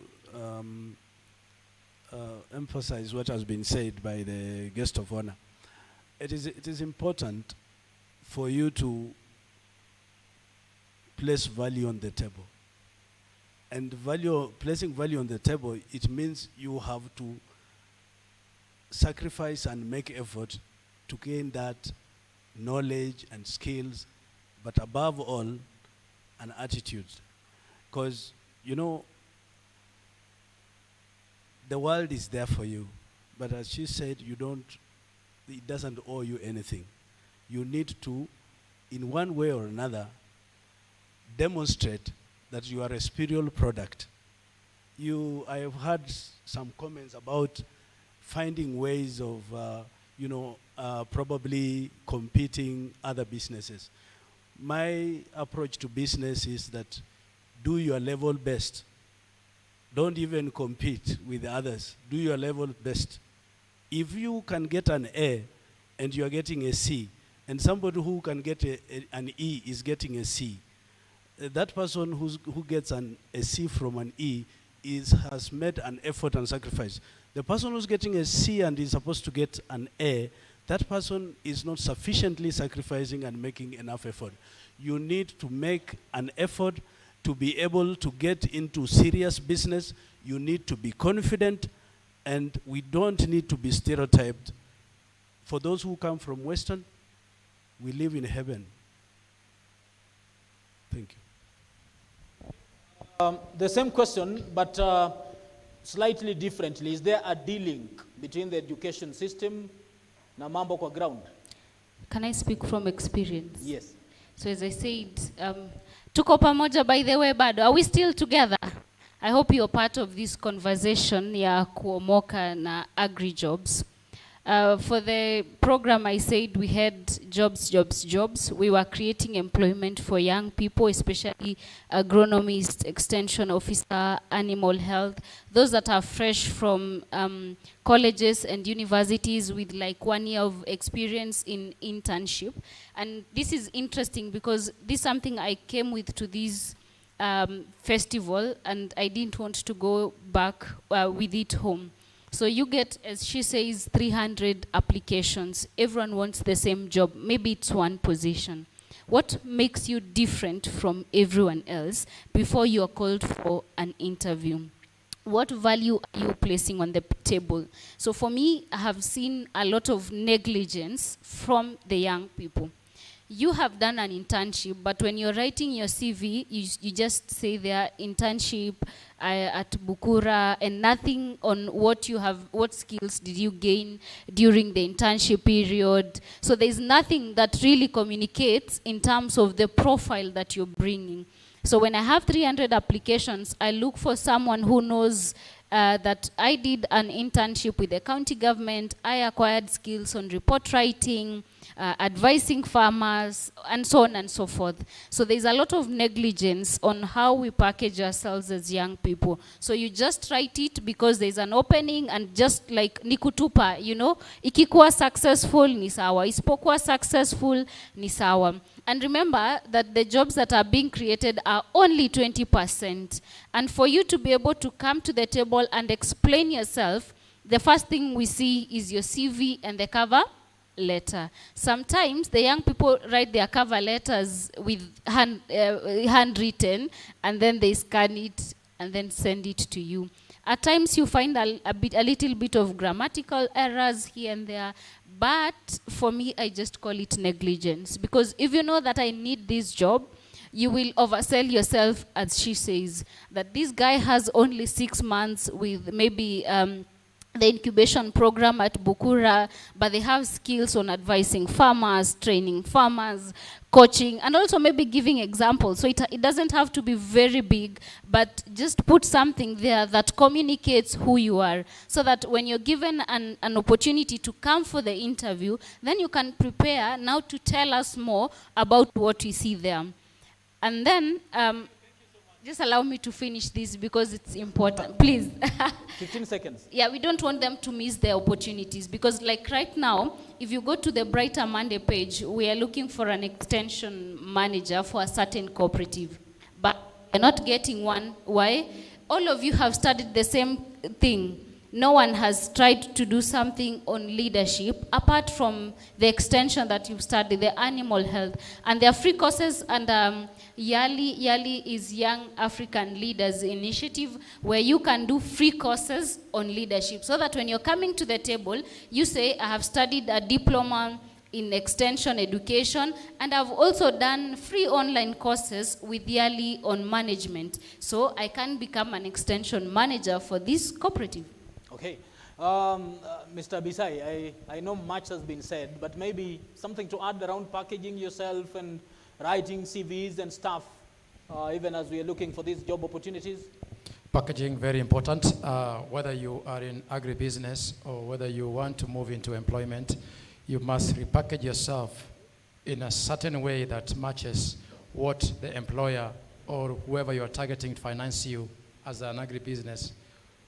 emphasize what has been said by the guest of honor, it is important for you to place value on the table. And placing value on the table, it means you have to sacrifice and make effort to gain that knowledge and skills, but above all, an attitude. Because, the world is there for you, but as she said, it doesn't owe you anything. You need to, in one way or another, demonstrate that you are a spiritual product. I have heard some comments about finding ways of, probably competing other businesses. My approach to business is that do your level best Don't even compete with others. Do your level best. If you can get an A and you are getting a C, and somebody who can get an E is getting a C, that person who gets a C from an E has made an effort and sacrifice. The person who's getting a C and is supposed to get an A, that person is not sufficiently sacrificing and making enough effort. You need to make an effort to be able to get into serious business. You need to be confident, and we don't need to be stereotyped. For those who come from Western, we live in heaven. Thank you. The same question, but slightly differently. Is there a D-link between the education system na mambo kwa ground? Can I speak from experience? Yes. So as I said, tuko pamoja by the way bado. Are we still together? I hope you're part of this conversation ya Omoka na Agri-Jobs. For the program, I said we had jobs. We were creating employment for young people, especially agronomists, extension officer, animal health, those that are fresh from colleges and universities with like 1 year of experience in internship. And this is interesting because this is something I came with to this festival, and I didn't want to go back with it home. So you get, as she says, 300 applications. Everyone wants the same job. Maybe it's one position. What makes you different from everyone else before you are called for an interview? What value are you placing on the table? So for me, I have seen a lot of negligence from the young people. You have done an internship, but when you're writing your CV, you just say there internship at Bukura and nothing on what skills did you gain during the internship period. So there's nothing that really communicates in terms of the profile that you're bringing. So when I have 300 applications, I look for someone who knows that I did an internship with the county government, I acquired skills on report writing, advising farmers, and so on and so forth. So there's a lot of negligence on how we package ourselves as young people. So you just write it because there's an opening, and just like nikutupa, you know, ikikuwa successful ni sawa, isipokuwa successful ni sawa. And remember that the jobs that are being created are only 20%. And for you to be able to come to the table and explain yourself, the first thing we see is your CV and the cover letter. Sometimes the young people write their cover letters with handwritten, and then they scan it and then send it to you. At times you find a little bit of grammatical errors here and there, but for me, I just call it negligence. Because if you know that I need this job, you will oversell yourself, as she says, that this guy has only 6 months with maybe the incubation program at Bukura, but they have skills on advising farmers, training farmers, coaching, and also maybe giving examples. So it doesn't have to be very big, but just put something there that communicates who you are, so that when you're given an opportunity to come for the interview, then you can prepare now to tell us more about what we see there. And then, just allow me to finish this because it's important, please. 15 seconds. Yeah, we don't want them to miss their opportunities, because like right now, if you go to the Brighter Monday page, we are looking for an extension manager for a certain cooperative, but we're not getting one. Why? All of you have studied the same thing. No one has tried to do something on leadership apart from the extension that you've studied, the animal health. And there are free courses, and YALI is Young African Leaders Initiative, where you can do free courses on leadership, so that when you're coming to the table, you say, I have studied a diploma in extension education, and I've also done free online courses with YALI on management, so I can become an extension manager for this cooperative. Okay. Mr. Bisai, I know much has been said, but maybe something to add around packaging yourself and writing CVs and stuff, even as we are looking for these job opportunities? Packaging, very important. Whether you are in agribusiness or whether you want to move into employment, you must repackage yourself in a certain way that matches what the employer or whoever you are targeting to finance you as an agribusiness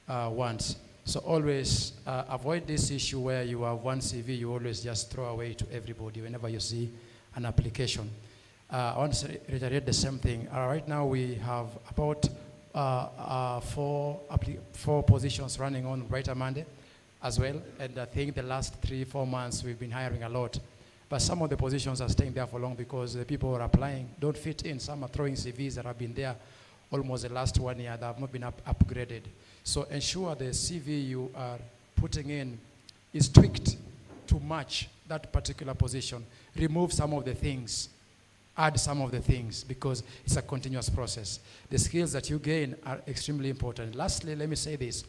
wants. So always avoid this issue where you have one CV you always just throw away to everybody whenever you see an application. I want to reiterate the same thing. Right now we have about 4 positions running on Brighter Monday as well. And I think the last 3-4 months we've been hiring a lot. But some of the positions are staying there for long because the people who are applying don't fit in. Some are throwing CVs that have been there almost the last 1 year that have not been upgraded. So ensure the CV you are putting in is tweaked to match that particular position. Remove some of the things, add some of the things, because it's a continuous process. The skills that you gain are extremely important. Lastly, let me say this.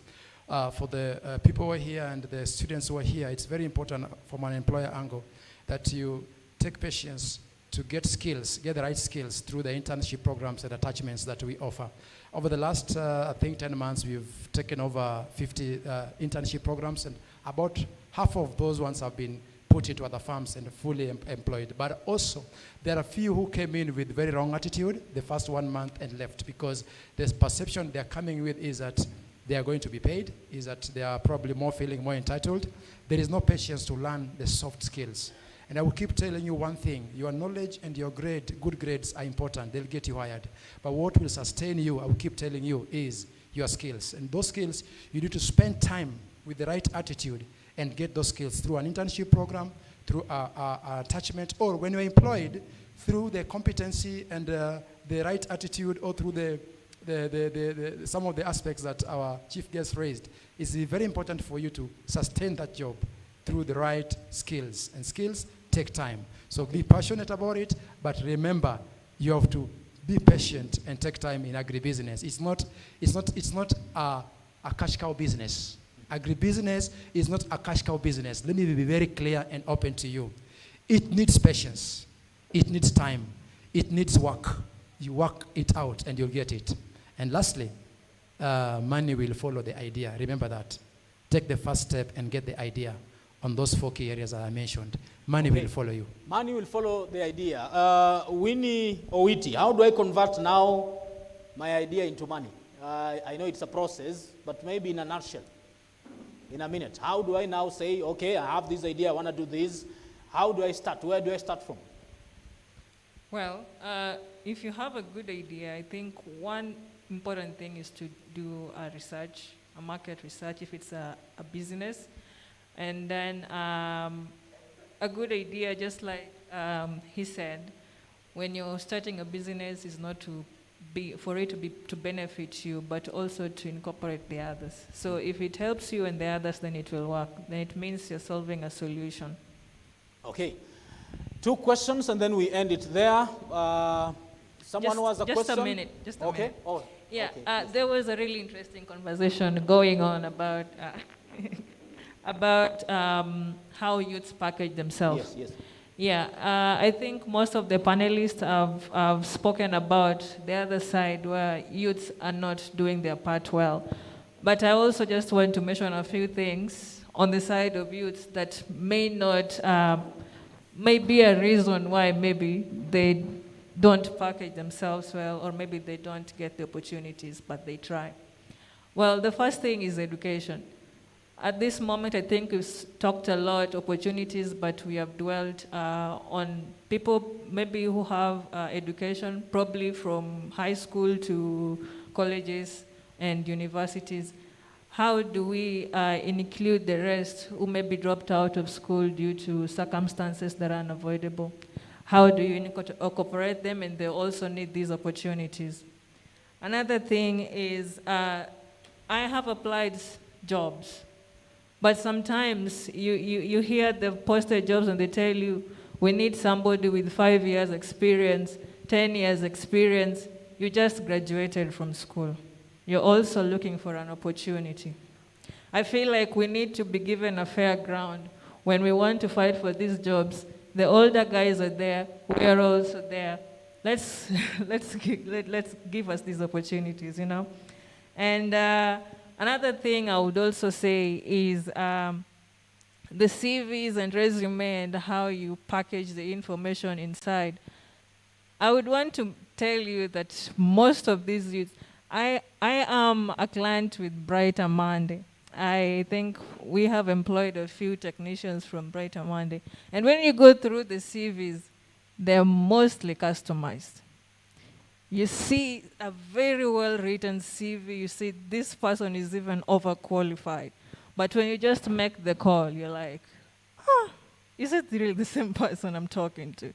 For the people who are here and the students who are here, it's very important from an employer angle that you take patience to get skills, get the right skills through the internship programs and attachments that we offer. Over the last, I think, 10 months, we've taken over 50 internship programs, and about half of those ones have been put into other firms and fully employed. But also, there are a few who came in with very wrong attitude the first 1 month and left because the perception they're coming with is that they are going to be paid, is that they are probably feeling more entitled. There is no patience to learn the soft skills. And I will keep telling you one thing, your knowledge and your good grades are important, they'll get you hired. But what will sustain you, I will keep telling you, is your skills. And those skills, you need to spend time with the right attitude and get those skills through an internship program, through a attachment, or when you're employed, through the competency and the right attitude, or through some of the aspects that our chief guest raised. It's very important for you to sustain that job through the right skills. And skills take time. So be passionate about it, but remember, you have to be patient and take time in agribusiness. It's not a cash cow business. Agribusiness is not a cash cow business. Let me be very clear and open to you. It needs patience. It needs time. It needs work. You work it out and you'll get it. And lastly, money will follow the idea. Remember that. Take the first step and get the idea on those 4 key areas that I mentioned. Money will follow you. Money will follow the idea. Winnie Owiti, how do I convert now my idea into money? I know it's a process, but maybe in a nutshell, in a minute. How do I now say, okay, I have this idea, I want to do this. How do I start? Where do I start from? Well, if you have a good idea, I think one important thing is to do a research, a market research, if it's a business. And then a good idea, just like he said, when you're starting a business, is not to to benefit you, but also to incorporate the others. So if it helps you and the others, then it will work. Then it means you're solving a solution. Okay. 2 questions, and then we end it there. Someone who has a question? Just a minute. Okay. Oh, yeah, okay. there was a really interesting conversation going on about how youths package themselves. Yes. Yeah, I think most of the panelists have spoken about the other side where youths are not doing their part well. But I also just want to mention a few things on the side of youths that may be a reason why maybe they don't package themselves well, or maybe they don't get the opportunities, but they try. Well, the first thing is education. At this moment, I think we've talked a lot opportunities, but we have dwelt on people maybe who have education, probably from high school to colleges and universities. How do we include the rest who may be dropped out of school due to circumstances that are unavoidable? How do you incorporate them, and they also need these opportunities? Another thing is I have applied jobs. But sometimes you hear the posted jobs and they tell you, we need somebody with 5 years experience, 10 years experience. You just graduated from school. You're also looking for an opportunity. I feel like we need to be given a fair ground. When we want to fight for these jobs, the older guys are there, we are also there. Let's give us these opportunities, you know? And another thing I would also say is the CVs and resume and how you package the information inside. I would want to tell you that most of these youths, I am a client with Brighter Monday. I think we have employed a few technicians from Brighter Monday. And when you go through the CVs, they're mostly customized. You see a very well-written CV, you see this person is even overqualified. But when you just make the call, you're like, is it really the same person I'm talking to?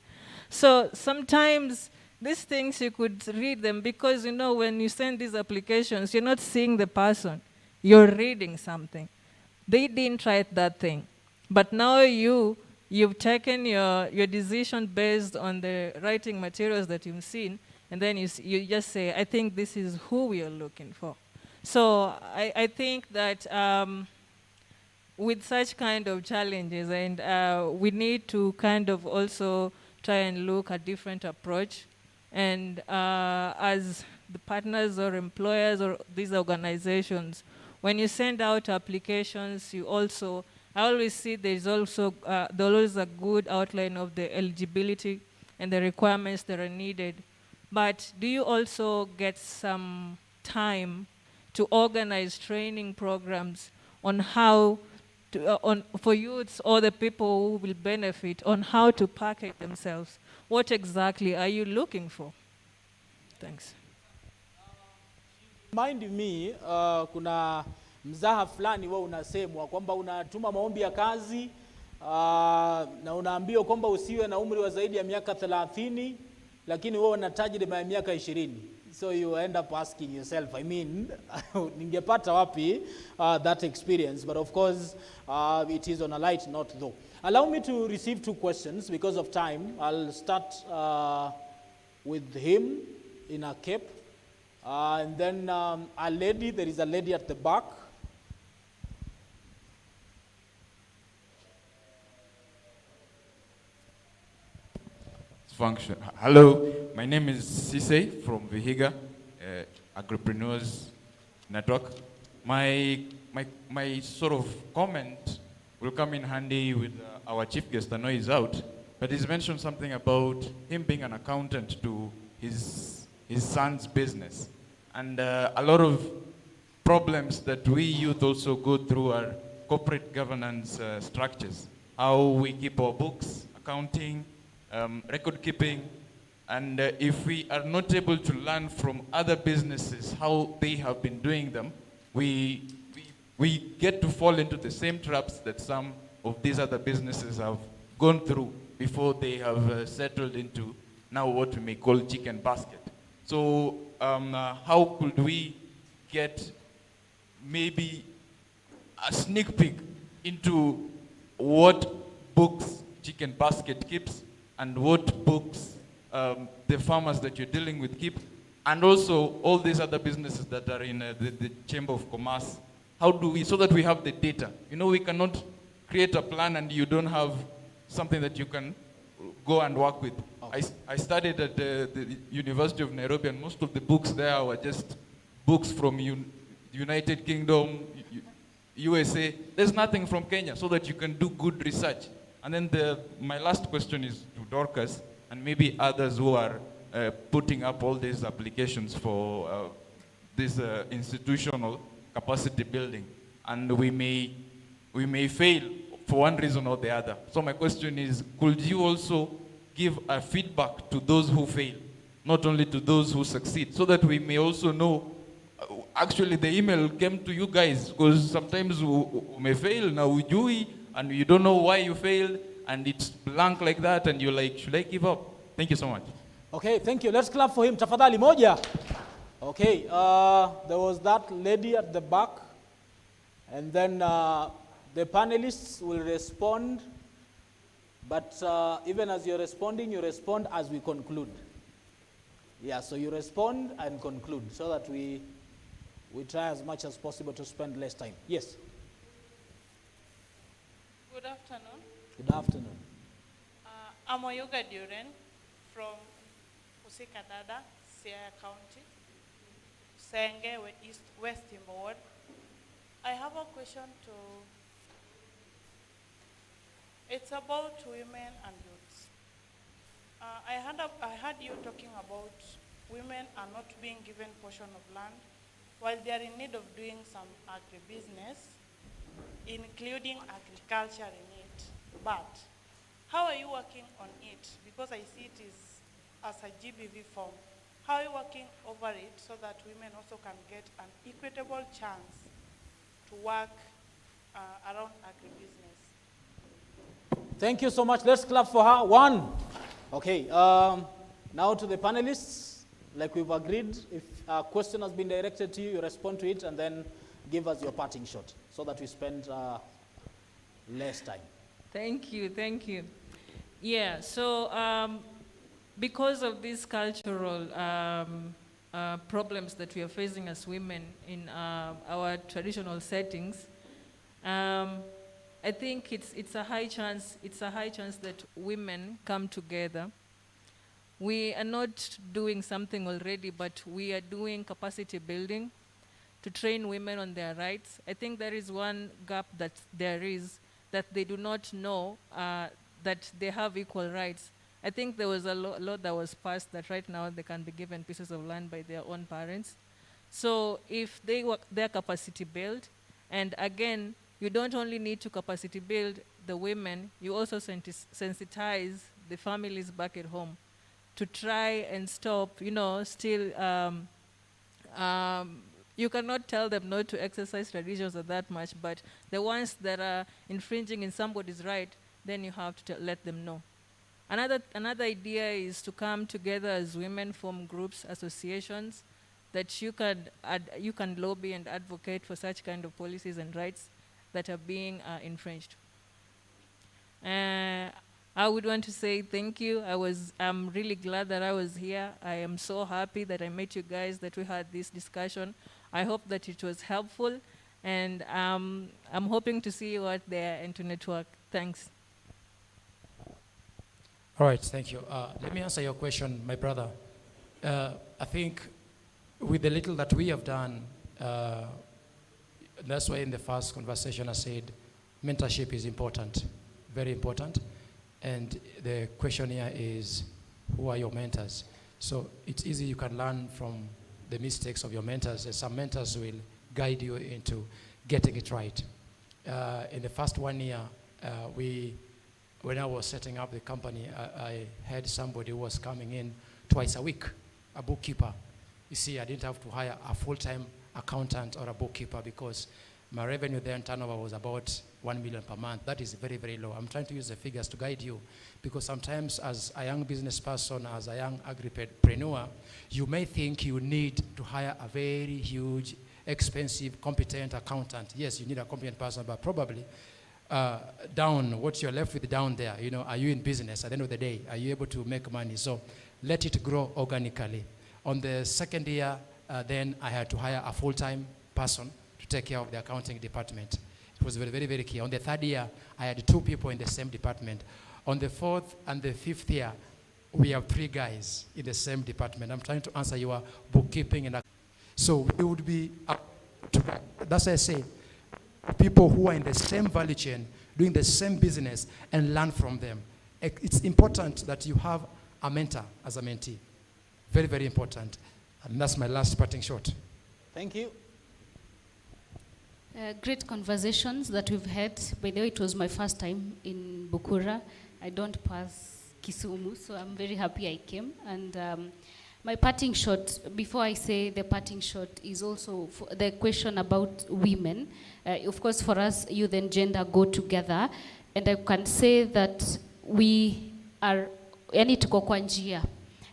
So sometimes these things you could read them because, you know, when you send these applications, you're not seeing the person, you're reading something. They didn't write that thing. But now you've taken your decision based on the writing materials that you've seen, and then you just say, I think this is who we are looking for. So I think that with such kind of challenges, and we need to kind of also try and look at different approach. And as the partners or employers or these organizations, when you send out applications, you also, I always see there's also, there's always a good outline of the eligibility and the requirements that are needed. But do you also get some time to organize training programs on how to, for youths or the people who will benefit on how to package themselves? What exactly are you looking for? Thanks. Mind me, kuna mzaha fulani wao unasemwa kwamba unatuma maombi ya kazi na unaambiwa kwamba usiwe na umri wa zaidi ya miaka 30, lakini wewe una tajriba ya miaka 20. So you end up asking yourself, I mean, ningepata wapi that experience? But of course, it is on a light note though. Allow me to receive 2 questions because of time. I'll start with him in a cape. And then a lady, there is a lady at the back. Function. Hello, my name is Sise from Vihiga, Agripreneurs Network. My sort of comment will come in handy with our chief guest. I know he's out, but he's mentioned something about him being an accountant to his son's business. And a lot of problems that we youth also go through are corporate governance structures. How we keep our books, accounting, record keeping, and if we are not able to learn from other businesses how they have been doing them, we get to fall into the same traps that some of these other businesses have gone through before they have settled into now what we may call chicken basket. So how could we get maybe a sneak peek into what books Chicken Basket keeps and what books the farmers that you're dealing with keep, and also all these other businesses that are in the Chamber of Commerce? How do we, so that we have the data? You know, we cannot create a plan and you don't have something that you can go and work with. Okay. I studied at the University of Nairobi, and most of the books there were just books from United Kingdom, USA. There's nothing from Kenya, so that you can do good research. And then my last question is to Dorcas, and maybe others who are putting up all these applications for this institutional capacity building. And we may fail for one reason or the other. So my question is, could you also give a feedback to those who fail, not only to those who succeed, so that we may also know, actually the email came to you guys, because sometimes we may fail, now we do it, and you don't know why you failed, and it's blank like that, and you're like, should I give up? Thank you so much. Okay, thank you. Let's clap for him. Tafadhali moja. Okay, there was that lady at the back, and then the panelists will respond, but even as you're responding, you respond as we conclude. Yeah, so you respond and conclude, so that we try as much as possible to spend less time. Yes? Good afternoon. Good afternoon. I'm Oyoga Duren from Usikadada, Siaya County, Senge, West Timor Ward. I have a question it's about women and youths. I heard you talking about women are not being given portion of land, while they are in need of doing some agribusiness, including agriculture in it. But how are you working on it? Because I see it is as a GBV form. How are you working over it so that women also can get an equitable chance to work around agribusiness? Thank you so much. Let's clap for her. One. Okay. Now to the panelists. Like we've agreed, if a question has been directed to you, you respond to it and then give us your parting shot so that we spend less time. Thank you, thank you. Yeah, so because of these cultural problems that we are facing as women in our traditional settings, I think it's a high chance that women come together. We are not doing something already, but we are doing capacity building to train women on their rights. I think there is one gap that there is, that they do not know that they have equal rights. I think there was a law that was passed that right now they can be given pieces of land by their own parents. So if they work their capacity build, and again, you don't only need to capacity build the women, you also sensitize the families back at home to try and stop, still, you cannot tell them not to exercise traditions or that much, but the ones that are infringing in somebody's right, then you have to let them know. Another idea is to come together as women, form groups, associations, that you can lobby and advocate for such kind of policies and rights that are being infringed. I would want to say thank you. I'm really glad that I was here. I am so happy that I met you guys, that we had this discussion. I hope that it was helpful, and I'm hoping to see you out there and to network. Thanks. All right, thank you. Let me answer your question, my brother. I think with the little that we have done, that's why in the first conversation I said mentorship is important, very important. And the question here is, who are your mentors? So it's easy, you can learn from the mistakes of your mentors, and some mentors will guide you into getting it right. In the first 1 year, when I was setting up the company, I had somebody who was coming in twice a week, a bookkeeper. You see, I didn't have to hire a full-time accountant or a bookkeeper because my revenue then turnover was about 1 million per month. That is very, very low. I'm trying to use the figures to guide you, because sometimes as a young business person, as a young agripreneur, you may think you need to hire a very huge, expensive, competent accountant. Yes, you need a competent person, but probably what you're left with down there, are you in business at the end of the day? Are you able to make money? So let it grow organically. On the second year, then I had to hire a full-time person to take care of the accounting department. It was very, very, very key. On the third year, I had 2 people in the same department. On the 4th and the 5th year, we have 3 guys in the same department. I'm trying to answer your bookkeeping. So we would be, that's why I say, people who are in the same value chain, doing the same business, and learn from them. It's important that you have a mentor as a mentee. Very, very important. And that's my last parting shot. Thank you. Great conversations that we've had. By the way, it was my first time in Bukura. I don't pass Kisumu, so I'm very happy I came. And my parting shot, before I say the parting shot, is also the question about women. Of course, for us, youth and gender go together. And I can say that we are, yani tuko kwa njia.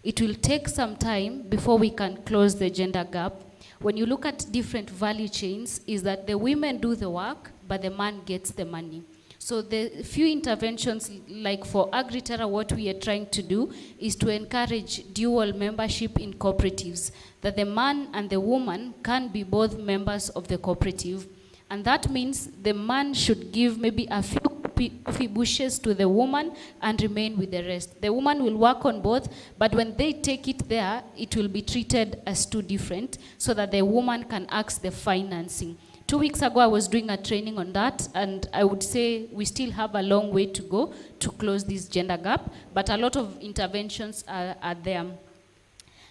It will take some time before we can close the gender gap. When you look at different value chains, is that the women do the work, but the man gets the money. So the few interventions, like for Agri-Terra, what we are trying to do is to encourage dual membership in cooperatives, that the man and the woman can be both members of the cooperative. And that means the man should give maybe a few coffee bushes to the woman and remain with the rest. The woman will work on both, but when they take it there, it will be treated as 2 different, so that the woman can ask the financing. 2 weeks ago, I was doing a training on that, and I would say we still have a long way to go to close this gender gap, but a lot of interventions are there.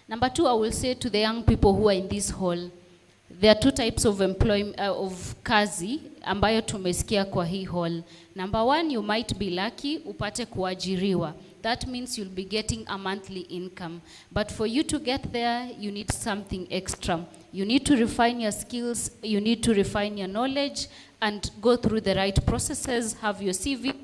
Number two, I will say to the young people who are in this hall, there are two types of employment of kazi ambayo tumesikia kwa hii hall. Number one, you might be lucky upate kuajiriwa. That means you'll be getting a monthly income. But for you to get there, you need something extra. You need to refine your skills, you need to refine your knowledge, and go through the right processes, have your CV,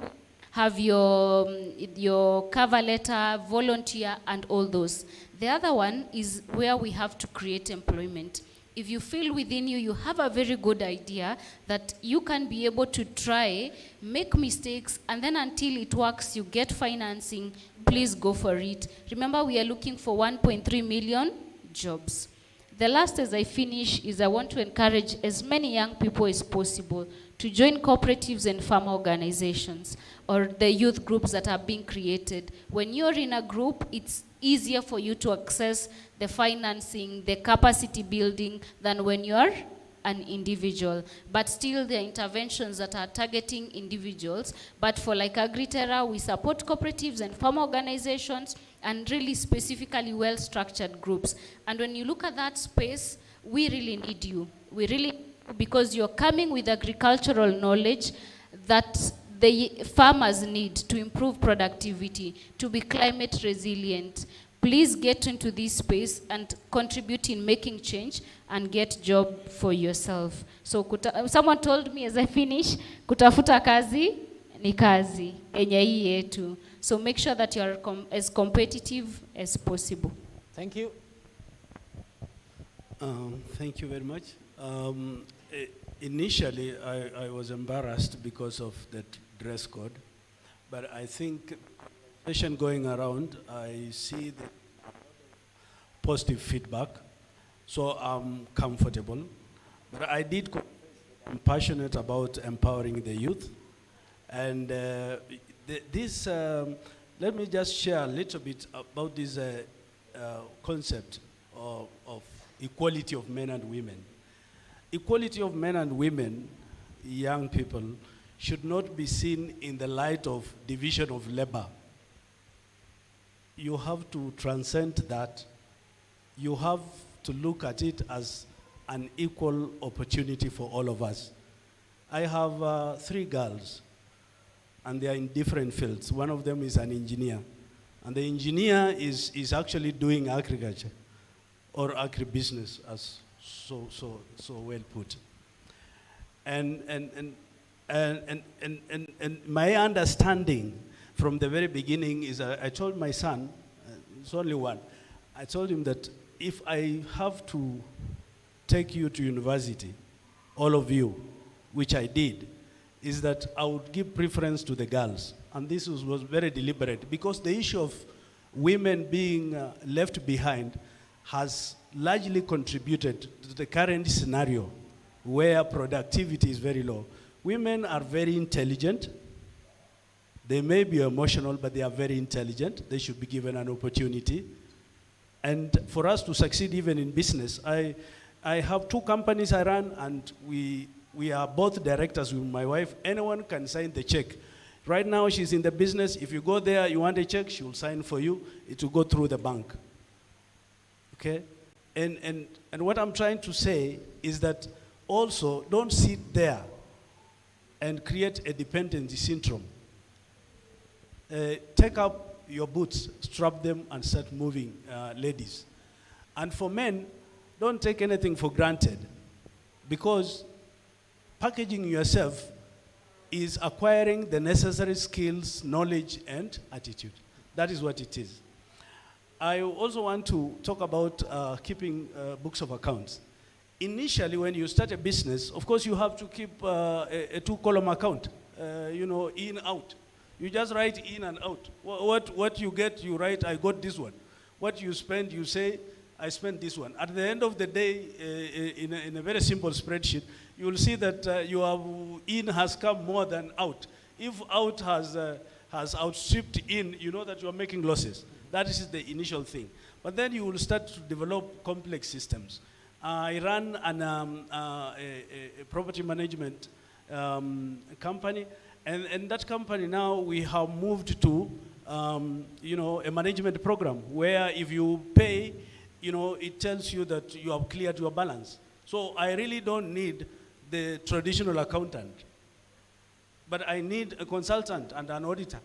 have your cover letter, volunteer, and all those. The other one is where we have to create employment. If you feel within you, you have a very good idea that you can be able to try, make mistakes, and then until it works, you get financing, please go for it. Remember, we are looking for 1.3 million jobs. The last as I finish is I want to encourage as many young people as possible to join cooperatives and farmer organizations or the youth groups that are being created. When you're in a group, it's easier for you to access the financing, the capacity building than when you're an individual. But still there are interventions that are targeting individuals. But for like Agri-Terra, we support cooperatives and farm organizations and really specifically well-structured groups. And when you look at that space, we really need you. We really, because you're coming with agricultural knowledge that the farmers need to improve productivity, to be climate resilient. Please get into this space and contribute in making change and get job for yourself. So someone told me as I finish, kutafuta kazi ni kazi enye hii yetu. So make sure that you are as competitive as possible. Thank you. Thank you very much. Initially, I was embarrassed because of that dress code, but I think session going around, I see the positive feedback, so I'm comfortable. But I did confess that I'm passionate about empowering the youth, and let me just share a little bit about this concept of equality of men and women. Equality of men and women, young people, should not be seen in the light of division of labor. You have to transcend that. You have to look at it as an equal opportunity for all of us. I have 3 girls, and they are in different fields. One of them is an engineer, and the engineer is actually doing agriculture or agribusiness, as so well put. And my understanding from the very beginning is I told my son, it's only one, I told him that if I have to take you to university, all of you, which I did, is that I would give preference to the girls. And this was very deliberate because the issue of women being left behind has largely contributed to the current scenario where productivity is very low. Women are very intelligent. They may be emotional, but they are very intelligent. They should be given an opportunity. And for us to succeed even in business, I have 2 companies I run, and we are both directors with my wife. Anyone can sign the check. Right now, she's in the business. If you go there, you want a check, she will sign for you. It will go through the bank. Okay? And what I'm trying to say is that also don't sit there and create a dependency syndrome. Take up your boots, strap them, and start moving, ladies. And for men, don't take anything for granted, because packaging yourself is acquiring the necessary skills, knowledge, and attitude. That is what it is. I also want to talk about keeping books of accounts. Initially, when you start a business, of course, you have to keep a 2-column account, in, out. You just write in and out. What you get, you write, I got this one. What you spend, you say, I spent this one. At the end of the day, in a very simple spreadsheet, you will see that your in has come more than out. If out has outstripped in, you know that you are making losses. That is the initial thing. But then you will start to develop complex systems. I run a property management company, and that company now we have moved to a management program where if you pay it tells you that you have cleared your balance. So I really don't need the traditional accountant, but I need a consultant and an auditor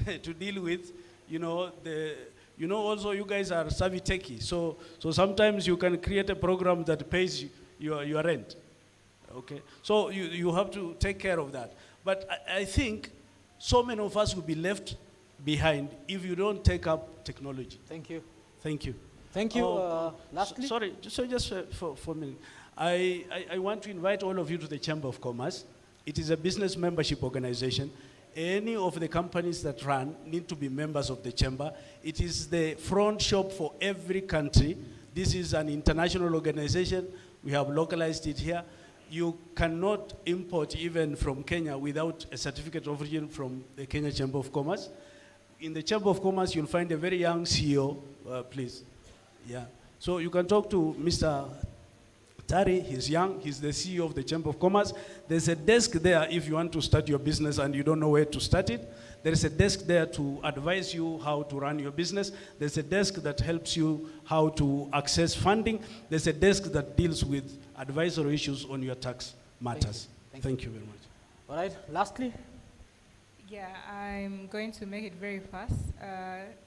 to deal with, also you guys are savvy techie. So sometimes you can create a program that pays your rent. Okay, so you have to take care of that. But I think so many of us will be left behind if you don't take up technology. Thank you. Thank you. Thank you. Lastly? Sorry, just for a minute. I want to invite all of you to the Chamber of Commerce. It is a business membership organization. Any of the companies that run need to be members of the Chamber. It is the front shop for every country. This is an international organization. We have localized it here. You cannot import even from Kenya without a certificate of origin from the Kenya Chamber of Commerce. In the Chamber of Commerce, you'll find a very young CEO, please. Yeah. So you can talk to Mr. Tari, he's young, he's the CEO of the Chamber of Commerce. There's a desk there if you want to start your business and you don't know where to start it. There is a desk there to advise you how to run your business. There's a desk that helps you how to access funding. There's a desk that deals with advisory issues on your tax matters. Thank you very much. All right, lastly? Yeah, I'm going to make it very fast.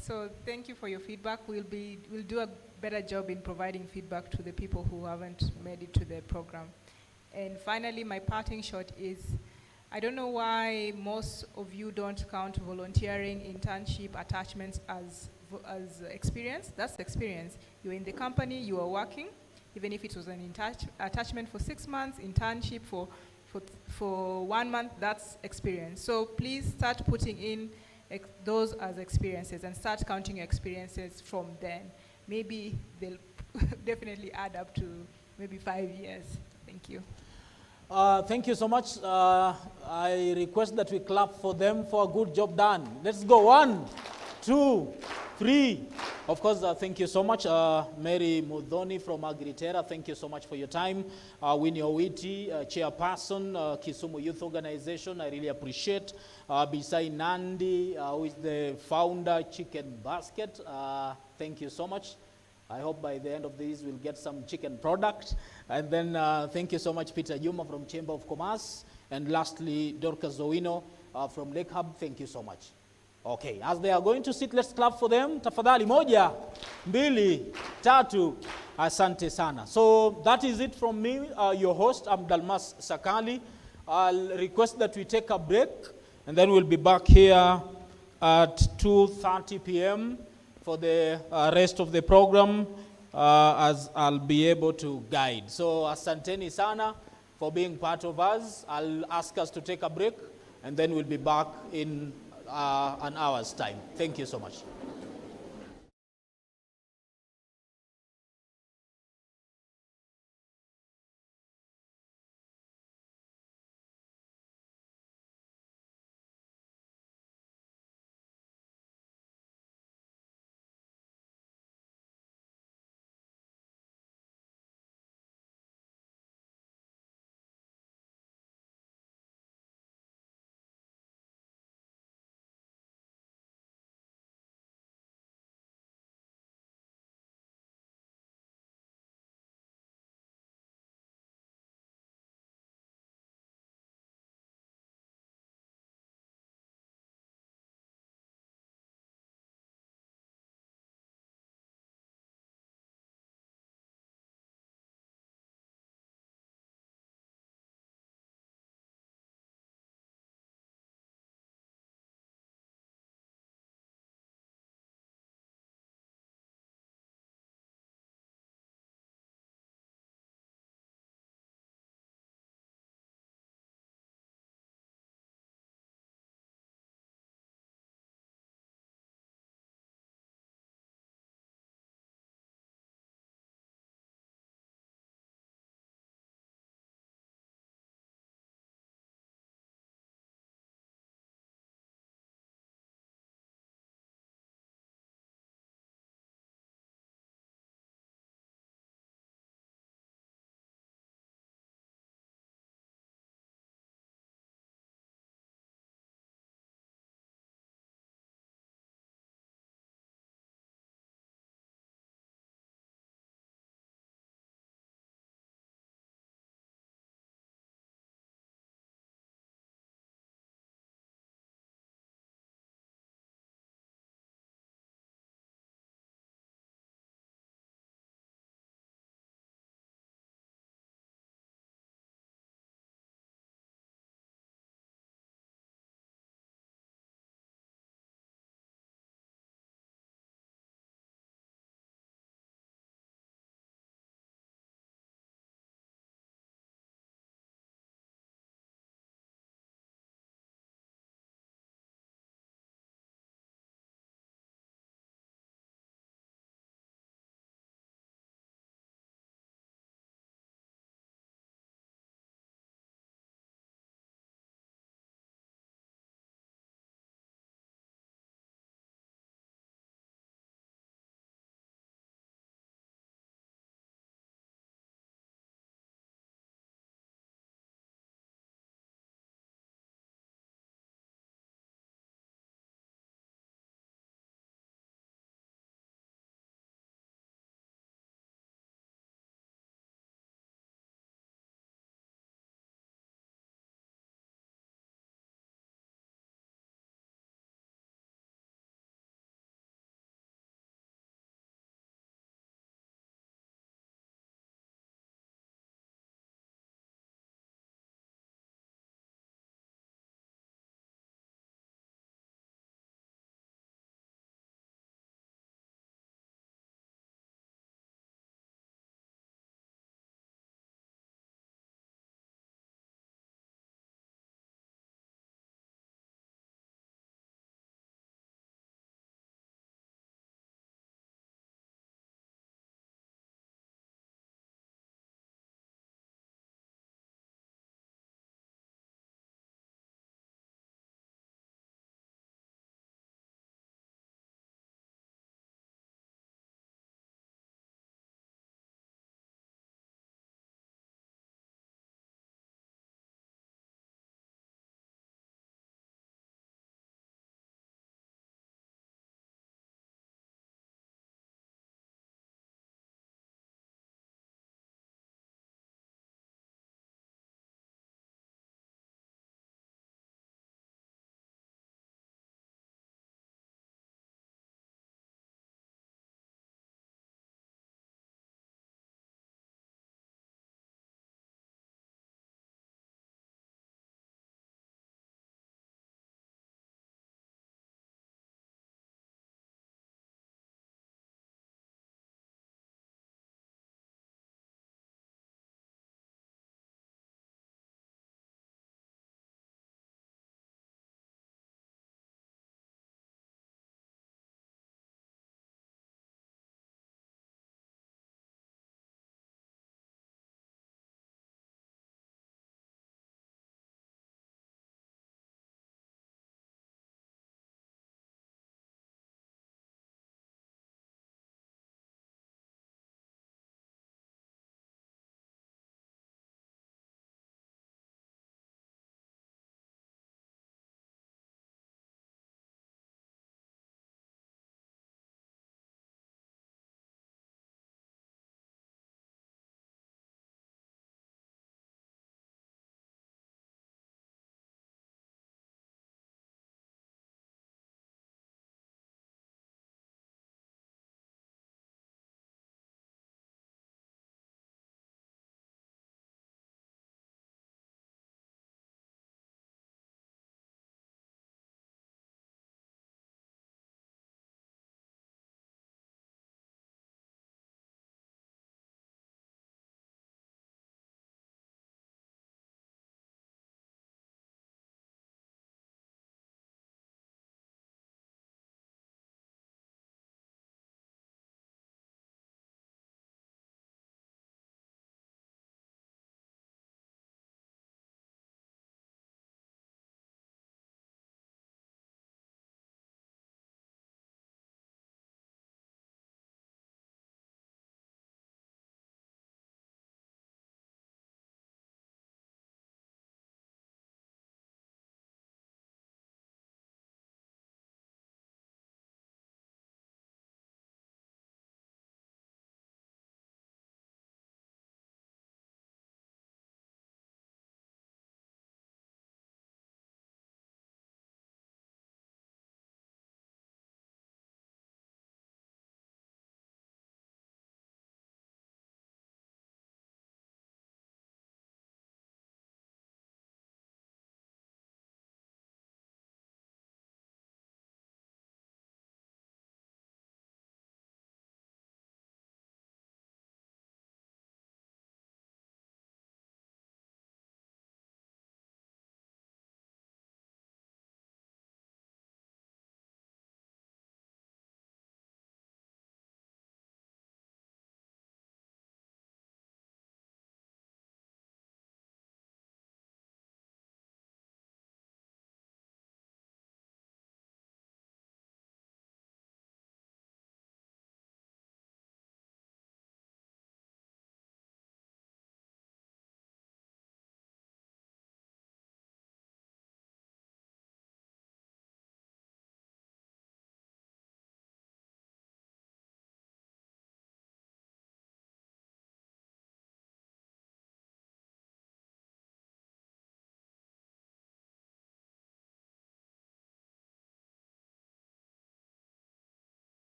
So thank you for your feedback. We'll do a better job in providing feedback to the people who haven't made it to the program. And finally, my parting shot is, I don't know why most of you don't count volunteering, internship, attachments as experience. That's experience. You're in the company, you are working, even if it was an attachment for 6 months, internship for 1 month, that's experience. So please start putting in those as experiences and start counting your experiences from then. Maybe they'll definitely add up to maybe 5 years. Thank you. Thank you so much. I request that we clap for them for a good job done. Let's go. 1, 2, 3. Of course, thank you so much. Mary Mudhoni from Agri-Terra, thank you so much for your time. Winnie Owiti, Chairperson, Kisumu Youth Organization, I really appreciate. Bisai Nandi, who is the founder, Chicken Basket, thank you so much. I hope by the end of this we'll get some chicken product. And then thank you so much, Peter Juma from Chamber of Commerce. And lastly, Dorcas Owino from Lake Hub, thank you so much. Okay, as they are going to sit, let's clap for them. Tafadhali, 1, 2, 3. Asante sana. So that is it from me, your host, I'm Dalmas Sakali. I'll request that we take a break, and then we'll be back here at 2:30 p.m. for the rest of the program, as I'll be able to guide. So asanteni sana for being part of us. I'll ask us to take a break, and then we'll be back in an hour's time. Thank you so much.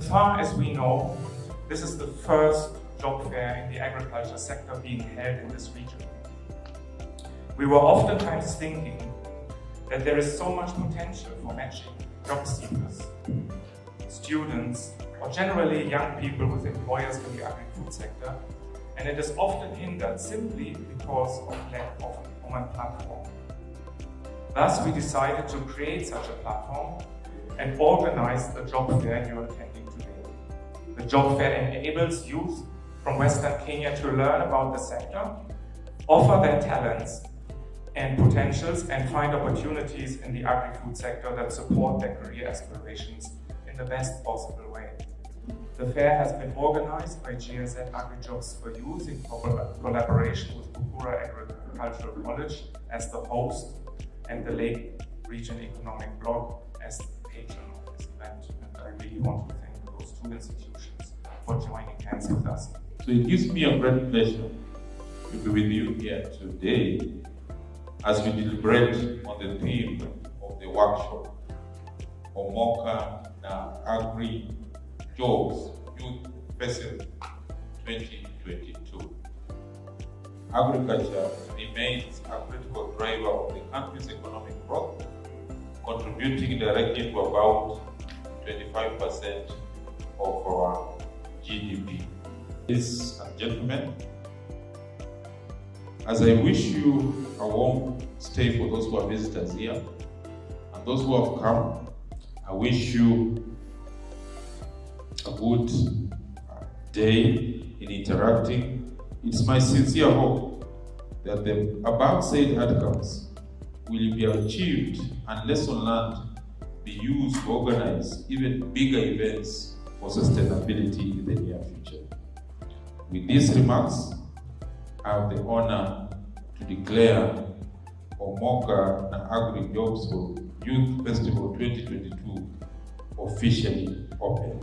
As far as we know, this is the first job fair in the agriculture sector being held in this region. We were oftentimes thinking that there is so much potential for matching job seekers, students, or generally young people with employers in the agri-food sector, and it is often hindered simply because of lack of a common platform. Thus, we decided to create such a platform and organize the job fair you are attending today. The job fair enables youth from Western Kenya to learn about the sector, offer their talents and potentials, and find opportunities in the agri-food sector that support their career aspirations in the best possible way. The fair has been organized by GSZ Agri-Jobs for Youth in collaboration with Bukura Agricultural College as the host and the Lake Region Economic Bloc as the patron of this event. And I really want to thank those two institutions for joining hands with us. So it gives me a great pleasure to be with you here today as we deliberate on the theme of the workshop, Omoka na Agri-Jobs Youth Festival 2022. Agriculture remains a critical driver of the country's economic growth, contributing directly to about 25% of our GDP. Ladies and gentlemen, as I wish you a warm stay for those who are visitors here, and those who have come, I wish you a good day in interacting. It's my sincere hope that the above said outcomes will be achieved and lesson learned be used to organize even bigger events for sustainability in the near future. With these remarks, I have the honor to declare Omoka na Agri-Jobs for Youth Festival 2022 officially open.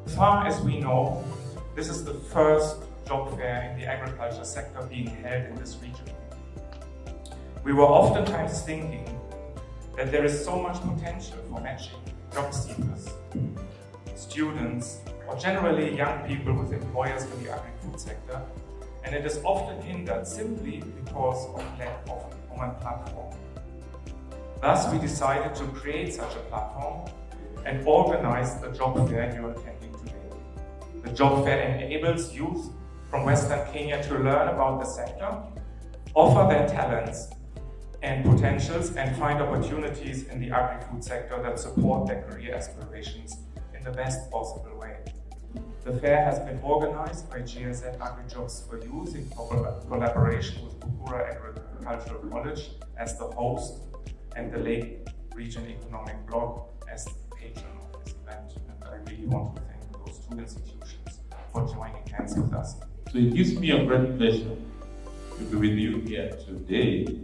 As far as we know, this is the first job fair in the agriculture sector being held in this region. We were oftentimes thinking that there is so much potential for matching job seekers, students, or generally young people with employers in the agri-food sector, and it is often hindered simply because of lack of woman platform. Thus, we decided to create such a platform and organize the job fair you are attending today. The job fair enables youth from Western Kenya to learn about the sector, offer their talents and potentials, and find opportunities in the agri-food sector that support their career aspirations in the best possible way. The fair has been organized by GSZ Agri-Jobs for Youth in collaboration with Bukura Agricultural College as the host and the Lake Region Economic Bloc as the patron of this event. And I really want to thank those two institutions for joining hands with us. So it gives me a great pleasure to be with you here today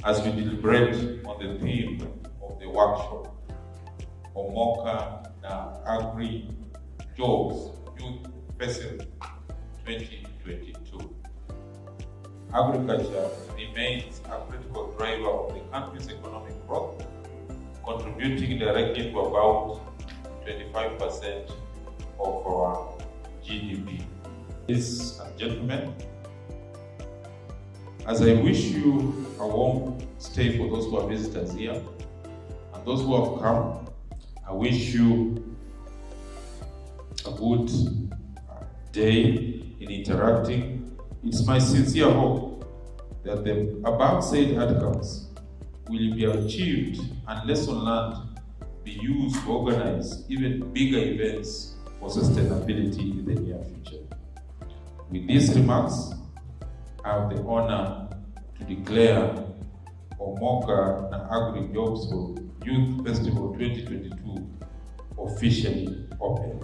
as we deliberate on the theme of the workshop, Omoka na Agri-Jobs Youth Festival 2022. Agriculture remains a critical driver of the country's economic growth, contributing directly to about 25% of our GDP. Ladies and gentlemen, as I wish you a warm stay for those who are visitors here, and those who have come, I wish you a good day in interacting. It's my sincere hope that the above said outcomes will be achieved and lesson learned be used to organize even bigger events for sustainability in the near future. With these remarks, I have the honor to declare Omoka na Agri-Jobs Youth Festival 2022 officially open.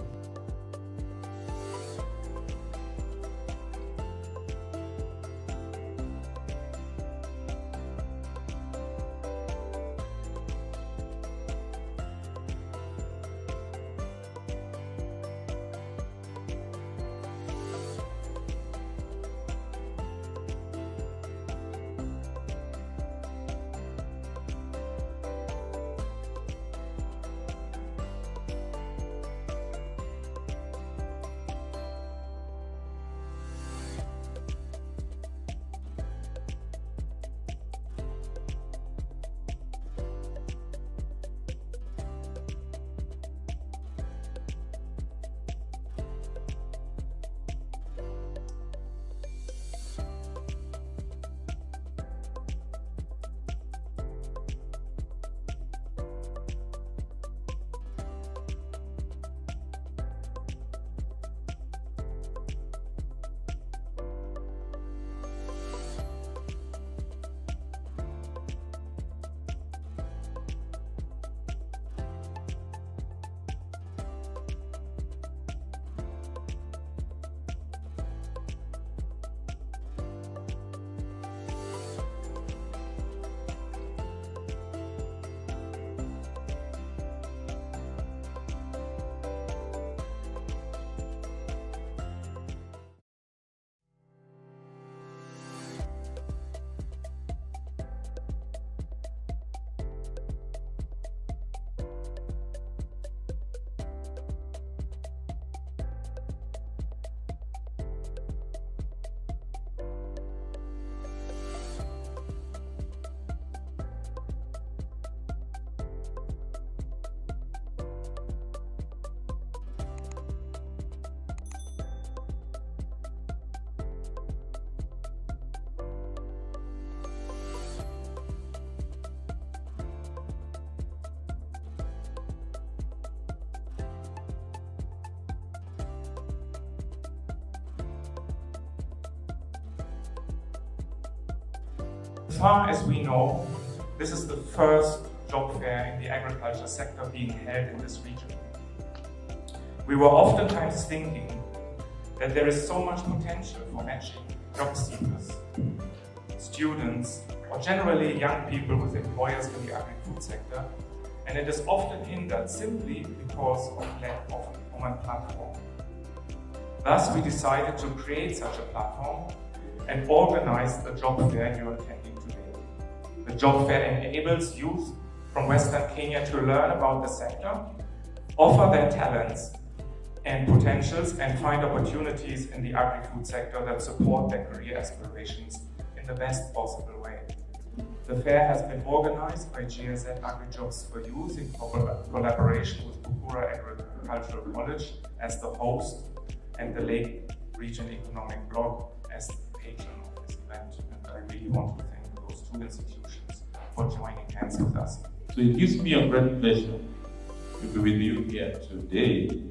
As far as we know, this is the first job fair in the agriculture sector being held in this region. We were oftentimes thinking that there is so much potential for matching job seekers, students, or generally young people with employers in the agri-food sector, and it is often hindered simply because of lack of a common platform. Thus, we decided to create such a platform and organize the job fair you are attending today. The job fair enables youth from Western Kenya to learn about the sector, offer their talents and potentials, and find opportunities in the agri-food sector that support their career aspirations in the best possible way. The fair has been organized by GSN Agri-Jobs for Youth in collaboration with Bukura Agricultural College as the host and the Lake Region Economic Bloc as the patron of this event. And I really want to thank those two institutions for joining hands with us. So it gives me a great pleasure to be with you here today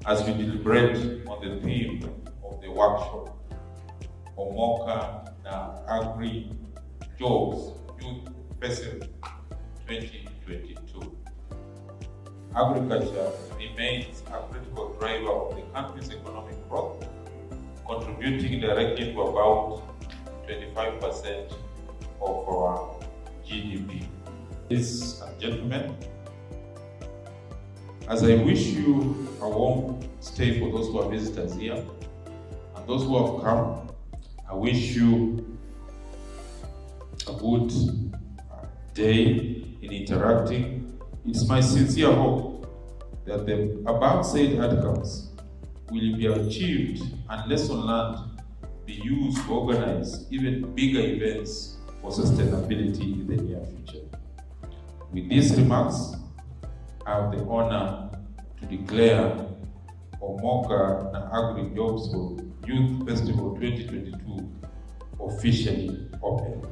as we deliberate on the theme of the workshop, Omoka na Agri-Jobs Youth Festival 2022. Agriculture remains a critical driver of the country's economic growth, contributing directly to about 25% of our GDP. Ladies and gentlemen, as I wish you a warm stay for those who are visitors here, and those who have come, I wish you a good day in interacting. It's my sincere hope that the above said outcomes will be achieved and lesson learned be used to organize even bigger events for sustainability in the near future. With these remarks, I have the honor to declare Omoka na Agri-Jobs for Youth Festival 2022 officially open.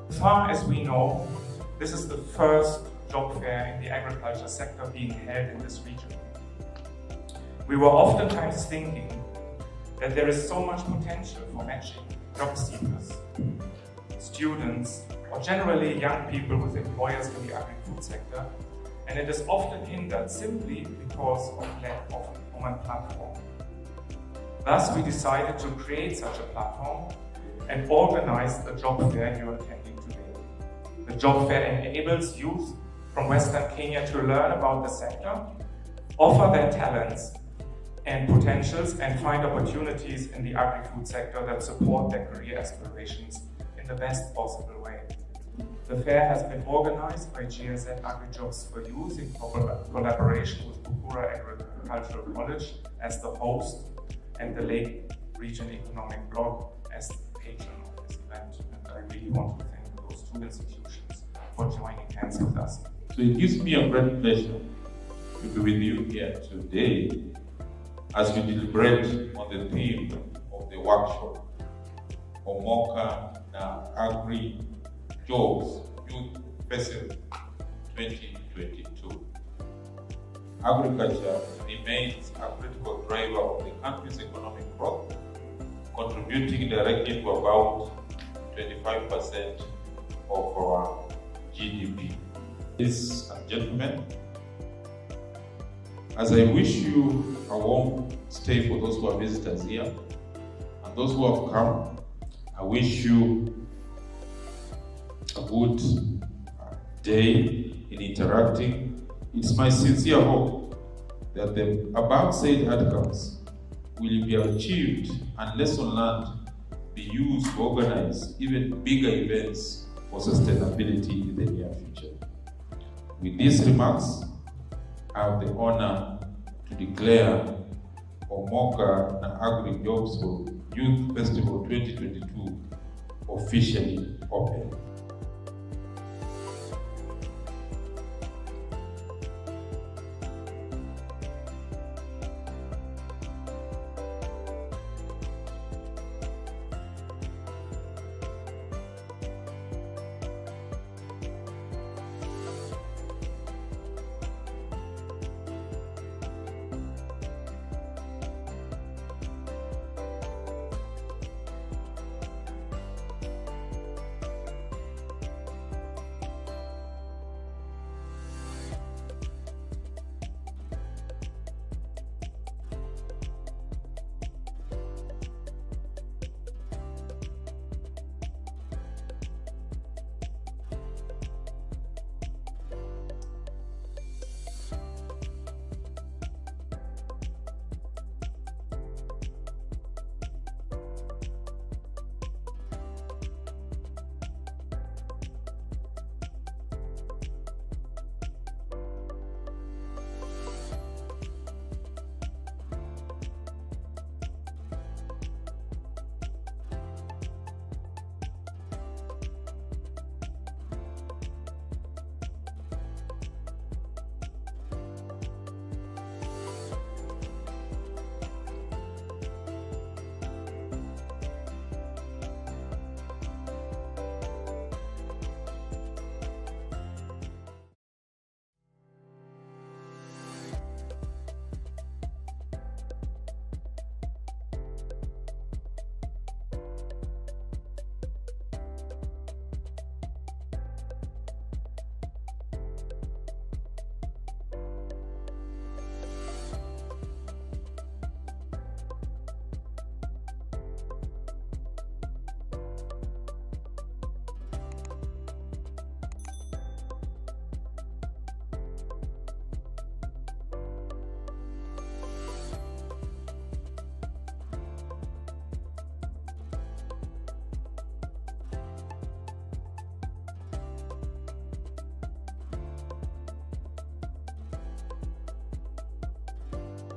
As far as we know, this is the first job fair in the agriculture sector being held in this region. We were oftentimes thinking that there is so much potential for matching job seekers, students, or generally young people with employers in the agri-food sector, and it is often hindered simply because of lack of a common platform. Thus, we decided to create such a platform and organize the job fair you are attending today. The job fair enables youth from Western Kenya to learn about the sector, offer their talents and potentials, and find opportunities in the agri-food sector that support their career aspirations in the best possible way. The fair has been organized by GSN Agri-Jobs for Youth in collaboration with Bukura Agricultural College as the host and the Lake Region Economic Bloc as the patron of this event. And I really want to thank those two institutions for joining hands with us. So it gives me a great pleasure to be with you here today as we deliberate on the theme of the workshop, Omoka na Agri-Jobs Youth Festival 2022. Agriculture remains a critical driver of the country's economic growth, contributing directly to about 25% of our GDP. Ladies and gentlemen, as I wish you a warm stay for those who are visitors here, and those who have come, I wish you a good day in interacting. It's my sincere hope that the above said outcomes will be achieved and lesson learned be used to organize even bigger events for sustainability in the near future. With these remarks, I have the honor to declare Omoka na Agri-Jobs Youth Festival 2022 officially open.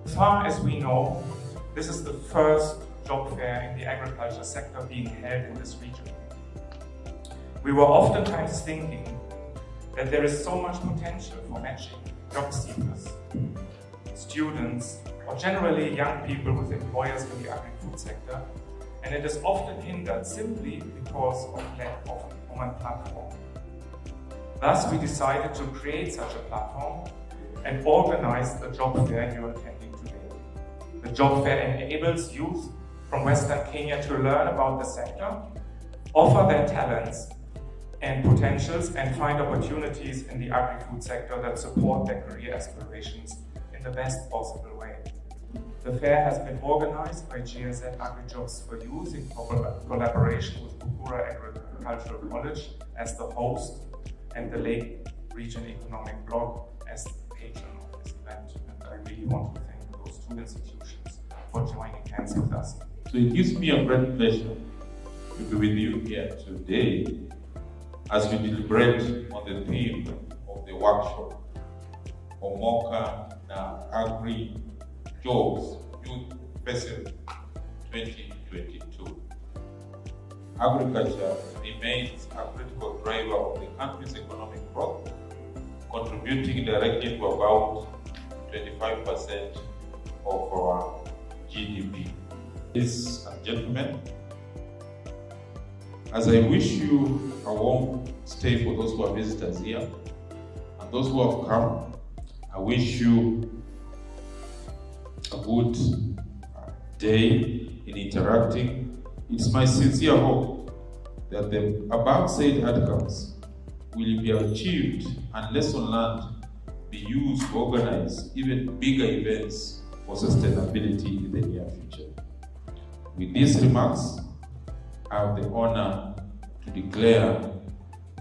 As far as we know, this is the first job fair in the agriculture sector being held in this region. We were oftentimes thinking that there is so much potential for matching job seekers, students, or generally young people with employers in the agri-food sector, and it is often hindered simply because of lack of a common platform. Thus, we decided to create such a platform and organize the job fair you are attending today. The job fair enables youth from Western Kenya to learn about the sector, offer their talents and potentials, and find opportunities in the agri-food sector that support their career aspirations in the best possible way. The fair has been organized by GSZ Agri-Jobs for Youth in collaboration with Bukura Agricultural College as the host and the Lake Region Economic Bloc as the patron of this event. And I really want to thank those two institutions for joining hands with us. So it gives me a great pleasure to be with you here today as we deliberate on the theme of the workshop, Omoka na Agri-Jobs Youth Festival 2022. Agriculture remains a critical driver of the country's economic growth, contributing directly to about 25% of our GDP. Ladies and gentlemen, as I wish you a warm stay for those who are visitors here, and those who have come, I wish you a good day in interacting. It's my sincere hope that the above said outcomes will be achieved and lesson learned be used to organize even bigger events for sustainability in the near future. With these remarks, I have the honor to declare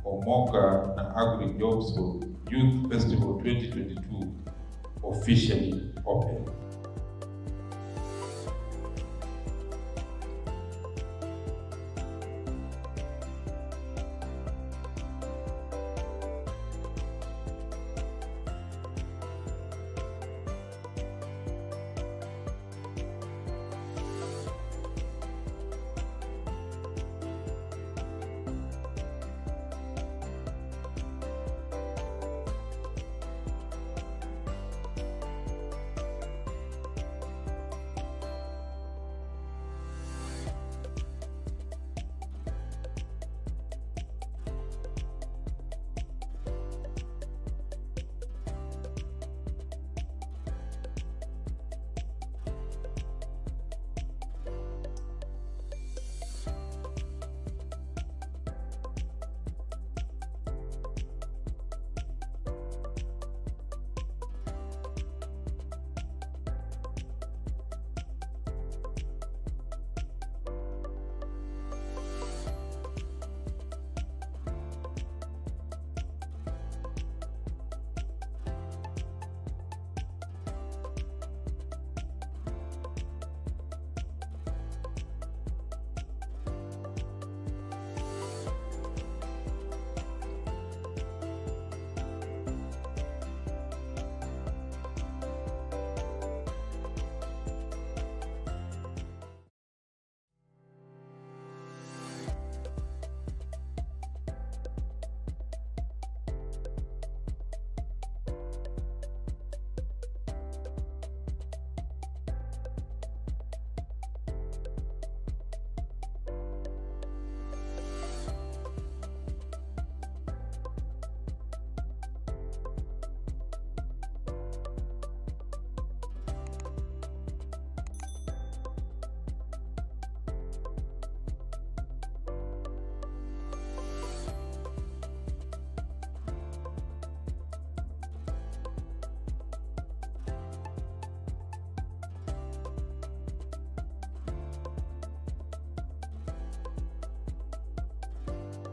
Omoka na Agri-Jobs for Youth Festival 2022 officially open.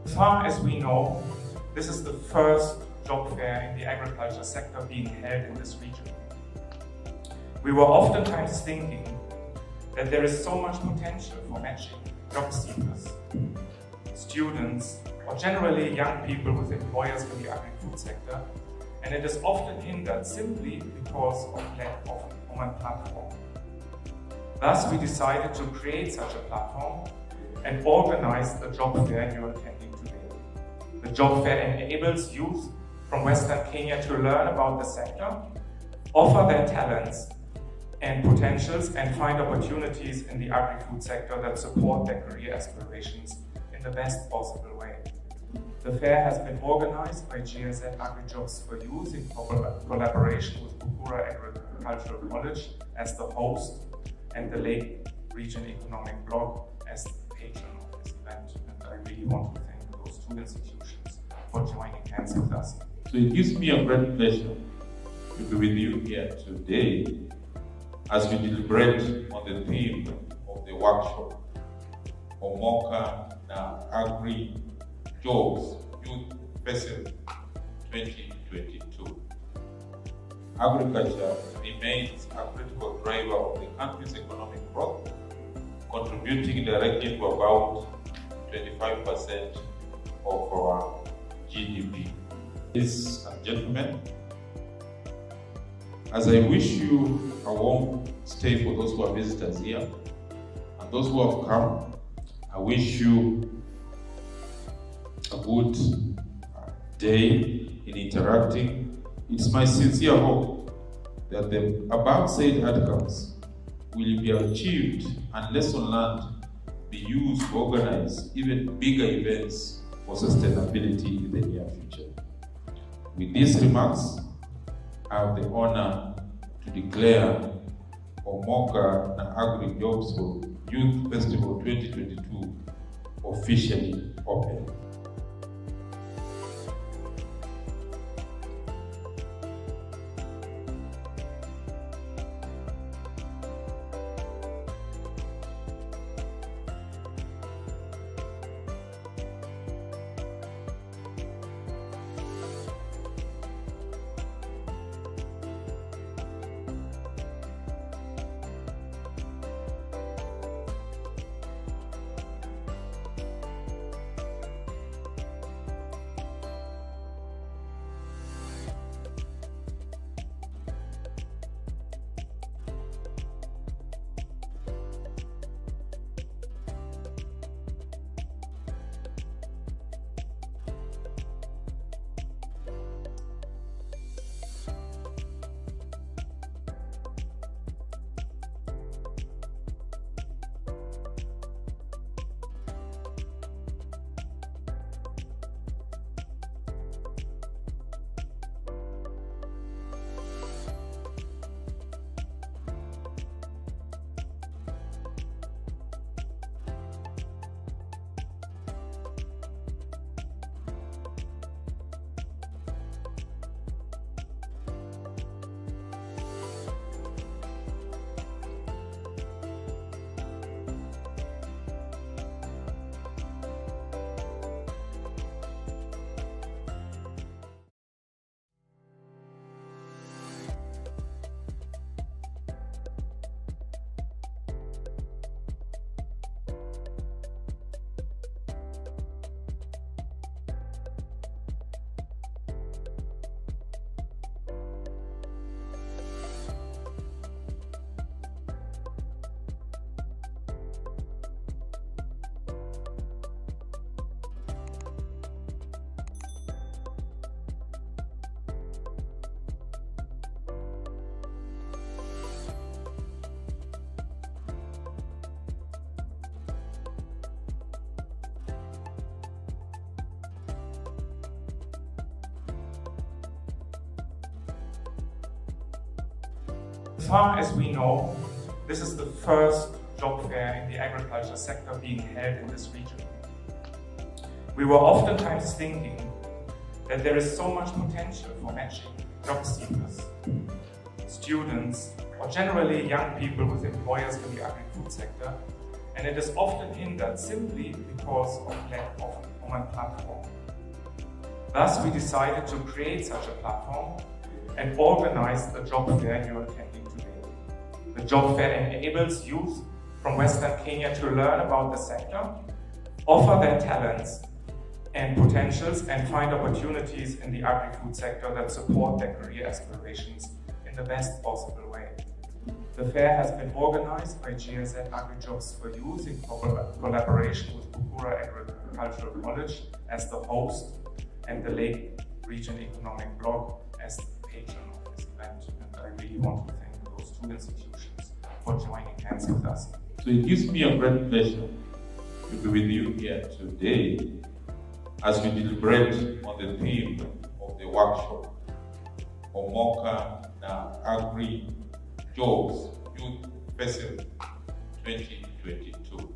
As far as we know, this is the first job fair in the agriculture sector being held in this region. We were oftentimes thinking that there is so much potential for matching job seekers, students, or generally young people with employers in the agri-food sector, and it is often hindered simply because of lack of a common platform. Thus, we decided to create such a platform and organize the job fair you are attending today. The job fair enables youth from Western Kenya to learn about the sector, offer their talents and potentials, and find opportunities in the agri-food sector that support their career aspirations in the best possible way. The fair has been organized by GSZ Agri-Jobs for Youth in collaboration with Bukura Agricultural College as the host and the Lake Region Economic Bloc as the patron of this event. And I really want to thank those two institutions for joining hands with us. So it gives me a great pleasure to be with you here today as we deliberate on the theme of the workshop, Omoka na Agri-Jobs Youth Festival 2022. Agriculture remains a critical driver of the country's economic growth, contributing directly to about 25% of our GDP. Ladies and gentlemen, as I wish you a warm stay for those who are visitors here, and those who have come, I wish you a good day in interacting. It's my sincere hope that the above said outcomes will be achieved and lesson learned be used to organize even bigger events for sustainability in the near future. With these remarks, I have the honor to declare Omoka na Agri-Jobs for Youth Festival 2022 officially open. As far as we know, this is the first job fair in the agriculture sector being held in this region. We were oftentimes thinking that there is so much potential for matching job seekers, students, or generally young people with employers in the agri-food sector, and it is often hindered simply because of lack of a common platform. Thus, we decided to create such a platform and organize the job fair you are attending today. The job fair enables youth from Western Kenya to learn about the sector, offer their talents and potentials, and find opportunities in the agri-food sector that support their career aspirations in the best possible way. The fair has been organized by GSZ Agri-Jobs for Youth in collaboration with Bukura Agricultural College as the host and the Lake Region Economic Bloc as the patron of this event. And I really want to thank those two institutions for joining hands with us. So it gives me a great pleasure to be with you here today as we deliberate on the theme of the workshop, Omoka na Agri-Jobs Youth Festival 2022.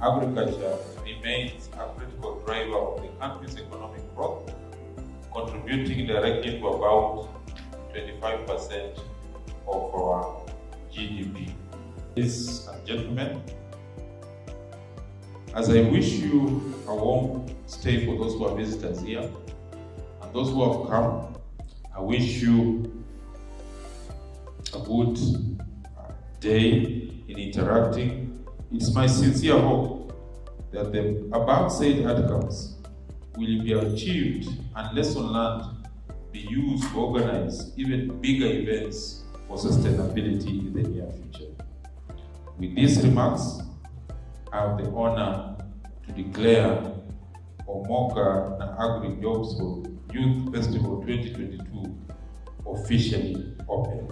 Agriculture remains a critical driver of the country's economic growth, contributing directly to about 25% of our GDP. Ladies and gentlemen, as I wish you a warm stay for those who are visitors here, and those who have come, I wish you a good day in interacting. It's my sincere hope that the above said outcomes will be achieved and lesson learned be used to organize even bigger events for sustainability in the near future. With these remarks, I have the honor to declare Omoka na Agri-Jobs for Youth Festival 2022 officially open.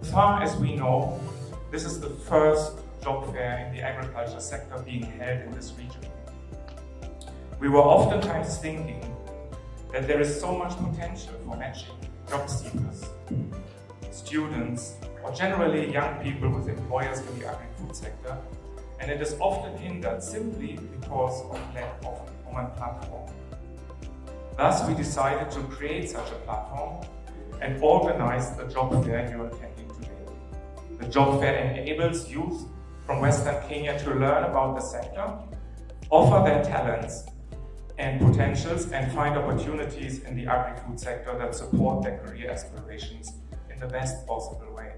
As far as we know, this is the first job fair in the agriculture sector being held in this region. We were oftentimes thinking that there is so much potential for matching job seekers, students, or generally young people with employers in the agri-food sector, and it is often hindered simply because of lack of a common platform. Thus, we decided to create such a platform and organize the job fair you are attending today. The job fair enables youth from Western Kenya to learn about the sector, offer their talents and potentials, and find opportunities in the agri-food sector that support their career aspirations in the best possible way.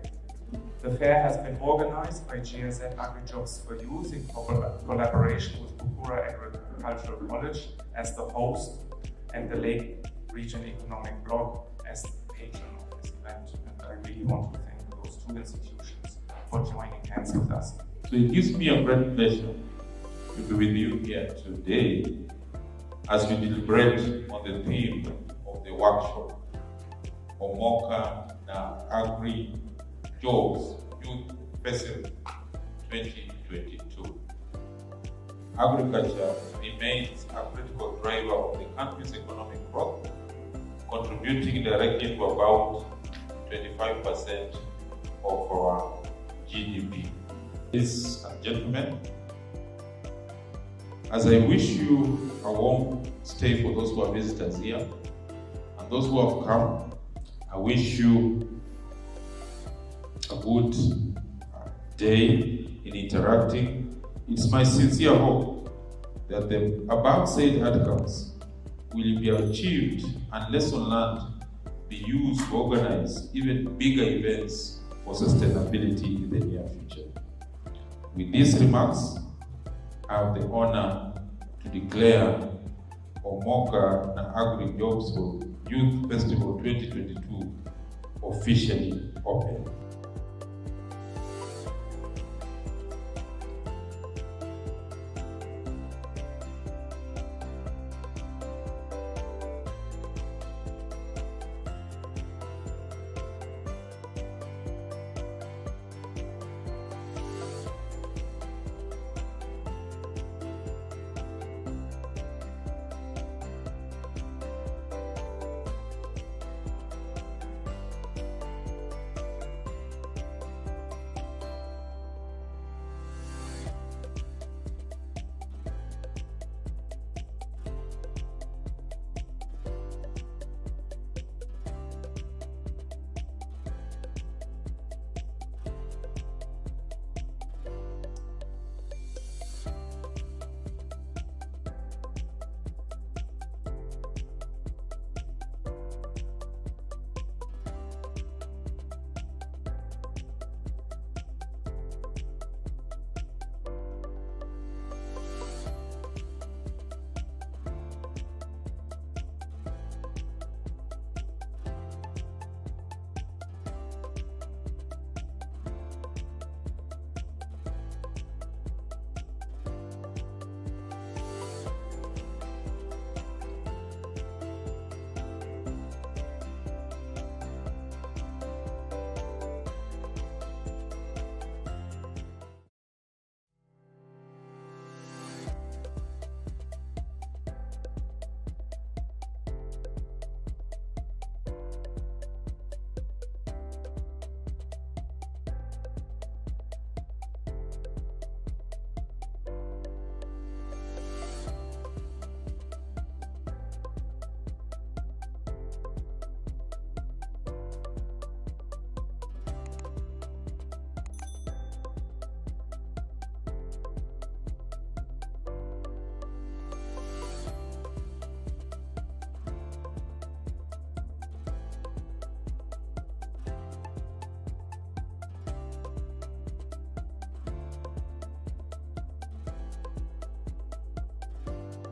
The fair has been organized by GSZ Agri-Jobs for Youth in collaboration with Bukura Agricultural College as the host and the Lake Region Economic Bloc as the patron of this event. And I really want to thank those two institutions for joining hands with us. So it gives me a great pleasure to be with you here today as we deliberate on the theme of the workshop, Omoka na Agri-Jobs Youth Festival 2022. Agriculture remains a critical driver of the country's economic growth, contributing directly to about 25% of our GDP. Ladies and gentlemen, as I wish you a warm stay for those who are visitors here, and those who have come, I wish you a good day in interacting. It's my sincere hope that the above said outcomes will be achieved and lesson learned be used to organize even bigger events for sustainability in the near future. With these remarks, I have the honor to declare Omoka na Agri-Jobs Youth Festival 2022 officially open.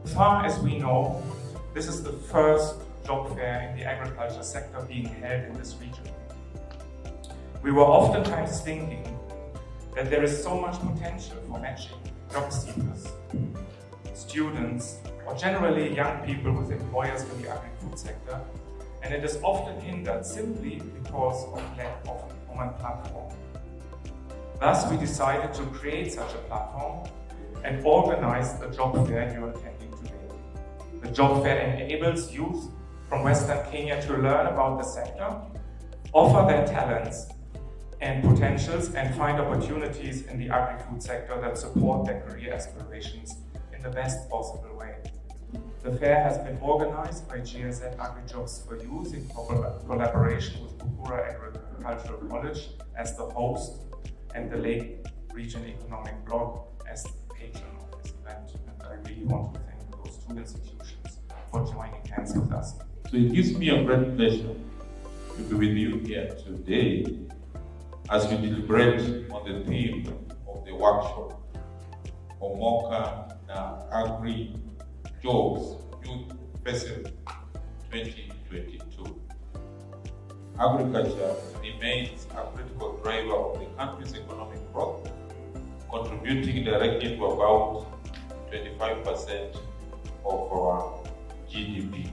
As far as we know, this is the first job fair in the agriculture sector being held in this region. We were oftentimes thinking that there is so much potential for matching job seekers, students, or generally young people with employers in the agri-food sector, and it is often hindered simply because of lack of common platform. Thus, we decided to create such a platform and organize the job fair you're attending today. The job fair enables youth from Western Kenya to learn about the sector, offer their talents and potentials, and find opportunities in the agri-food sector that support their career aspirations in the best possible way. The fair has been organized by GSZ Agri-Jobs for Youth in collaboration with Bukura Agricultural College as the host and the Lake Region Economic Bloc as the patron of this event. And I really want to thank those two institutions for joining hands with us. So it gives me a great pleasure to be with you here today as we deliberate on the theme of the workshop, Omoka na Agri-Jobs Youth Festival 2022. Agriculture remains a critical driver of the country's economic growth, contributing directly to about 25% of our GDP.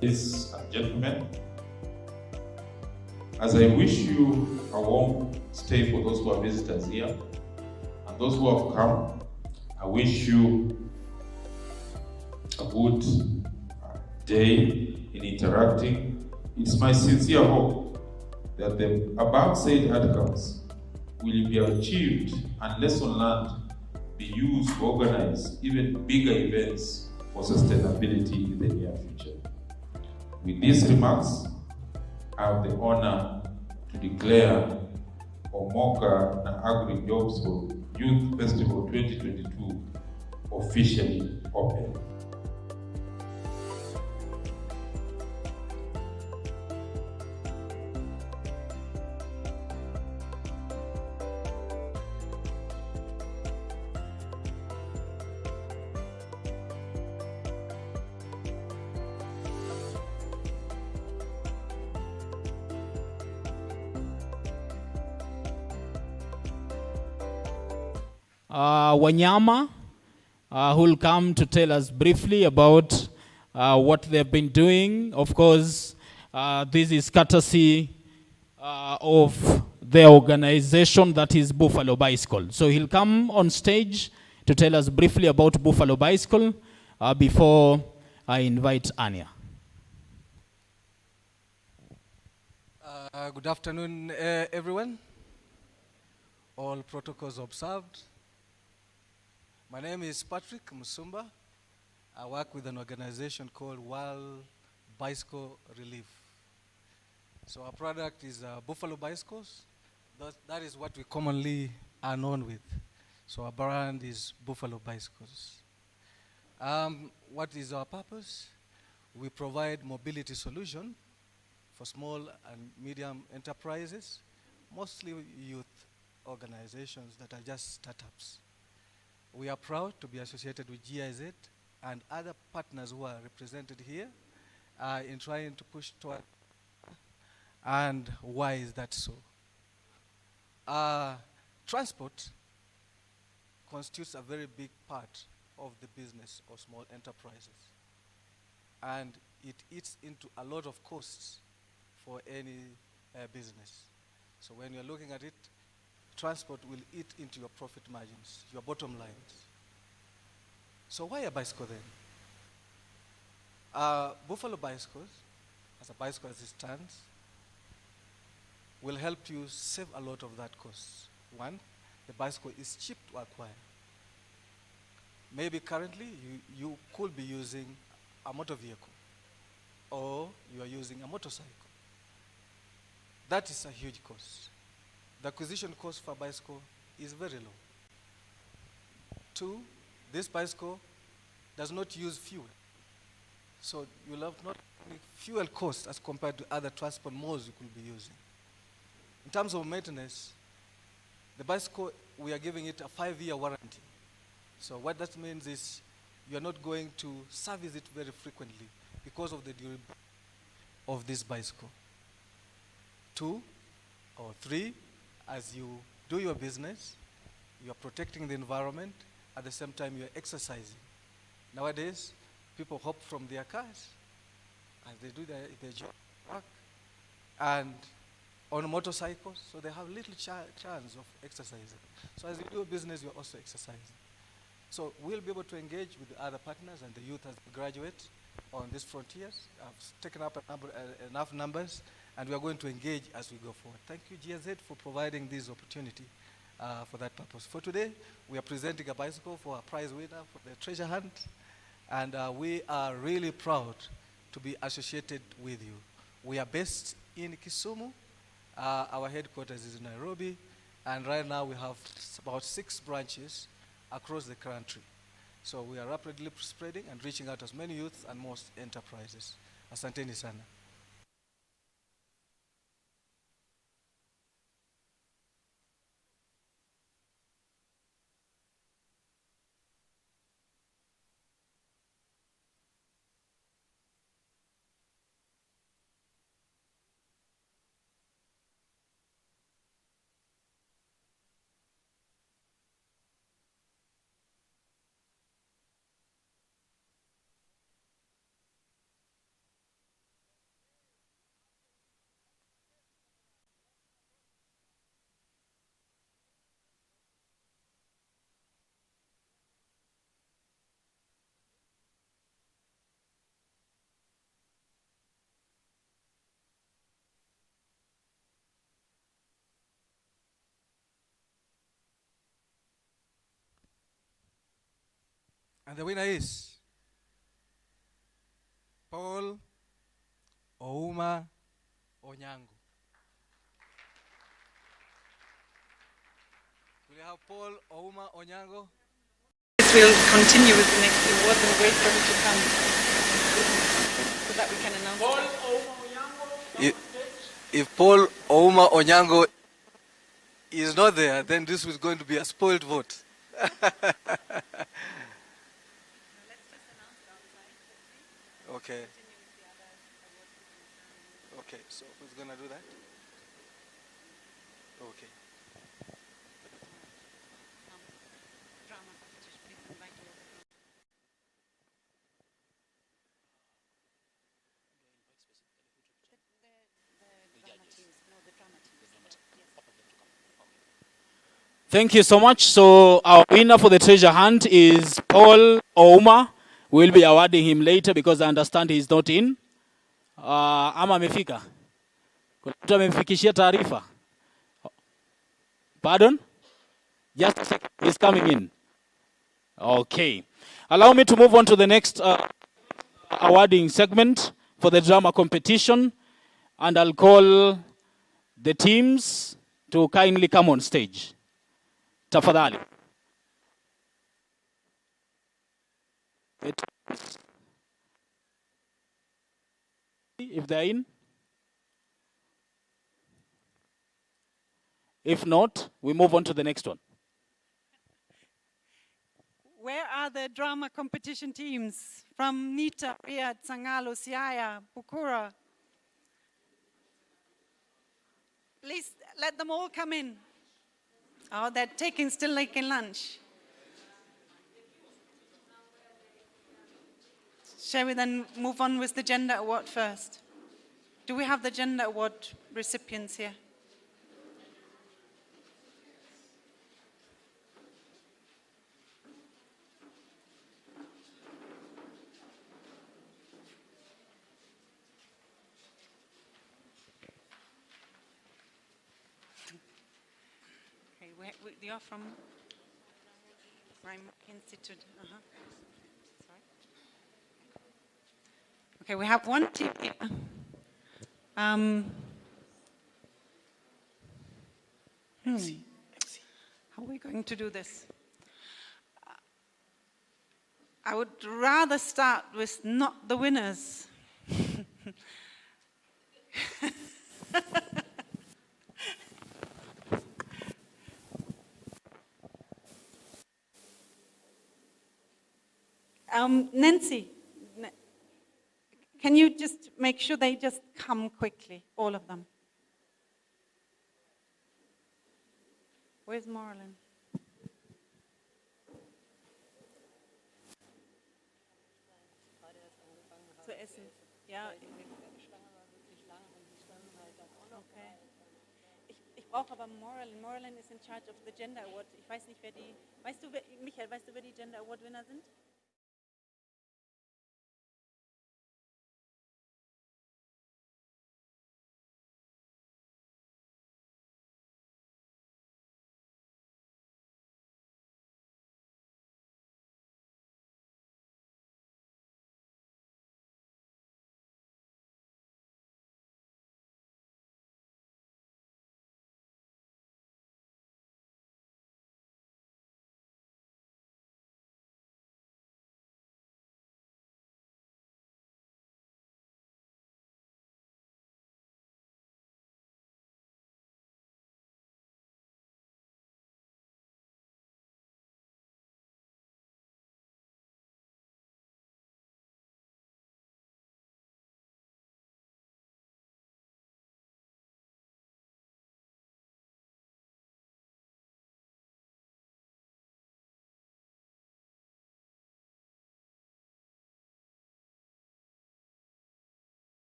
Ladies and gentlemen, as I wish you a warm stay for those who are visitors here, and those who have come, I wish you a good day in interacting. It's my sincere hope that the above said outcomes will be achieved and lesson learned be used to organize even bigger events for sustainability in the near future. With these remarks, I have the honor to declare Omoka na Agri-Jobs Youth Festival 2022 officially open. Wanyama, who will come to tell us briefly about what they've been doing. Of course, this is courtesy of the organization that is Buffalo Bicycle. So he'll come on stage to tell us briefly about Buffalo Bicycle before I invite Anya. Good afternoon, everyone. All protocols observed. My name is Patrick Musumba. I work with an organization called World Bicycle Relief. So our product is Buffalo Bicycles. That is what we commonly are known with. So our brand is Buffalo Bicycles. What is our purpose? We provide mobility solution for small and medium enterprises, mostly youth organizations that are just startups. We are proud to be associated with GIZ and other partners who are represented here in trying to push toward. And why is that so? Transport constitutes a very big part of the business of small enterprises. And it eats into a lot of costs for any business. So when you're looking at it, transport will eat into your profit margins, your bottom lines. So why a bicycle then? Buffalo Bicycles, as a bicycle as it stands, will help you save a lot of that cost. One, the bicycle is cheap to acquire. Maybe currently you could be using a motor vehicle or you are using a motorcycle. That is a huge cost. The acquisition cost for a bicycle is very low. Two, this bicycle does not use fuel. So you'll have not fuel cost as compared to other transport modes you could be using. In terms of maintenance, the bicycle, we are giving it a 5-year warranty. So what that means is you're not going to service it very frequently because of the durability of this bicycle. 2 or 3, as you do your business, you're protecting the environment, at the same time you're exercising. Nowadays, people hop from their cars as they do their job work, and on motorcycles, so they have little chance of exercising. So as you do business, you're also exercising. So we'll be able to engage with the other partners and the youth as they graduate on these frontiers. I've taken up enough numbers, and we are going to engage as we go forward. Thank you, GSZ, for providing this opportunity for that purpose. For today, we are presenting a bicycle for our prize winner for the treasure hunt, and we are really proud to be associated with you. We are based in Kisumu. Our headquarters is in Nairobi, and right now we have about 6 branches across the country. So we are rapidly spreading and reaching out as many youths and most enterprises. Asanteni sana. And the winner is Paul Ouma Onyango. Do we have Paul Ouma Onyango? We'll continue with the next award and wait for him to come so that we can announce it. If Paul Ouma Onyango is not there, then this is going to be a spoiled vote. Okay. Okay, so who's going to do that? Okay. Thank you so much. So our winner for the treasure hunt is Paul Ouma. We'll be awarding him later because I understand he's not in. Ama amefika? Kuna mtu amefikishia taarifa? Pardon? Just a second. He's coming in. Okay. Allow me to move on to the next awarding segment for the drama competition. And I'll call the teams to kindly come on stage. Tafadhali. If they're in. If not, we move on to the next one. Where are the drama competition teams from Nita, Riyadh, Sangalo, Siaya, Bukura? Please let them all come in. Oh, they're still taking lunch. Shall we then move on with the gender award first? Do we have the gender award recipients here? You're from Rhyme Institute. Sorry. Okay, we have one team here. How are we going to do this? I would rather start with not the winners. Nancy, can you just make sure they just come quickly, all of them? Where's Marilyn? So Essen, yeah. Okay. brauche aber Moreland. Moreland ist in charge of the Gender Award. Ich weiß nicht, wer die, Michael, weißt du, wer die Gender Award Winner sind?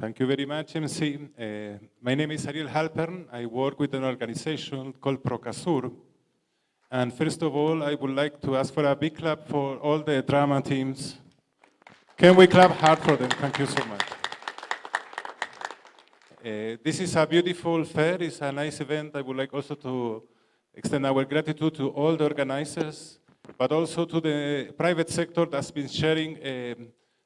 Thank you very much, MC. My name is Ariel Halpern. I work with an organization called Procasur. And first of all, I would like to ask for a big clap for all the drama teams. Can we clap hard for them? Thank you so much. This is a beautiful fair. It's a nice event. I would like also to extend our gratitude to all the organizers, but also to the private sector that's been sharing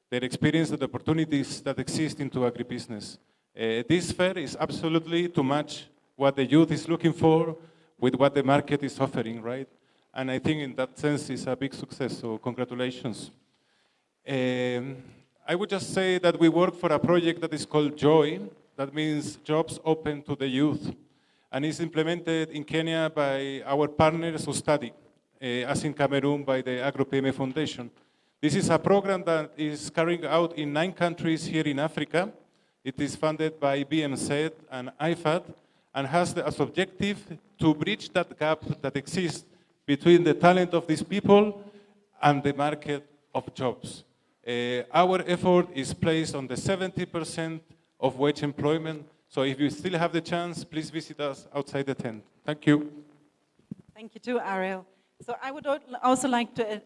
their experience and the opportunities that exist into agribusiness. This fair is absolutely to match what the youth is looking for with what the market is offering, right? And I think in that sense it's a big success, so congratulations. I would just say that we work for a project that is called JOY, that means Jobs Open to the Youth, and it's implemented in Kenya by our partners who study, as in Cameroon by the Agri-PME Foundation. This is a program that is carried out in 9 countries here in Africa. It is funded by BMZ and IFAD and has as objective to bridge that gap that exists between the talent of these people and the market of jobs. Our effort is placed on the 70% of wage employment. So if you still have the chance, please visit us outside the tent. Thank you. Thank you too, Ariel. So I would also like to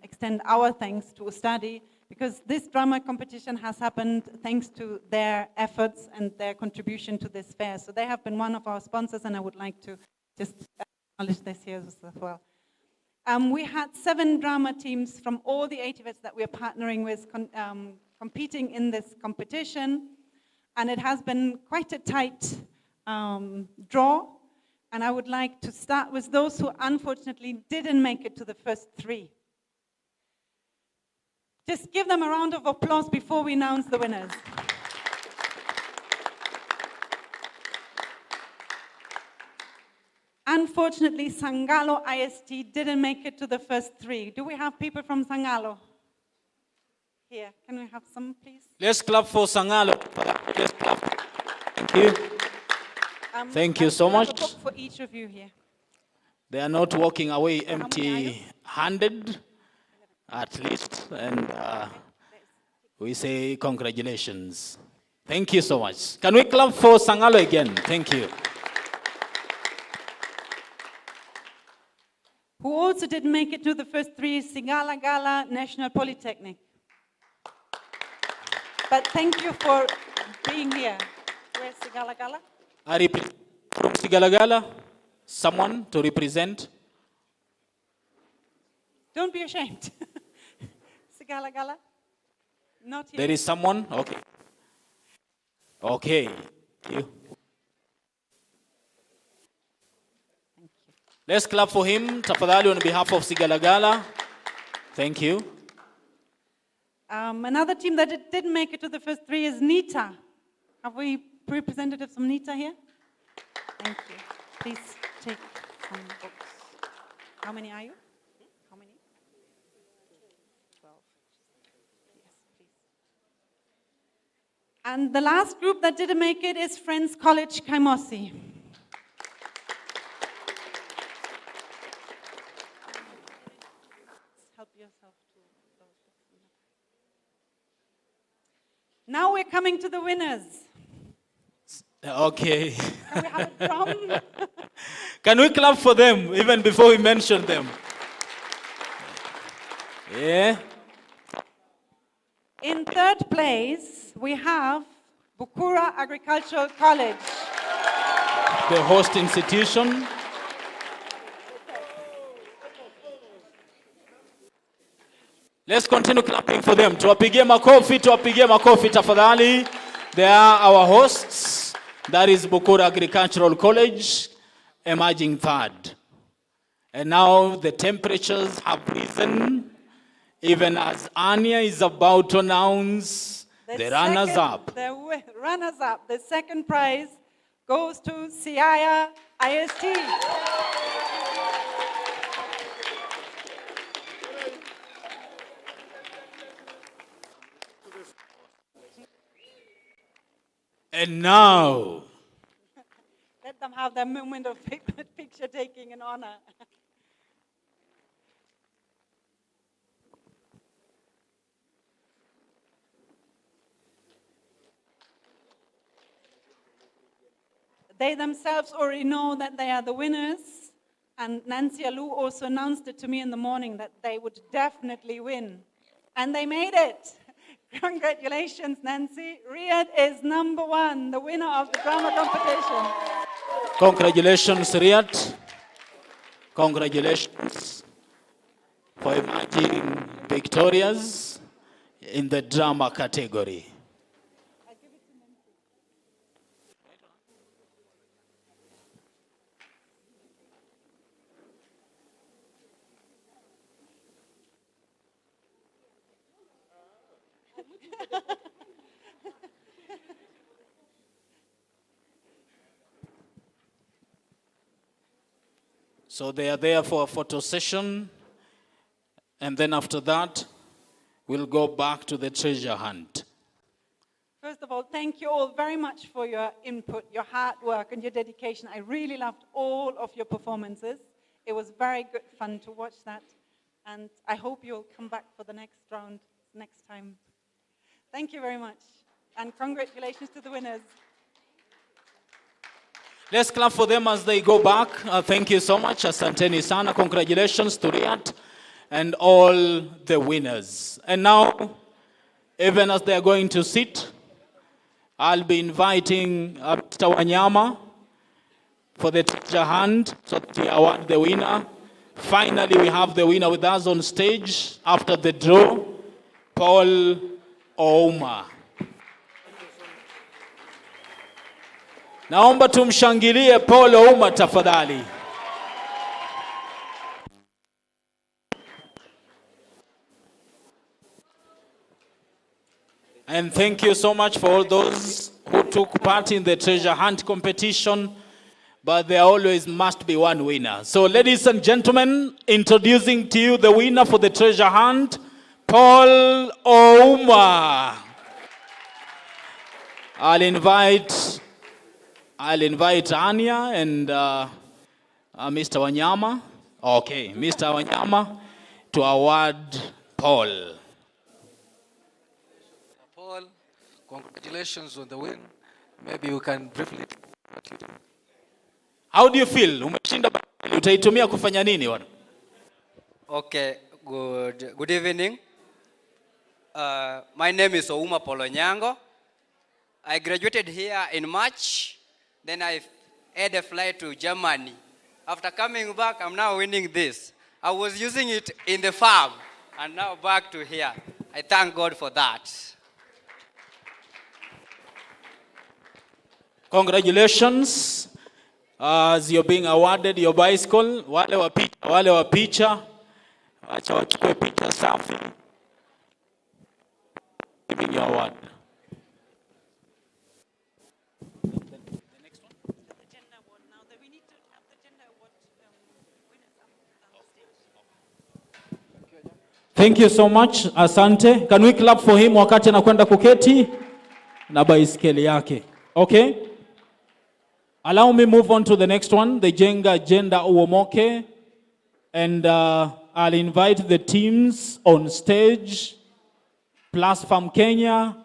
extend our thanks to Ustadi, because this drama competition has happened thanks to their efforts and their contribution to this fair. So they have been one of our sponsors, and I would like to just acknowledge this here as well. We had 7 drama teams from all the 8 events that we are partnering with competing in this competition, and it has been quite a tight draw. And I would like to start with those who unfortunately didn't make it to the first 3. Just give them a round of applause before we announce the winners. Unfortunately, Sangalo IST didn't make it to the first 3. Do we have people from Sangalo? Here, can we have some, please? Let's clap for Sangalo. Let's clap. Thank you. Thank you so much. A book for each of you here. They are not walking away empty-handed, at least. And we say congratulations. Thank you so much. Can we clap for Sangalo again? Thank you. Who also didn't make it to the first 3 is Sigalagala National Polytechnic. But thank you for being here. Where's Sigalagala? From Sigalagala, someone to represent? Don't be ashamed. Sigalagala? Not here. There is someone? Okay. Okay. Thank you. Let's clap for him. Tafadhali on behalf of Sigalagala. Thank you. Another team that didn't make it to the first 3 is NITA. Have we representatives from NITA here? Thank you. Please take some books. How many are you? How many? 12. Yes, please. And the last group that didn't make it is Friends College Kaimosi. Help yourself to those books. Now we're coming to the winners. Okay. Can we have a drum? Can we clap for them even before we mention them? Yeah. In 3rd place, we have Bukura Agricultural College. The host institution. Let's continue clapping for them. Tuwapigie makofi tafadhali. They are our hosts. That is Bukura Agricultural College, emerging 3rd. And now the temperatures have risen, even as Anya is about to announce the runners-up. The runners-up, the 2nd prize goes to Siaya IST. And now, let them have their moment of picture taking in honor. They themselves already know that they are the winners. And Nancy Alou also announced it to me in the morning that they would definitely win. And they made it. Congratulations, Nancy. Riyadh is #1, the winner of the drama competition. Congratulations, Riyadh. Congratulations for emerging victorious in the drama category. So they are there for a photo session, and then after that, we'll go back to the treasure hunt. First of all, thank you all very much for your input, your hard work, and your dedication. I really loved all of your performances. It was very good fun to watch that, and I hope you'll come back for the next round next time. Thank you very much, and congratulations to the winners. Let's clap for them as they go back. Thank you so much. Asanteni sana. Congratulations to Riyadh and all the winners. And now, even as they are going to sit, I'll be inviting Mr. Wanyama for the treasure hunt so that we award the winner. Finally, we have the winner with us on stage after the draw, Paul Ouma. Naomba tumshangilie Paul Ouma tafadhali. And thank you so much for all those who took part in the treasure hunt competition, but there always must be one winner. So ladies and gentlemen, introducing to you the winner for the treasure hunt, Paul Ouma. I'll invite Anya and Mr. Wanyama. Okay, Mr. Wanyama to award Paul. Paul, congratulations on the win. Maybe you can briefly. How do you feel? Umeshinda, utaitumia kufanya nini wana? Okay, good evening. My name is Ouma Polonyango. I graduated here in March. Then I had a flight to Germany. After coming back, I'm now winning this. I was using it in the farm, and now back to here. I thank God for that. Congratulations. As you're being awarded your bicycle, wale wa picha, acha wachukue picha safi. Giving your award. Thank you so much. Asante. Can we clap for him wakati anakwenda kuketi na baiskeli yake? Okay. Allow me move on to the next one, the Jenga Gender Omoka. And I'll invite the teams on stage. Plus Farm Kenya,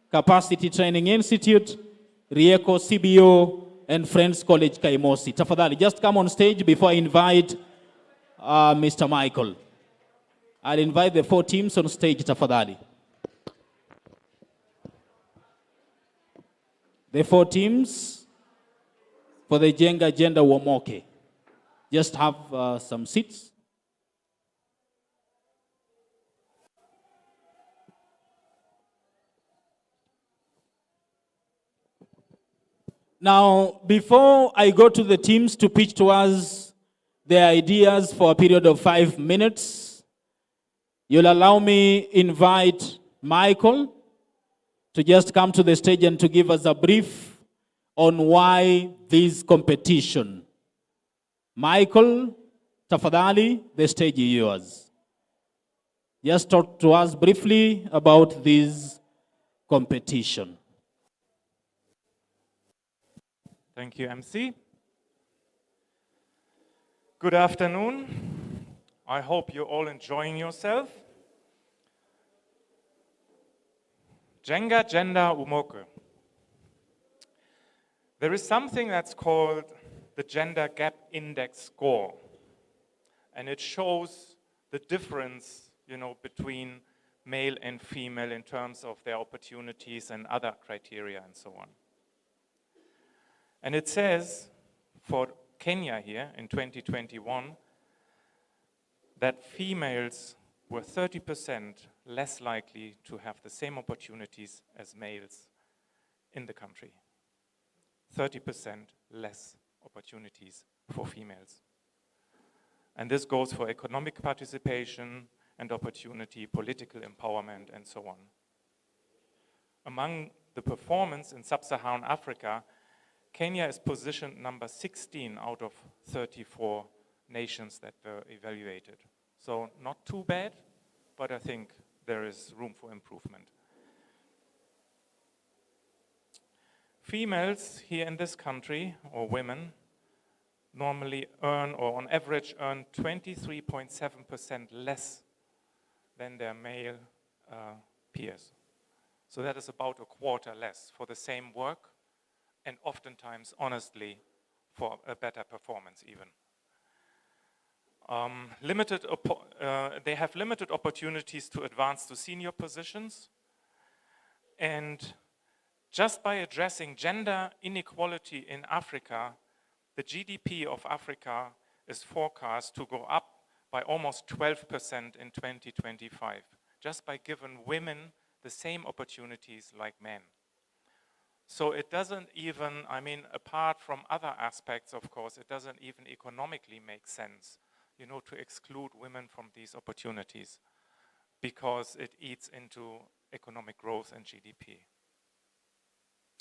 Capacity Training Institute, Rieko CBO, and Friends College Kaimosi. Tafadhali, just come on stage before I invite Mr. Michael. I'll invite the 4 teams on stage, tafadhali. The 4 teams for the Jenga Gender Omoka. Just have some seats. Now, before I go to the teams to pitch to us their ideas for a period of 5 minutes, you'll allow me invite Michael to just come to the stage and to give us a brief on why this competition. Michael, tafadhali, the stage is yours. Just talk to us briefly about this competition. Thank you, MC. Good afternoon. I hope you're all enjoying yourself. Jenga Gender Omoka. There is something that's called the Gender Gap Index score, and it shows the difference, between male and female in terms of their opportunities and other criteria and so on. And it says for Kenya here in 2021 that females were 30% less likely to have the same opportunities as males in the country. 30% less opportunities for females. And this goes for economic participation and opportunity, political empowerment, and so on. Among the performance in sub-Saharan Africa, Kenya is positioned number 16 out of 34 nations that were evaluated. So not too bad, but I think there is room for improvement. Females here in this country, or women, normally earn, or on average earn 23.7% less than their male peers. So that is about a quarter less for the same work, and oftentimes, honestly, for a better performance even. They have limited opportunities to advance to senior positions, and just by addressing gender inequality in Africa, the GDP of Africa is forecast to go up by almost 12% in 2025, just by giving women the same opportunities like men. So it doesn't even, apart from other aspects, of course, it doesn't even economically make sense, to exclude women from these opportunities, because it eats into economic growth and GDP.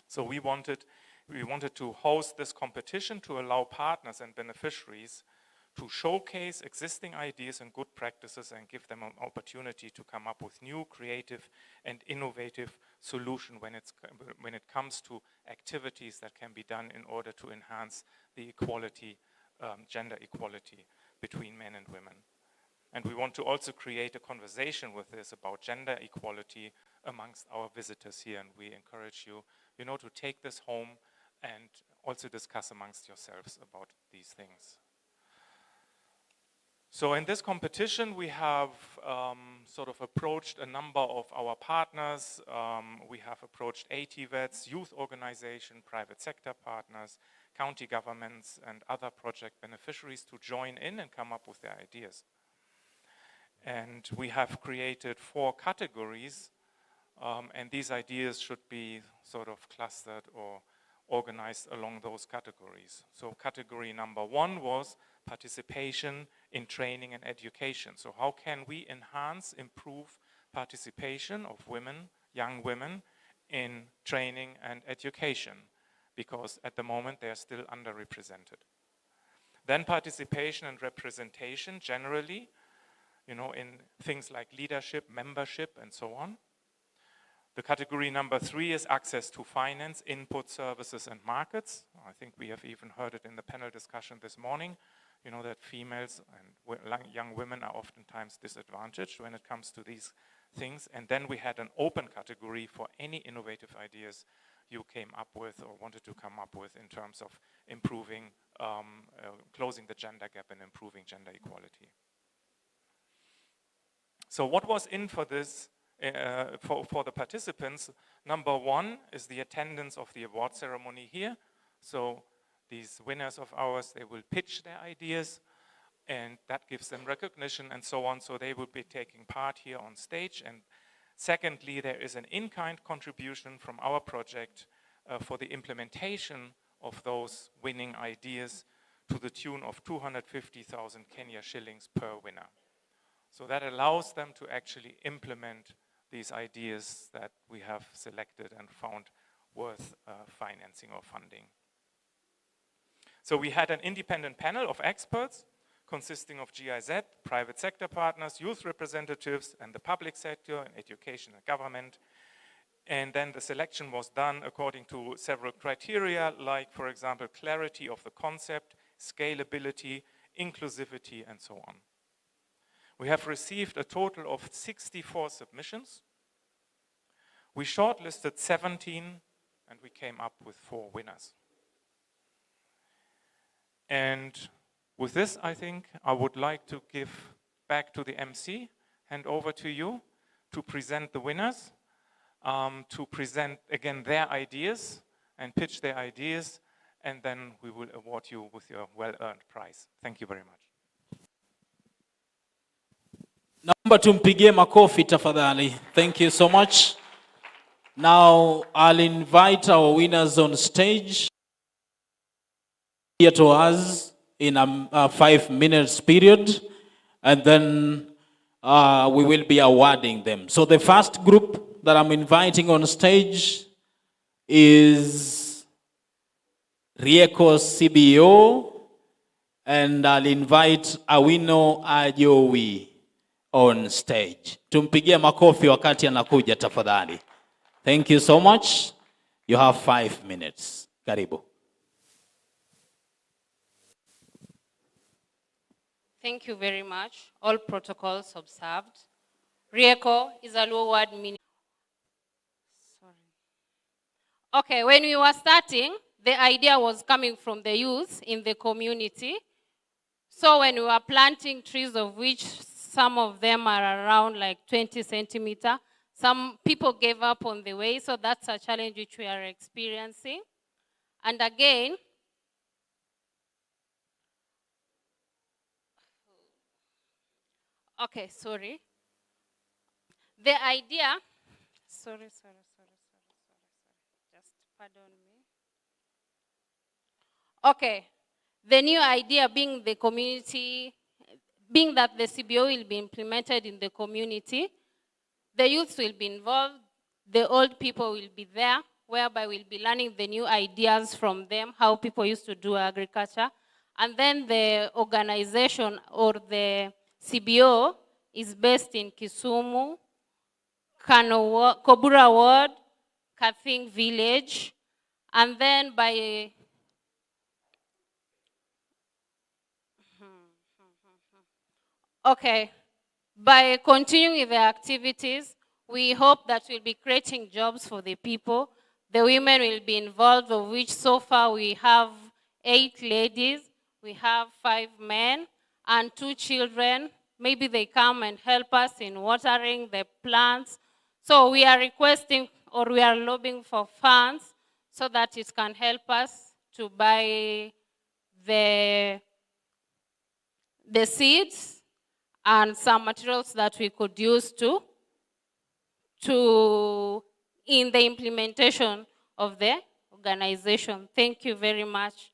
So we wanted to host this competition to allow partners and beneficiaries to showcase existing ideas and good practices and give them an opportunity to come up with new, creative, and innovative solutions when it comes to activities that can be done in order to enhance the equality, gender equality between men and women. And we want to also create a conversation with this about gender equality amongst our visitors here, and we encourage you, to take this home and also discuss amongst yourselves about these things. So in this competition, we have sort of approached a number of our partners. We have approached ATVETs, youth organization, private sector partners, county governments, and other project beneficiaries to join in and come up with their ideas. And we have created 4 categories, and these ideas should be sort of clustered or organized along those categories. So category number 1 was participation in training and education. So how can we enhance, improve participation of women, young women, in training and education? Because at the moment they are still underrepresented. Then participation and representation generally, in things like leadership, membership, and so on. The category number 3 is access to finance, input, services, and markets. I think we have even heard it in the panel discussion this morning, that females and young women are oftentimes disadvantaged when it comes to these things. And then we had an open category for any innovative ideas you came up with or wanted to come up with in terms of improving, closing the gender gap and improving gender equality. So what was in for this, for the participants? Number 1 is the attendance of the award ceremony here. So these winners of ours, they will pitch their ideas, and that gives them recognition and so on. So they will be taking part here on stage. And secondly, there is an in-kind contribution from our project for the implementation of those winning ideas to the tune of 250,000 Kenya shillings per winner. So that allows them to actually implement these ideas that we have selected and found worth financing or funding. So we had an independent panel of experts consisting of GIZ, private sector partners, youth representatives, and the public sector, and education and government. And then the selection was done according to several criteria, like, for example, clarity of the concept, scalability, inclusivity, and so on. We have received a total of 64 submissions. We shortlisted 17, and we came up with 4 winners. And with this, I think I would like to give back to the MC, hand over to you to present the winners, to present again their ideas and pitch their ideas, and then we will award you with your well-earned prize. Thank you very much. Naomba tumpigie makofi tafadhali. Thank you so much. Now I'll invite our winners on stage here to us in a 5 minutes period, and then we will be awarding them. So the first group that I'm inviting on stage is Rieko CBO, and I'll invite Awino Ajowi on stage. Tumpigie makofi wakati anakuja tafadhali. Thank you so much. You have 5 minutes. Karibu. Thank you very much. All protocols observed. Rieko is a low word meaning. Sorry. Okay, when we were starting, the idea was coming from the youth in the community. So when we were planting trees, of which some of them are around like 20 centimeters, some people gave up on the way, so that's a challenge which we are experiencing. And again, okay, sorry. The idea, sorry. Just pardon me. Okay, the new idea being the community, being that the CBO will be implemented in the community, the youth will be involved, the old people will be there, whereby we'll be learning the new ideas from them, how people used to do agriculture. And then the organization or the CBO is based in Kisumu, Kobura Ward, Kathing Village, and then by by continuing with the activities, we hope that we'll be creating jobs for the people. The women will be involved, of which so far we have 8 ladies, we have 5 men, and 2 children. Maybe they come and help us in watering the plants. So we are requesting, or we are lobbying for funds so that it can help us to buy the seeds and some materials that we could use in the implementation of the organization. Thank you very much.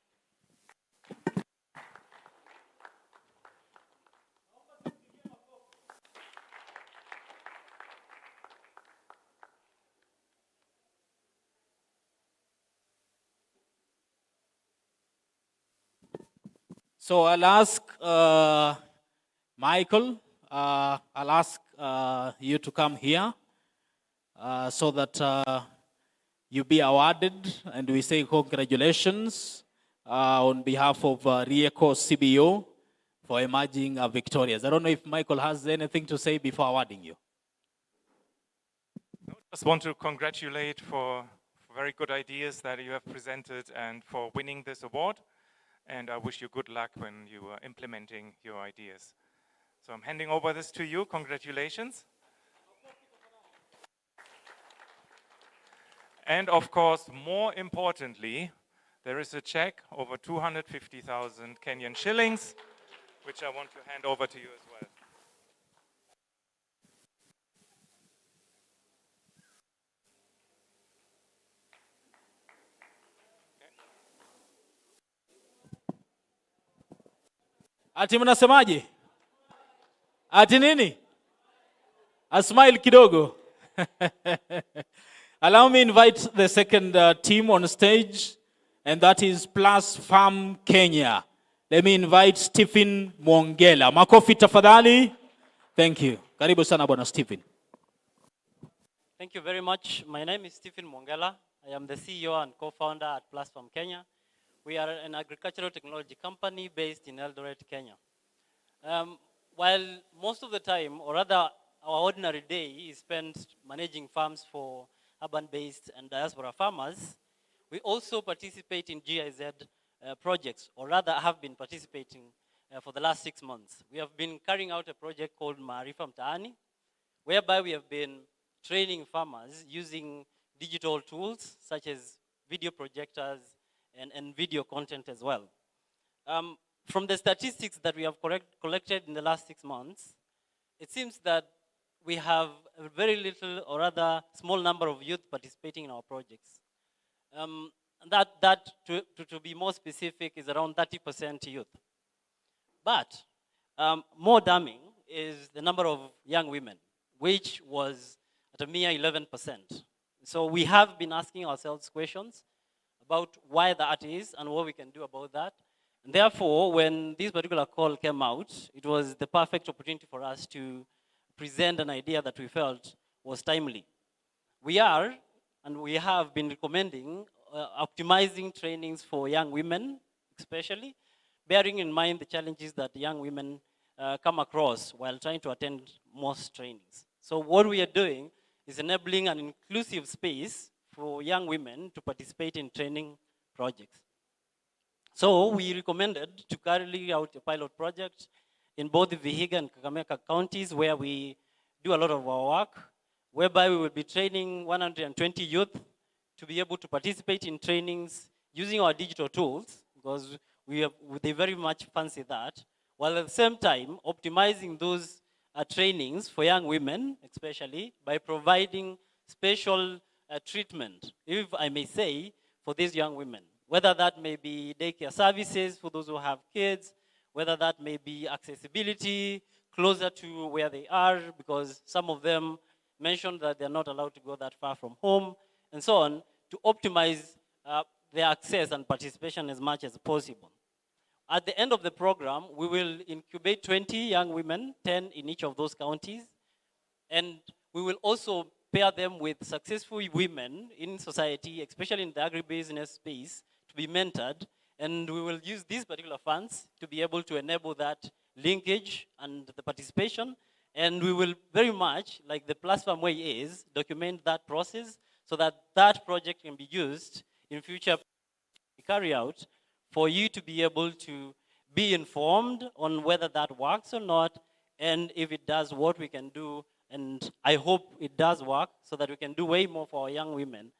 So I'll ask Michael, I'll ask you to come here so that you be awarded, and we say congratulations on behalf of Rieko CBO for emerging victorious. I don't know if Michael has anything to say before awarding you. I just want to congratulate for very good ideas that you have presented and for winning this award. And I wish you good luck when you are implementing your ideas. So I'm handing over this to you. Congratulations. And of course, more importantly, there is a check over 250,000 Kenyan shillings, which I want to hand over to you as well. Ati mnasemaje? Ati nini? A smile kidogo. Allow me invite the second team on stage, and that is Plus Farm Kenya. Let me invite Stephen Mwongela. Makofi tafadhali. Thank you. Karibu sana bwana Stephen. Thank you very much. My name is Stephen Mwongela. I am the CEO and co-founder at Plus Farm Kenya. We are an agricultural technology company based in Eldoret, Kenya. While most of the time, or rather our ordinary day, is spent managing farms for urban-based and diaspora farmers, we also participate in GIZ projects, or rather have been participating for the last 6 months. We have been carrying out a project called Maarifa Mtaani, whereby we have been training farmers using digital tools such as video projectors and video content as well. From the statistics that we have collected in the last 6 months, it seems that we have a very little, or rather small number of youth participating in our projects. To be more specific, is around 30% youth. But more damning is the number of young women, which was at a mere 11%. So we have been asking ourselves questions about why that is and what we can do about that. And therefore, when this particular call came out, it was the perfect opportunity for us to present an idea that we felt was timely. We are, and we have been recommending optimizing trainings for young women, especially, bearing in mind the challenges that young women come across while trying to attend most trainings. So what we are doing is enabling an inclusive space for young women to participate in training projects. So we recommended to carry out a pilot project in both the Vihiga and Kakamega counties, where we do a lot of our work, whereby we will be training 120 youth to be able to participate in trainings using our digital tools, because they very much fancy that, while at the same time optimizing those trainings for young women, especially by providing special treatment, if I may say, for these young women. Whether that may be daycare services for those who have kids, whether that may be accessibility closer to where they are, because some of them mentioned that they're not allowed to go that far from home, and so on, to optimize their access and participation as much as possible. At the end of the program, we will incubate 20 young women, 10 in each of those counties, and we will also pair them with successful women in society, especially in the agribusiness space, to be mentored, and we will use these particular funds to be able to enable that linkage and the participation, and we will very much, like the platform way is, document that process so that that project can be used in future carry out for you to be able to be informed on whether that works or not, and if it does, what we can do. And I hope it does work so that we can do way more for our young women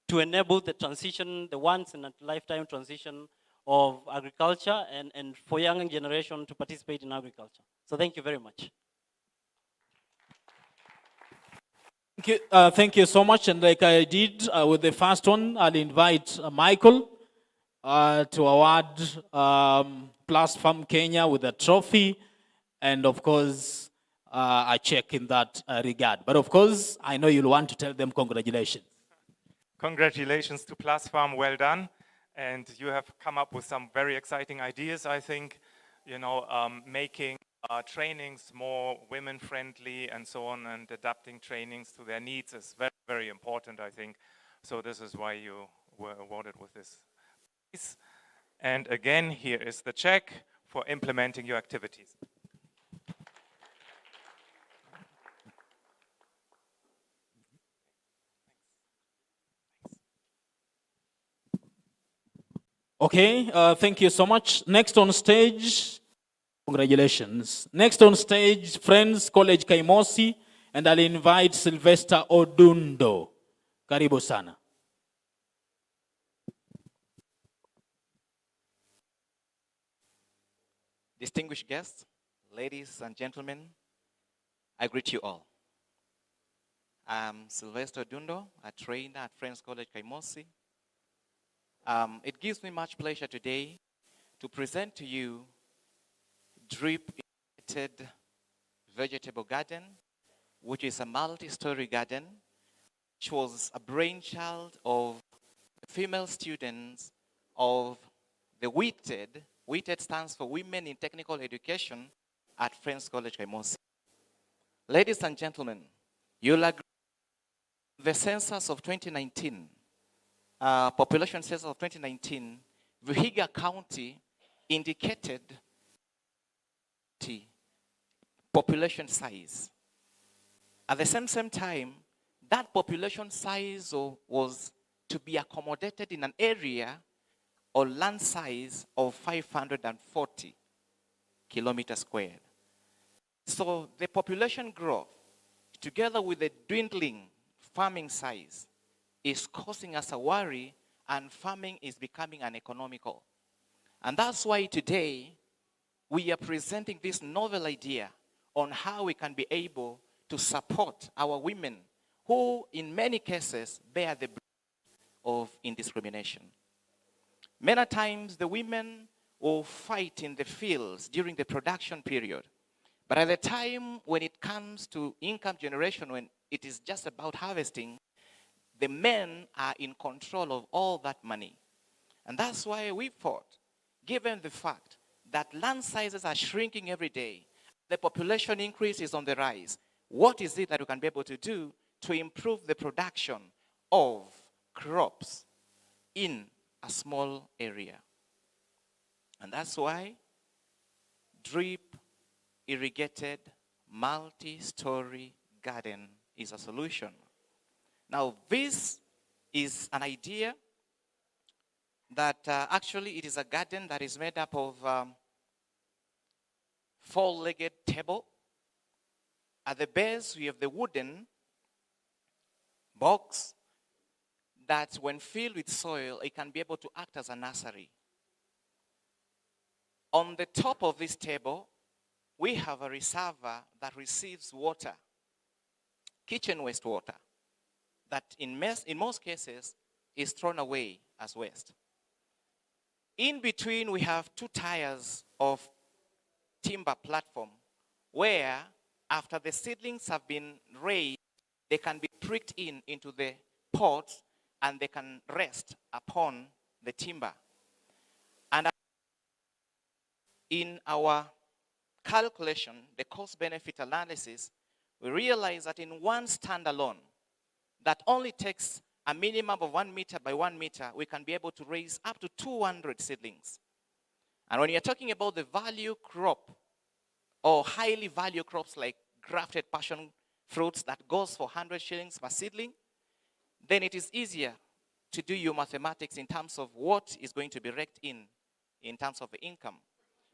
to enable the transition, the once in a lifetime transition of agriculture, and for young generation to participate in agriculture. So thank you very much. Thank you so much. And like I did with the first one, I'll invite Michael to award Plus Farm Kenya with a trophy, and of course, a check in that regard. But of course, I know you'll want to tell them congratulations. Congratulations to Plus Farm, well done. And you have come up with some very exciting ideas, I think, making trainings more women-friendly and so on, and adapting trainings to their needs is very, very important, I think. So this is why you were awarded with this. And again, here is the check for implementing your activities. Okay, thank you so much. Next on stage, congratulations. Next on stage, Friends College Kaimosi, and I'll invite Sylvester Odundo. Karibu sana. Distinguished guests, ladies and gentlemen, I greet you all. I'm Sylvester Odundo, a trainer at Friends College Kaimosi. It gives me much pleasure today to present to you drip irrigated vegetable garden, which is a multi-story garden, which was a brainchild of female students of the WITED. WITED stands for Women in Technical Education at Friends College Kaimosi. Ladies and gentlemen, you'll agree the census of 2019, population census of 2019, Vihiga County indicated the population size. At the same time, that population size was to be accommodated in an area or land size of 540 kilometers squared. So the population growth, together with the dwindling farming size, is causing us a worry, and farming is becoming uneconomical. And that's why today we are presenting this novel idea on how we can be able to support our women who in many cases bear the burden of indiscrimination. Many times the women will fight in the fields during the production period. But at the time when it comes to income generation, when it is just about harvesting, the men are in control of all that money. And that's why we fought, given the fact that land sizes are shrinking every day, the population increase is on the rise. What is it that we can be able to do to improve the production of crops in a small area? And that's why drip irrigated multi-story garden is a solution. Now, this is an idea that actually it is a garden that is made up of four-legged table. At the base, we have the wooden box that when filled with soil, it can be able to act as a nursery. On the top of this table, we have a reservoir that receives water, kitchen wastewater, that in most cases is thrown away as waste. In between, we have two tiers of timber platform where after the seedlings have been raised, they can be pricked into the pots and they can rest upon the timber. And in our calculation, the cost-benefit analysis, we realize that in one standalone, that only takes a minimum of 1 meter by 1 meter, we can be able to raise up to 200 seedlings. And when you're talking about the value crop, or highly value crops like grafted passion fruits that goes for 100 shillings per seedling, then it is easier to do your mathematics in terms of what is going to be raked in terms of the income.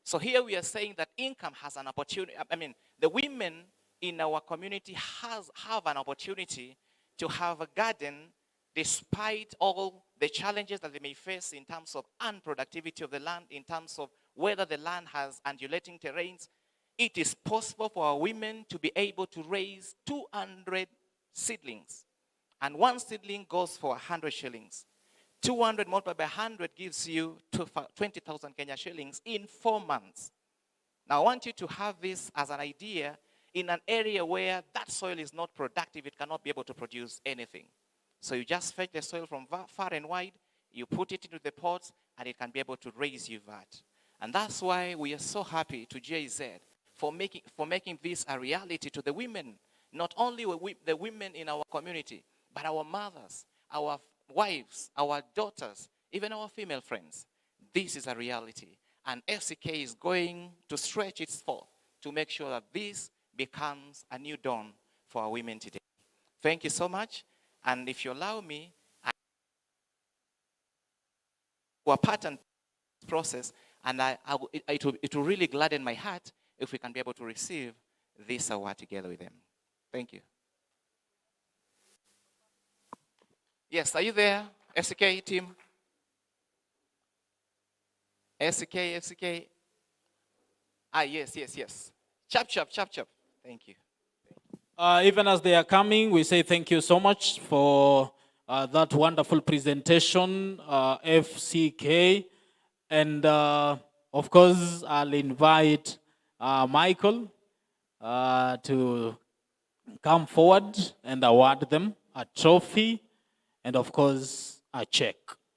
So here we are saying that income has an opportunity. The women in our community have an opportunity to have a garden despite all the challenges that they may face in terms of unproductivity of the land, in terms of whether the land has undulating terrains. It is possible for our women to be able to raise 200 seedlings. And one seedling goes for 100 shillings. 200 multiplied by 100 gives you 20,000 Kenya shillings in 4 months. Now, I want you to have this as an idea in an area where that soil is not productive. It cannot be able to produce anything. So you just fetch the soil from far and wide, you put it into the pots, and it can be able to raise you that. And that's why we are so happy to GIZ for making this a reality to the women. Not only the women in our community, but our mothers, our wives, our daughters, even our female friends. This is a reality. And FCK is going to stretch its forth to make sure that this becomes a new dawn for our women today. Thank you so much. And if you allow me, we're part of this process, and it will really gladden my heart if we can be able to receive this award together with them. Thank you. Yes, are you there, FCK team? FCK. Yes. Chop. Thank you. Even as they are coming, we say thank you so much for that wonderful presentation, FCK. And of course, I'll invite Michael to come forward and award them a trophy and of course a check.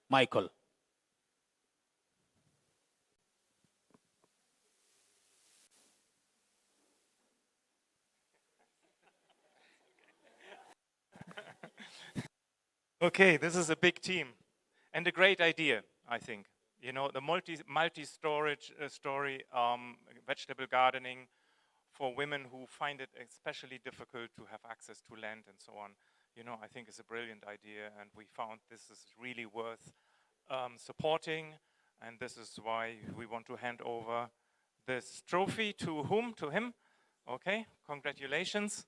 Michael. Okay, this is a big team and a great idea, I think. You know, the multi-storage vegetable gardening for women who find it especially difficult to have access to land and so on, you know, I think is a brilliant idea, and we found this is really worth supporting. And this is why we want to hand over this trophy to whom? To him. Okay, congratulations.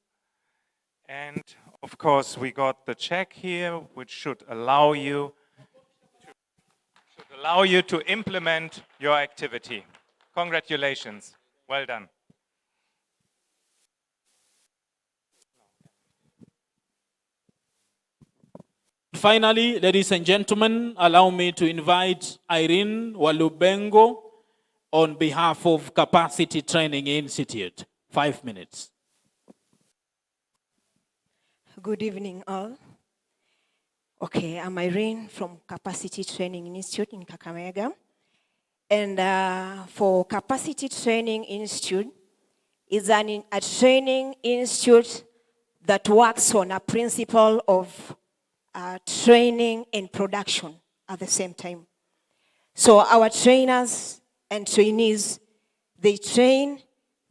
And of course, we got the check here, which should allow you to implement your activity. Congratulations. Well done. Finally, ladies and gentlemen, allow me to invite Irene Walubengo on behalf of Capacity Training Institute. 5 minutes. Good evening, all. Okay, I'm Irene from Capacity Training Institute in Kakamega. And for Capacity Training Institute is a training institute that works on a principle of training and production at the same time. So our trainers and trainees, they train,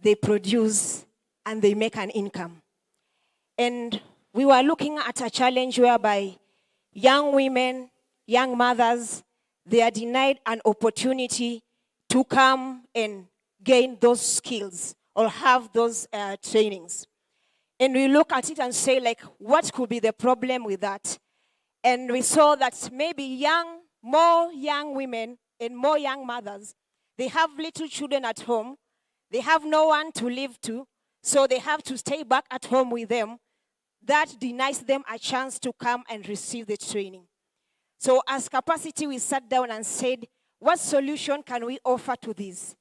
they produce, and they make an income. And we were looking at a challenge whereby young women, young mothers, they are denied an opportunity to come and gain those skills or have those trainings. And we look at it and say, like, what could be the problem with that? And we saw that maybe more young women and more young mothers, they have little children at home. They have no one to live to, so they have to stay back at home with them. That denies them a chance to come and receive the training. So as Capacity, we sat down and said, what solution can we offer to this?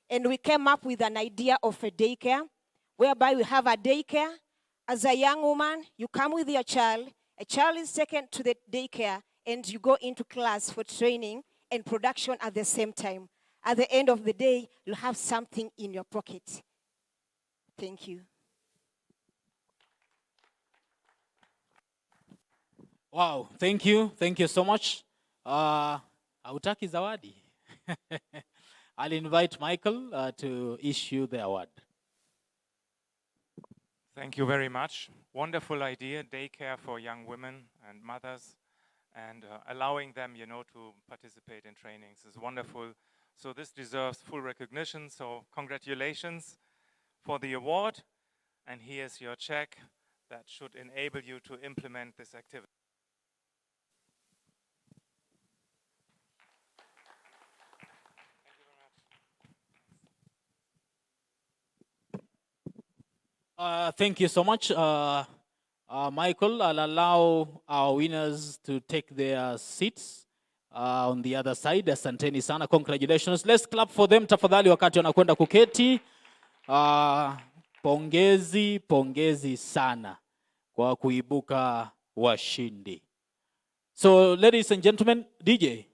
And we came up with an idea of a daycare, whereby we have a daycare. As a young woman, you come with your child, a child is taken to the daycare, and you go into class for training and production at the same time. At the end of the day, you have something in your pocket. Thank you. Wow, thank you. Thank you so much. Hautaki zawadi. I'll invite Michael to issue the award. Thank you very much. Wonderful idea, daycare for young women and mothers, and allowing them, to participate in trainings is wonderful. So this deserves full recognition. So congratulations for the award. And here's your check that should enable you to implement this activity. Thank you so much, Michael. I'll allow our winners to take their seats on the other side. Asanteni sana, congratulations. Let's clap for them tafadhali wakati wanakwenda kuketi. Pongezi sana kwa kuibuka washindi. So ladies and gentlemen, DJ.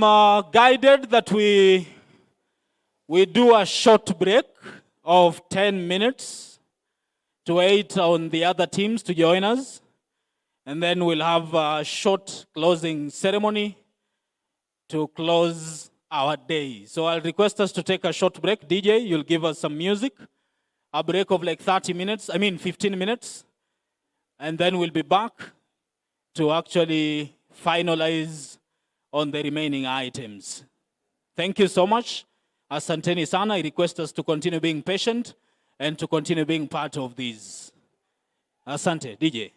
am guided that we do a short break of 10 minutes to wait on the other teams to join us. And then we'll have a short closing ceremony to close our day. So I'll request us to take a short break. DJ, you'll give us some music. A break of like 15 minutes. And then we'll be back to actually finalize on the remaining items. Thank you so much. Asanteni sana. I request us to continue being patient and to continue being part of these. Asante, DJ.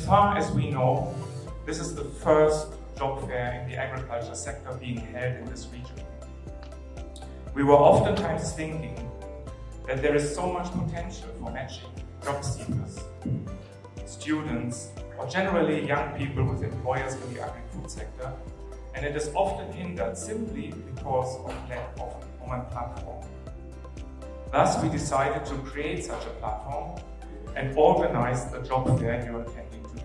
far as we know, this is the first job fair in the agriculture sector being held in this region. We were oftentimes thinking that there is so much potential for matching job seekers, students, or generally young people with employers in the agri-food sector, and it is often hindered simply because of lack of a common platform. Thus, we decided to create such a platform and organize the job fair you are attending today.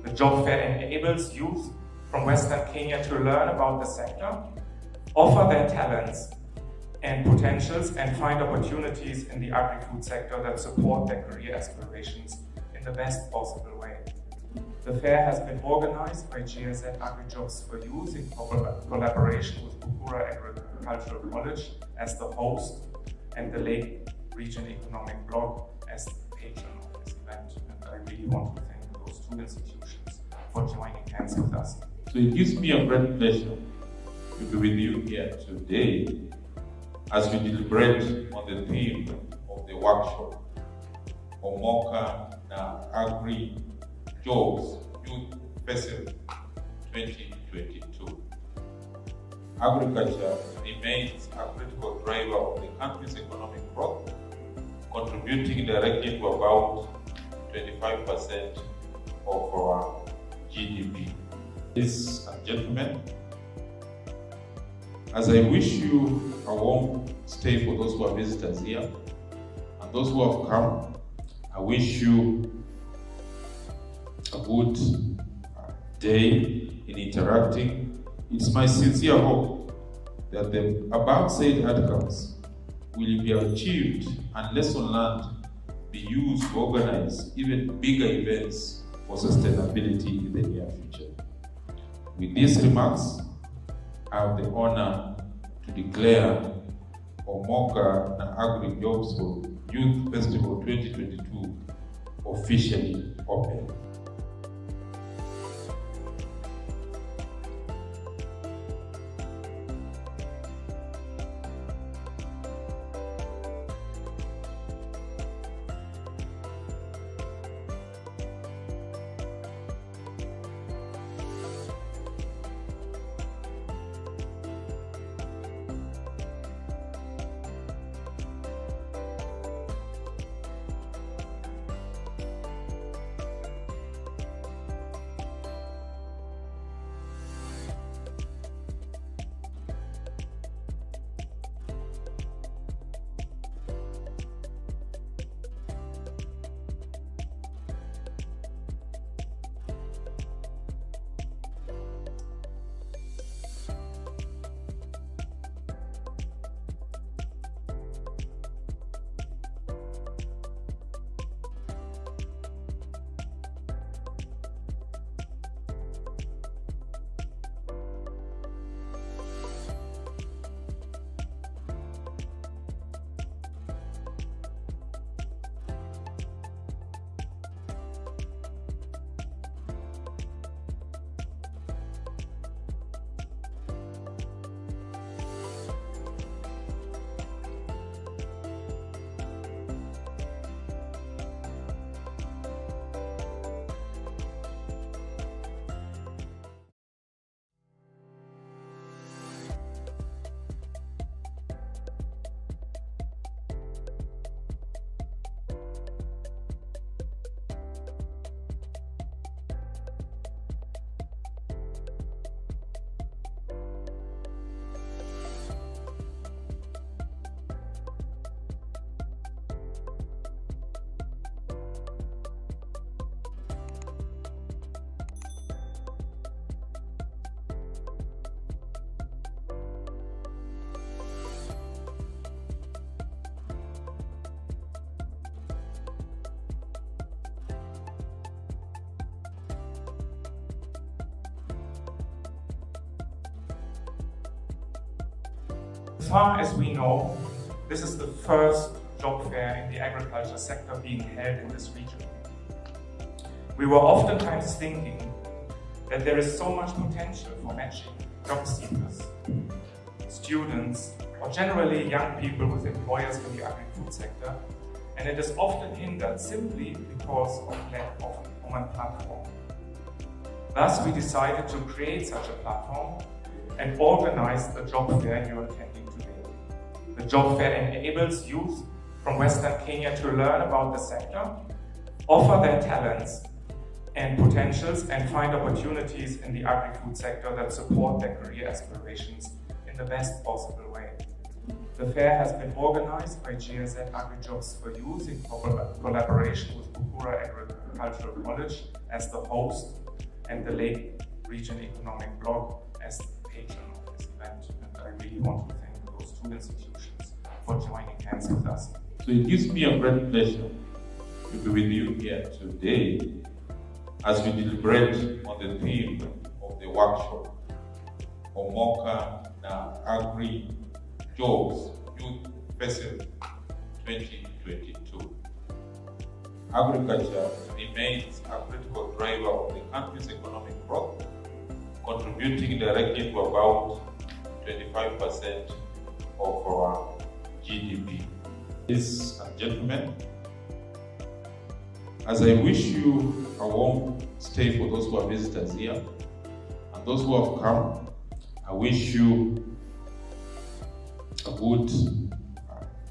The job fair enables youth from Western Kenya to learn about the sector, offer their talents and potentials, and find opportunities in the agri-food sector that support their career aspirations in the best possible way. The fair has been organized by GSZ Agri-Jobs for Youth in collaboration with Bukura Agricultural College as the host and the Lake Region Economic Bloc as the patron of this event. And I really want to thank those two institutions for joining hands with us. So it gives me a great pleasure to be with you here today as we deliberate on the theme of the workshop, Omoka na Agri-Jobs Youth Festival 2022. Agriculture remains a critical driver of the country's economic growth, contributing directly to about 25% of our GDP. Ladies and gentlemen, as I wish you a warm stay for those who are visitors here, and those who have come, I wish you a good day in interacting. It's my sincere hope that the above said outcomes will be achieved and lesson learned be used to organize even bigger events for sustainability in the near future. With these remarks, I have the honor to declare Omoka na Agri-Jobs Youth Festival 2022 officially open. As far as we know, this is the first job fair in the agriculture sector being held in this region. We were oftentimes thinking that there is so much potential for matching job seekers, students, or generally young people with employers in the agri-food sector, and it is often hindered simply because of lack of a Omoka platform. Thus, we decided to create such a platform and organize the job fair you're attending today. The job fair enables youth from Western Kenya to learn about the sector, offer their talents and potentials, and find opportunities in the agri-food sector that support their career aspirations in the best possible way. The fair has been organized by GSN Agri-Jobs for Youth in collaboration with Bukura Agricultural College as the host and the Lake Region Economic Bloc as the patron of this event. And I really want to thank those two institutions for joining hands with us. So it gives me a great pleasure to be with you here today as we deliberate on the theme of the workshop, Omoka na Agri-Jobs Youth Festival 2022. Agriculture remains a critical driver of the country's economic growth, contributing directly to about 25% of our GDP. Ladies and gentlemen, as I wish you a warm stay for those who are visitors here, and those who have come, I wish you a good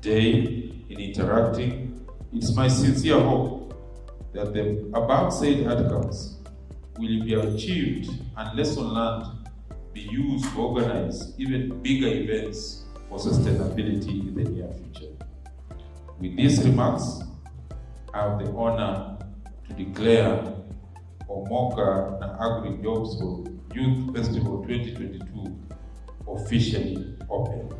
day in interacting. It's my sincere hope that the above said outcomes will be achieved and lesson learned be used to organize even bigger events for sustainability in the near future. With these remarks, I have the honor to declare Omoka na Agri-Jobs Youth Festival 2022 officially open.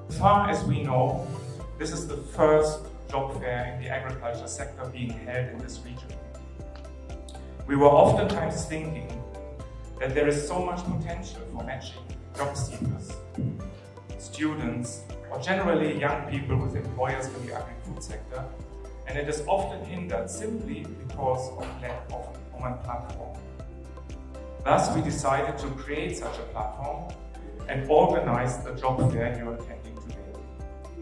As far as we know, this is the first job fair in the agriculture sector being held in this region. We were oftentimes thinking that there is so much potential for matching job seekers, students, or generally young people with employers in the agri-food sector, and it is often hindered simply because of lack of an Omoka platform. Thus, we decided to create such a platform and organize the job fair you're attending today.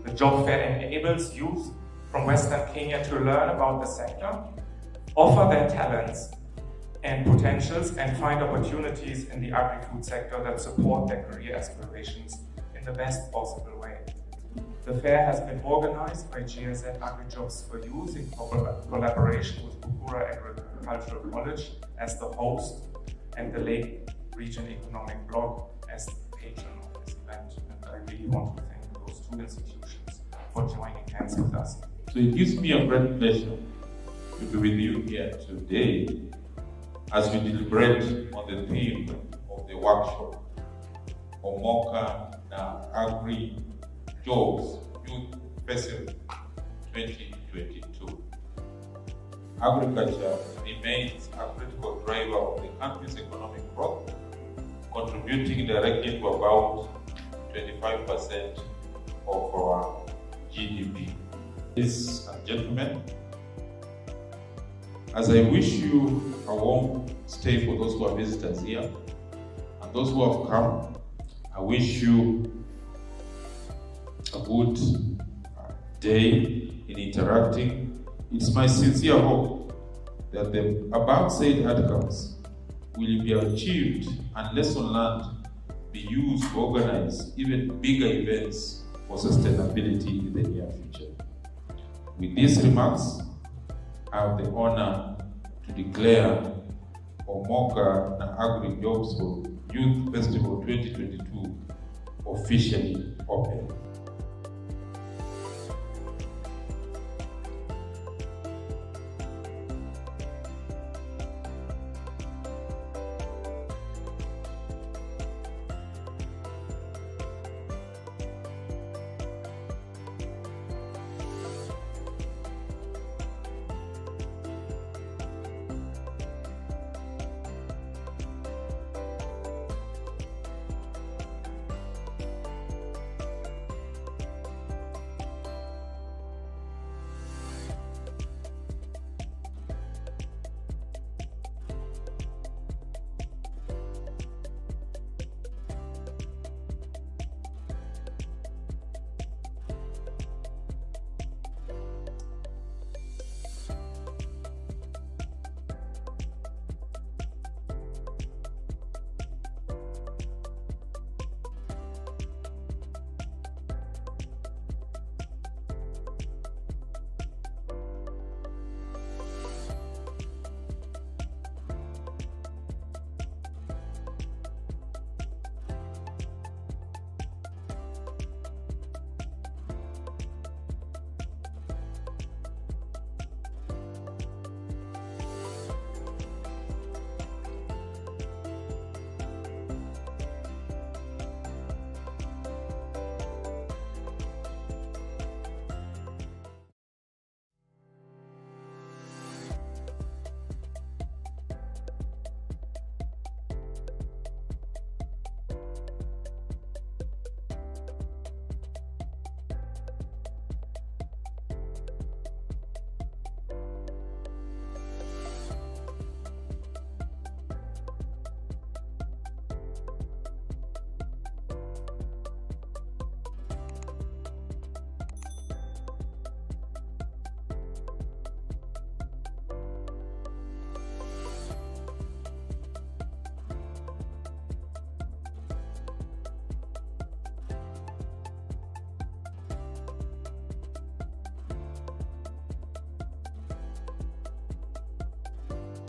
The job fair enables youth from Western Kenya to learn about the sector, offer their talents and potentials, and find opportunities in the agri-food sector that support their career aspirations in the best possible way. The fair has been organized by GSZ Agri-Jobs for Youth in collaboration with Bukura Agricultural College as the host and the Lake Region Economic Bloc as the patron of this event. And I really want to thank those two institutions for joining hands with us. So it gives me a great pleasure to be with you here today as we deliberate on the theme of the workshop, Omoka na Agri-Jobs Youth Festival 2022. Agriculture remains a critical driver of the country's economic growth, contributing directly to about 25% of our GDP. Ladies and gentlemen, as I wish you a warm stay for those who are visitors here, and those who have come, I wish you a good day in interacting. It's my sincere hope that the above said outcomes will be achieved and lesson learned be used to organize even bigger events for sustainability in the near future. With these remarks, I have the honor to declare Omoka na Agri-Jobs for Youth Festival 2022 officially open.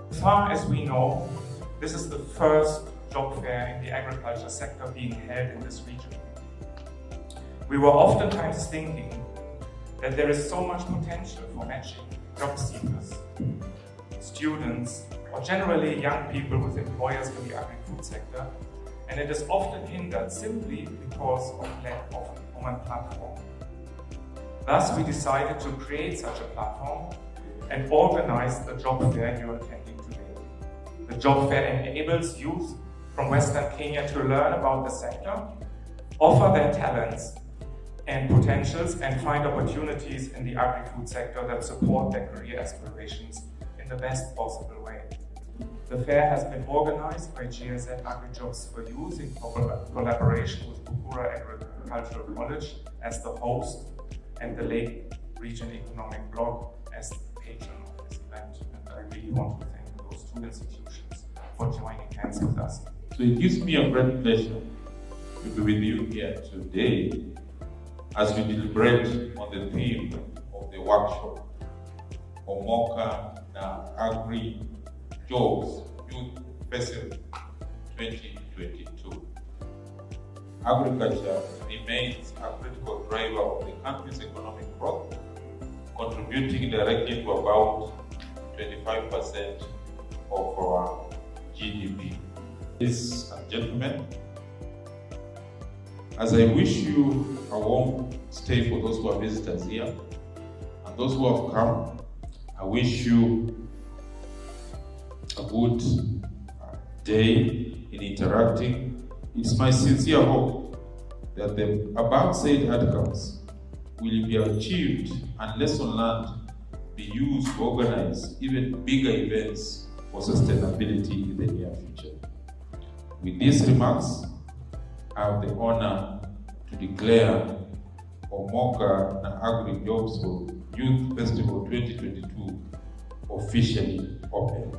As far as we know, this is the first job fair in the agriculture sector being held in this region. We were oftentimes thinking that there is so much potential for matching job seekers, students, or generally young people with employers in the agri-food sector, and it is often hindered simply because of lack of a common platform. Thus, we decided to create such a platform and organize the job fair you are attending today. The job fair enables youth from Western Kenya to learn about the sector, offer their talents and potentials, and find opportunities in the agri-food sector that support their career aspirations in the best possible way. The fair has been organized by GSZ Agri-Jobs for Youth in collaboration with Bukura Agricultural College as the host and the Lake Region Economic Bloc as the patron of this event. And I really want to thank those two institutions for joining hands with us. So it gives me a great pleasure to be with you here today as we deliberate on the theme of the workshop, Omoka na Agri-Jobs Youth Festival 2022. Agriculture remains a critical driver of the country's economic growth, contributing directly to about 25% of our GDP. Ladies and gentlemen, as I wish you a warm stay for those who are visitors here, and those who have come, I wish you a good day in interacting. It's my sincere hope that the above said outcomes will be achieved and lesson learned be used to organize even bigger events for sustainability in the near future. With these remarks, I have the honor to declare Omoka na Agri-Jobs Youth Festival 2022 officially open.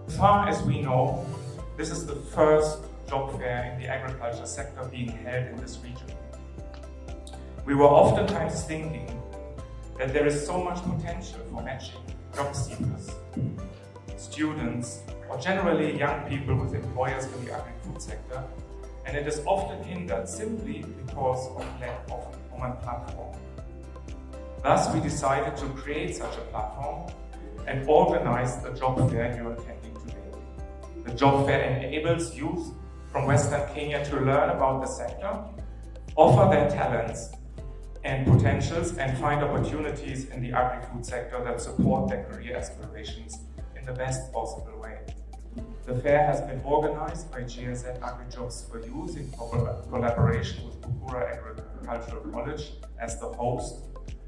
As far as we know, this is the first job fair in the agriculture sector being held in this region. We were oftentimes thinking that there is so much potential for matching job seekers, students, or generally young people with employers in the agri-food sector, and it is often hindered simply because of lack of a common platform. Thus, we decided to create such a platform and organize the job fair you're attending today. The job fair enables youth from Western Kenya to learn about the sector, offer their talents and potentials, and find opportunities in the agri-food sector that support their career aspirations in the best possible way. The fair has been organized by GSZ Agri-Jobs for Youth in collaboration with Bukura Agricultural College as the host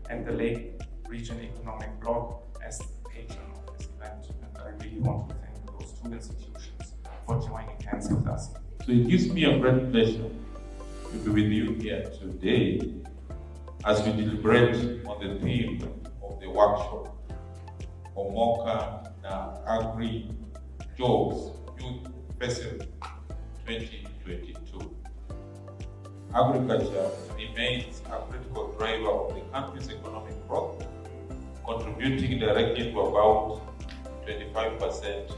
and the Lake Region Economic Bloc as the patron of this event. And I really want to thank those two institutions for joining hands with us. So it gives me a great pleasure to be with you here today as we deliberate on the theme of the workshop, Omoka na Agri-Jobs Youth Festival 2022. Agriculture remains a critical driver of the country's economic growth, contributing directly to about 25%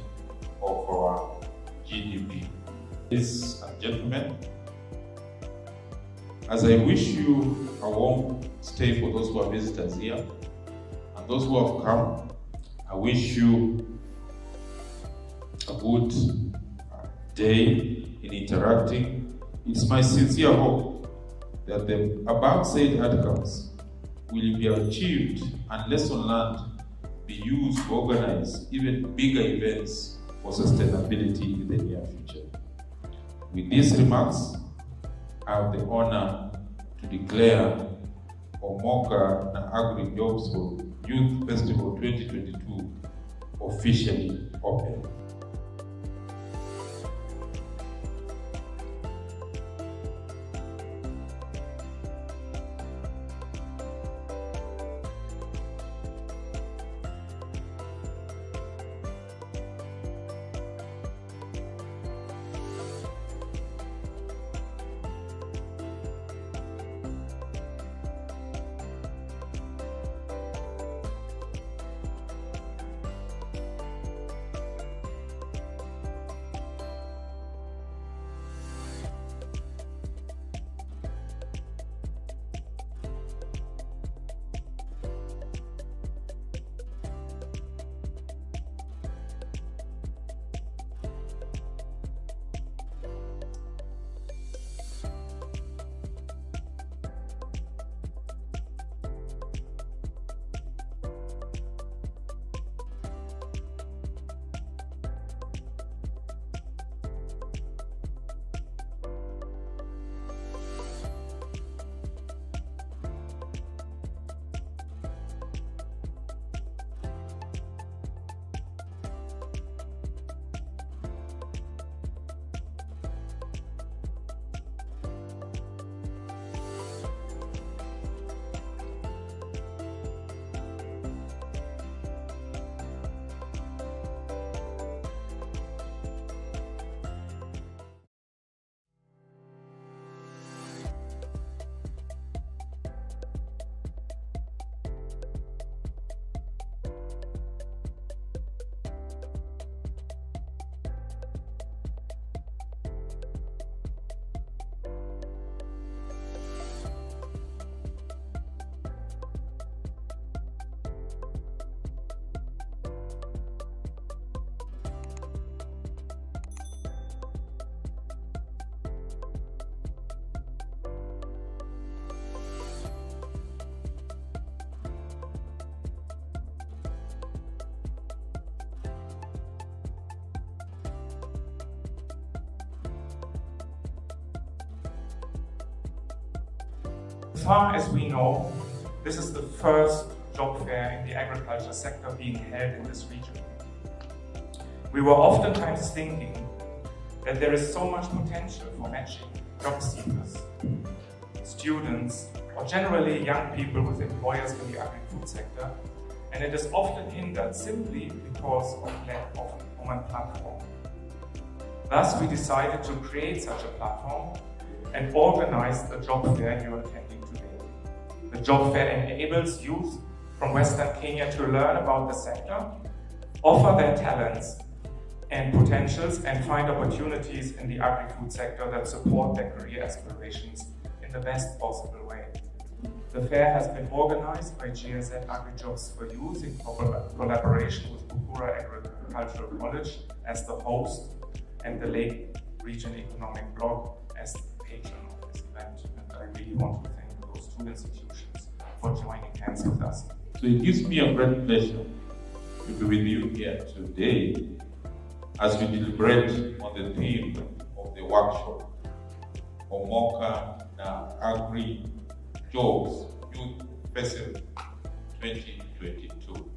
of our GDP. Ladies and gentlemen, as I wish you a warm stay for those who are visitors here, and those who have come, I wish you a good day in interacting. It's my sincere hope that the above said outcomes will be achieved and lesson learned be used to organize even bigger events for sustainability in the near future. With these remarks, I have the honor to declare Omoka and Agri-Jobs for Youth Festival 2022 officially open. As far as we know, this is the first job fair in the agriculture sector being held in this region. We were oftentimes thinking that there is so much potential for matching job seekers, students, or generally young people with employers in the agri-food sector, and it is often hindered simply because of lack of a common platform. Thus, we decided to create such a platform and organize the job fair you are attending today. The job fair enables youth from Western Kenya to learn about the sector, offer their talents and potentials, and find opportunities in the agri-food sector that support their career aspirations in the best possible way. The fair has been organized by GSZ Agri-Jobs for Youth in collaboration with Bukura Agricultural College as the host and the Lake Region Economic Bloc as the patron of this event. And I really want to thank those two institutions for joining hands with us. So it gives me a great pleasure to be with you here today as we deliberate on the theme of the workshop, Omoka na Agri-Jobs Youth Festival 2022.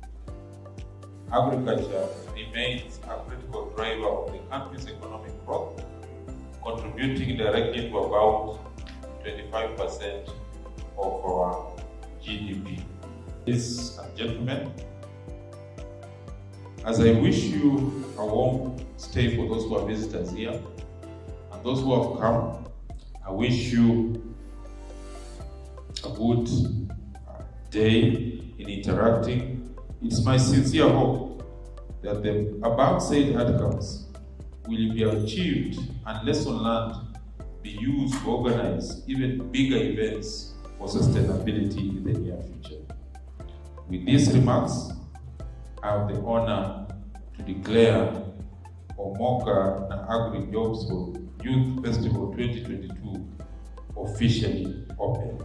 Agriculture remains a critical driver of the country's economic growth, contributing directly to about 25% of our GDP. Ladies and gentlemen, as I wish you a warm stay for those who are visitors here, and those who have come, I wish you a good day in interacting. It's my sincere hope that the above said outcomes will be achieved and lessons learned be used to organize even bigger events for sustainability in the near future. With these remarks, I have the honor to declare Omoka and Agri-Jobs for Youth Festival 2022 officially open.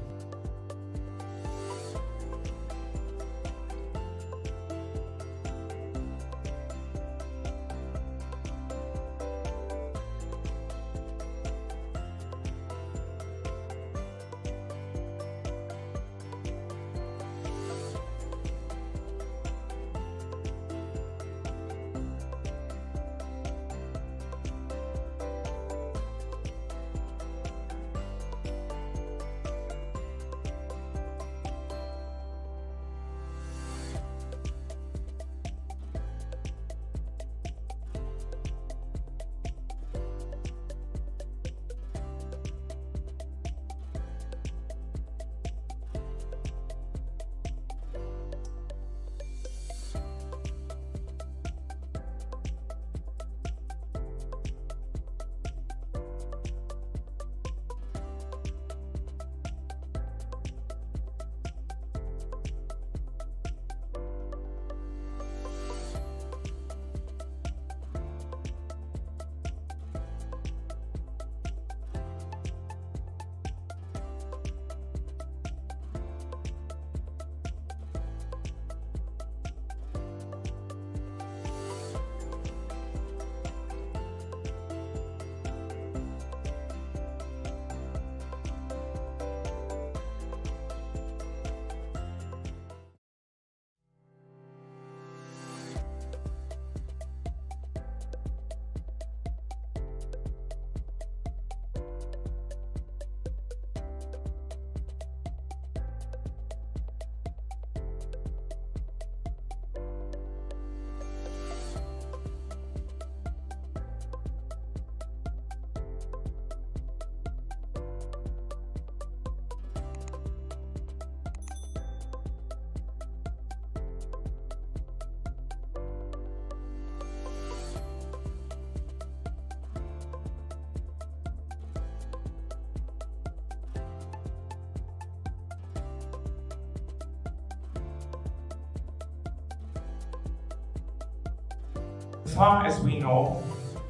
As far as we know,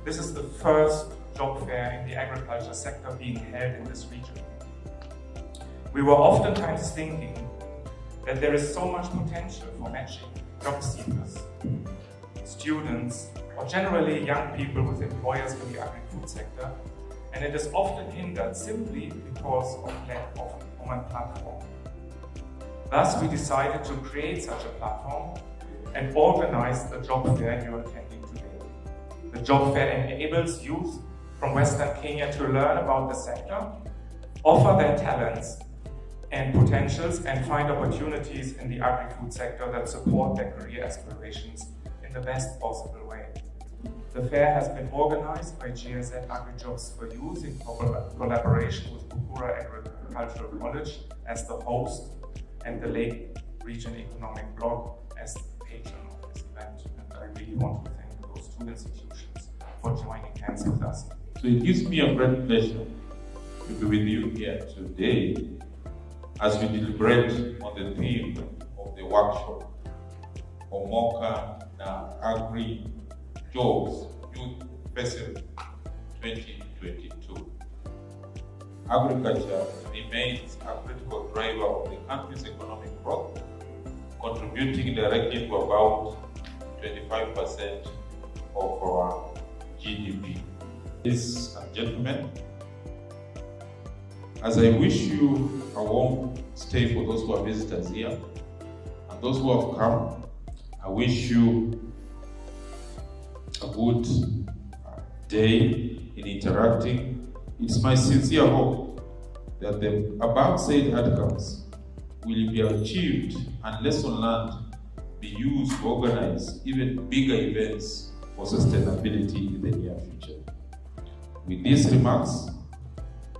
this is the first job fair in the agriculture sector being held in this region. We were oftentimes thinking that there is so much potential for matching job seekers, students, or generally young people with employers in the agri-food sector, and it is often hindered simply because of lack of a common platform. Thus, we decided to create such a platform and organize the job fair you are attending today. The job fair enables youth from Western Kenya to learn about the sector, offer their talents and potentials, and find opportunities in the agri-food sector that support their career aspirations in the best possible way. The fair has been organized by GSZ Agri-Jobs for Youth in collaboration with Bukura Agricultural College as the host and the Lake Region Economic Bloc as the patron of this event. And I really want to thank those two institutions for joining hands with us. So it gives me a great pleasure to be with you here today as we deliberate on the theme of the workshop, Omoka na Agri-Jobs Youth Festival 2022. Agriculture remains a critical driver of the country's economic growth, contributing directly to about 25% of our GDP. Ladies and gentlemen, as I wish you a warm stay for those who are visitors here, and those who have come, I wish you a good day in interacting. It's my sincere hope that the above said outcomes will be achieved and lessons learned be used to organize even bigger events for sustainability in the near future. With these remarks,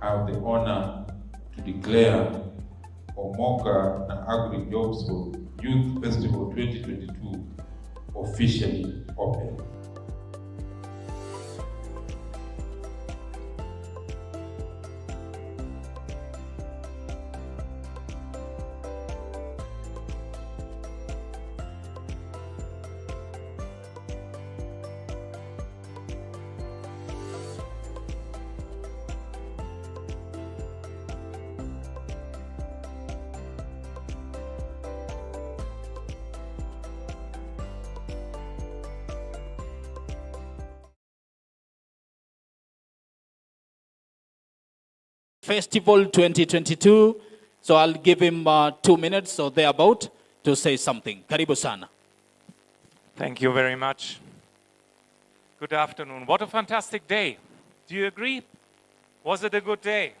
I have the honor to declare Omoka and Agri-Jobs for Youth Festival 2022 officially open. Festival 2022. So I'll give him 2 minutes or thereabout to say something. Karibu sana. Thank you very much. Good afternoon. What a fantastic day. Do you agree? Was it a good day?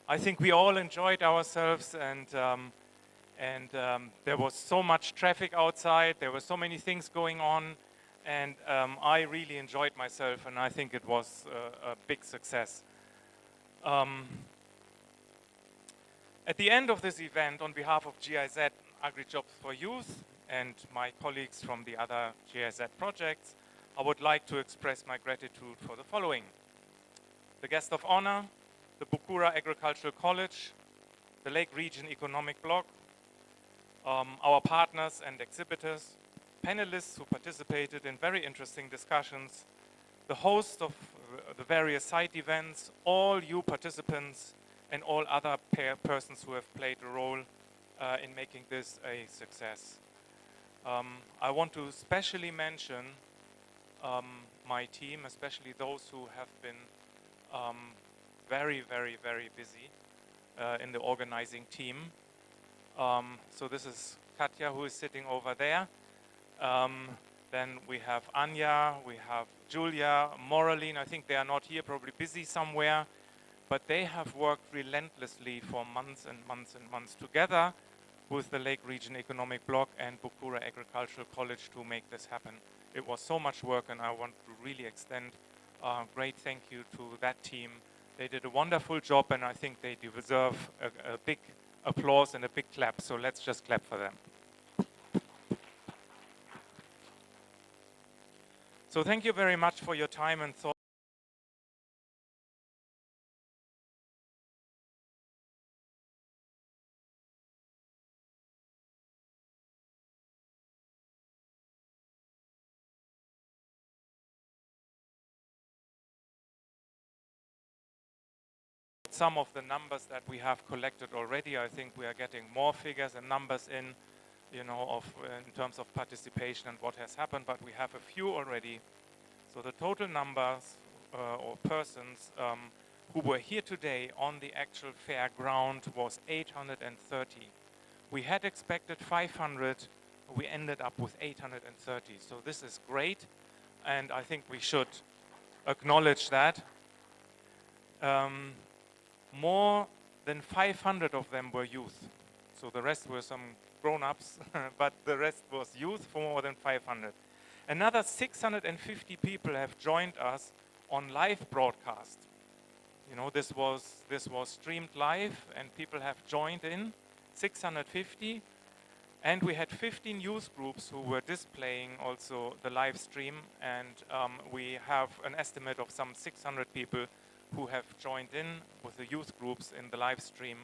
I think we all enjoyed ourselves, and there was so much traffic outside. There were so many things going on, and I really enjoyed myself, and I think it was a big success. At the end of this event, on behalf of GIZ Agri-Jobs for Youth and my colleagues from the other GIZ projects, I would like to express my gratitude for the following: the guest of honor, the Bukura Agricultural College, the Lake Region Economic Bloc, our partners and exhibitors, panelists who participated in very interesting discussions, the host of the various site events, all you participants, and all other persons who have played a role in making this a success. I want to especially mention my team, especially those who have been very, very, very busy in the organizing team. So this is Katja, who is sitting over there. Then we have Anya, we have Julia, Moraline. I think they are not here, probably busy somewhere. But they have worked relentlessly for months and months and months together with the Lake Region Economic Bloc and Bukura Agricultural College to make this happen. It was so much work, and I want to really extend a great thank you to that team. They did a wonderful job, and I think they deserve a big applause and a big clap. So let's just clap for them. So thank you very much for your time and thought. Some of the numbers that we have collected already. I think we are getting more figures and numbers in, in terms of participation and what has happened, but we have a few already. So the total numbers or persons who were here today on the actual fair ground was 830. We had expected 500, we ended up with 830. So this is great, and I think we should acknowledge that. More than 500 of them were youth. So the rest were some grown-ups, but the rest was youth for more than 500. Another 650 people have joined us on live broadcast. This was streamed live, and people have joined in, 650. And we had 15 youth groups who were displaying also the live stream, and we have an estimate of some 600 people who have joined in with the youth groups in the live stream.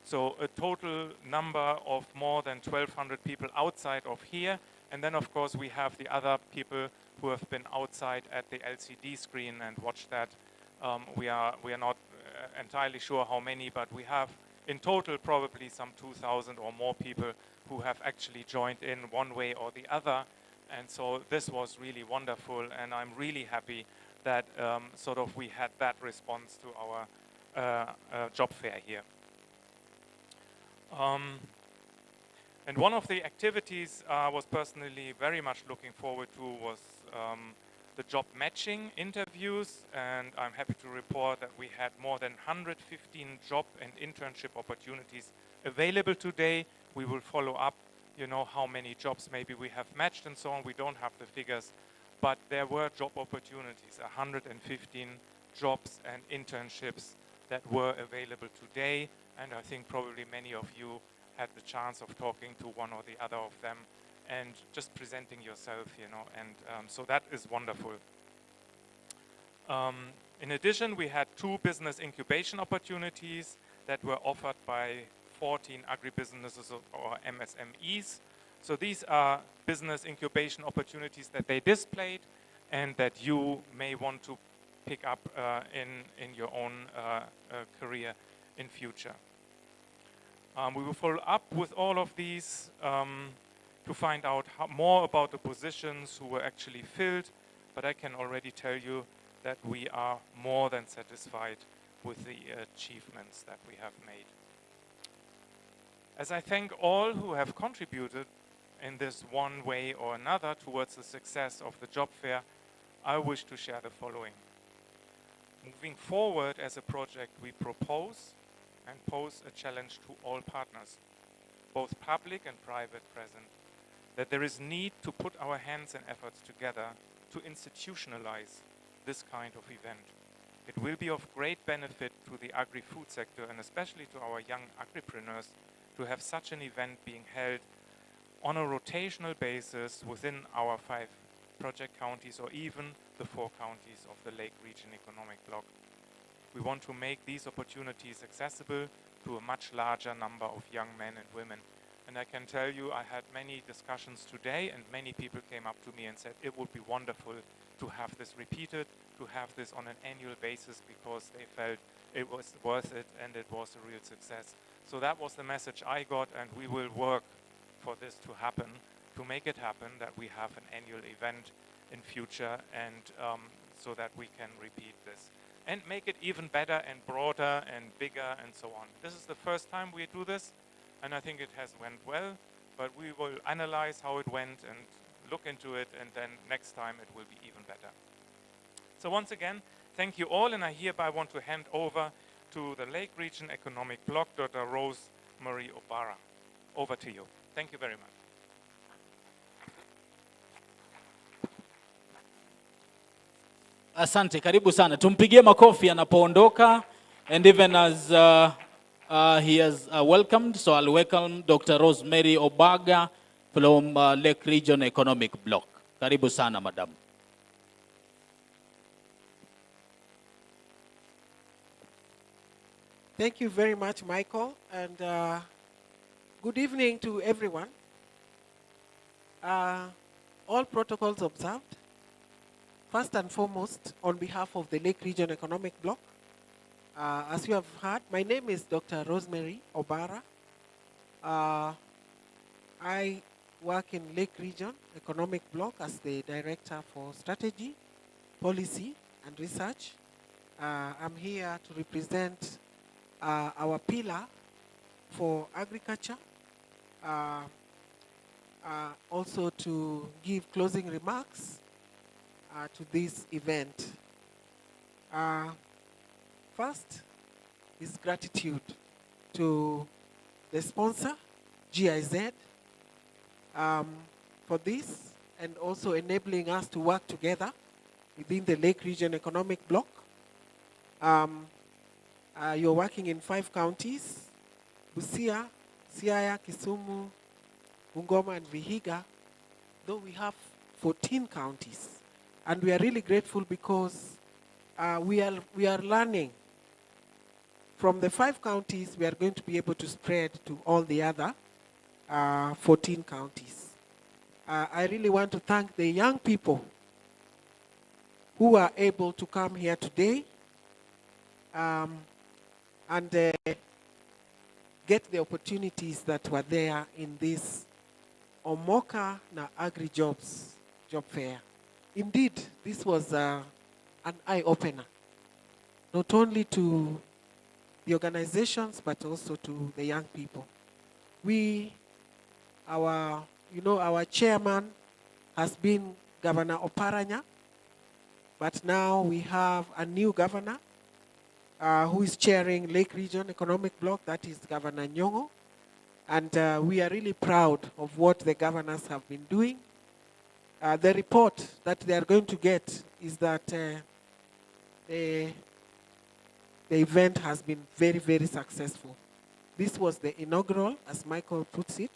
So a total number of more than 1,200 people outside of here. And then, of course, we have the other people who have been outside at the LCD screen and watched that. We are not entirely sure how many, but we have in total probably some 2,000 or more people who have actually joined in one way or the other. And so this was really wonderful, and I'm really happy that we had that response to our job fair here. And one of the activities I was personally very much looking forward to was the job matching interviews, and I'm happy to report that we had more than 115 job and internship opportunities available today. We will follow up, how many jobs maybe we have matched and so on. We don't have the figures, but there were job opportunities, 115 jobs and internships that were available today, and I think probably many of you had the chance of talking to one or the other of them. and just presenting yourself, and so that is wonderful. In addition, we had 2 business incubation opportunities that were offered by 14 agribusinesses or MSMEs. So these are business incubation opportunities that they displayed and that you may want to pick up in your own career in future. We will follow up with all of these to find out more about the positions who were actually filled, but I can already tell you that we are more than satisfied with the achievements that we have made. As I thank all who have contributed in this one way or another towards the success of the job fair, I wish to share the following. Moving forward as a project, we propose and pose a challenge to all partners, both public and private present, that there is need to put our hands and efforts together to institutionalize this kind of event. It will be of great benefit to the agri-food sector and especially to our young agripreneurs to have such an event being held on a rotational basis within our 5 project counties or even the 4 counties of the Lake Region Economic Bloc. We want to make these opportunities accessible to a much larger number of young men and women. And I can tell you, I had many discussions today and many people came up to me and said it would be wonderful to have this repeated, to have this on an annual basis because they felt it was worth it and it was a real success. So that was the message I got, and we will work for this to happen, to make it happen, that we have an annual event in future and so that we can repeat this. And make it even better and broader and bigger and so on. This is the first time we do this, and I think it has went well, but we will analyze how it went and look into it, and then next time it will be even better. So once again, thank you all, and I hereby want to hand over to the Lake Region Economic Bloc, Dr. Rosemary Obara. Over to you. Thank you very much. Asante, karibu sana. Tumpigie makofi anapoondoka. And even as he has welcomed, so I'll welcome Dr. Rosemary Obaga from Lake Region Economic Bloc. Karibu sana, madam. Thank you very much, Michael, and good evening to everyone. All protocols observed. First and foremost, on behalf of the Lake Region Economic Bloc, as you have heard, my name is Dr. Rosemary Obara. I work in Lake Region Economic Bloc as the Director for Strategy, Policy, and Research. I'm here to represent our pillar for agriculture, also to give closing remarks to this event. First is gratitude to the sponsor, GIZ, for this and also enabling us to work together within the Lake Region Economic Bloc. You're working in 5 counties, Busia, Siaya, Kisumu, Bungoma, and Vihiga, though we have 14 counties. And we are really grateful because we are learning. From the 5 counties, we are going to be able to spread to all the other 14 counties. I really want to thank the young people who are able to come here today and get the opportunities that were there in this Omoka na Agri-Jobs job fair. Indeed, this was an eye-opener, not only to the organizations, but also to the young people. Our chairman has been Governor Oparanya, but now we have a new governor who is chairing Lake Region Economic Bloc, that is Governor Nyong'o. And we are really proud of what the governors have been doing. The report that they are going to get is that the event has been very, very successful. This was the inaugural, as Michael puts it.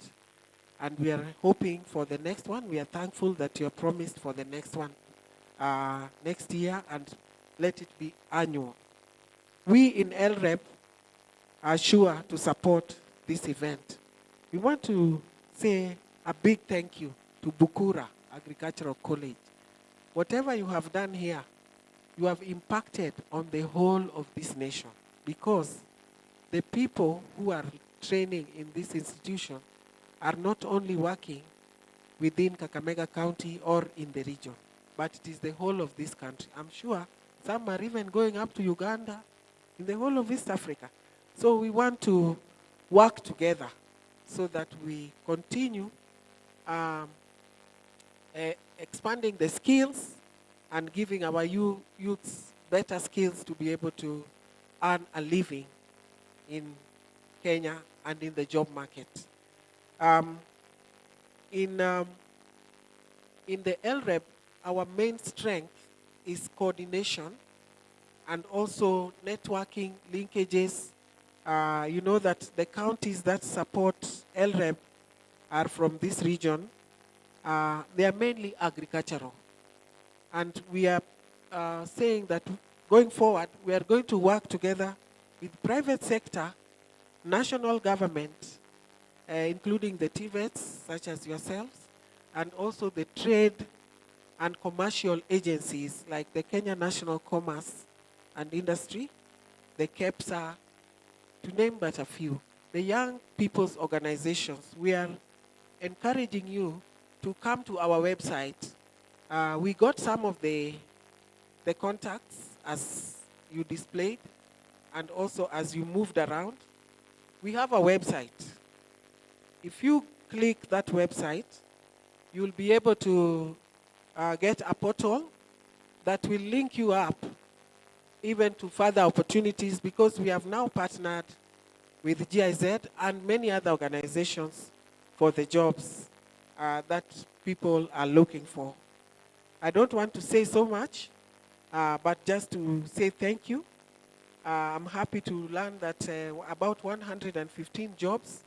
And we are hoping for the next one. We are thankful that you are promised for the next one next year, and let it be annual. We in LREB are sure to support this event. We want to say a big thank you to Bukura Agricultural College. Whatever you have done here, you have impacted on the whole of this nation, because the people who are training in this institution are not only working within Kakamega County or in the region, but it is the whole of this country. I'm sure some are even going up to Uganda, in the whole of East Africa. So we want to work together so that we continue expanding the skills and giving our youths better skills to be able to earn a living in Kenya and in the job market. In the LREB, our main strength is coordination and also networking linkages. You know that the counties that support LREB are from this region. They are mainly agricultural. And we are saying that going forward, we are going to work together with private sector, national government, including the TVETs, such as yourselves, and also the trade and commercial agencies like the Kenya National Commerce and Industry, the KEPSA, to name but a few. The young people's organizations, we are encouraging you to come to our website. We got some of the contacts as you displayed and also as you moved around. We have a website. If you click that website, you'll be able to get a portal that will link you up even to further opportunities, because we have now partnered with GIZ and many other organizations for the jobs that people are looking for. I don't want to say so much, but just to say thank you. I'm happy to learn that about 115 jobs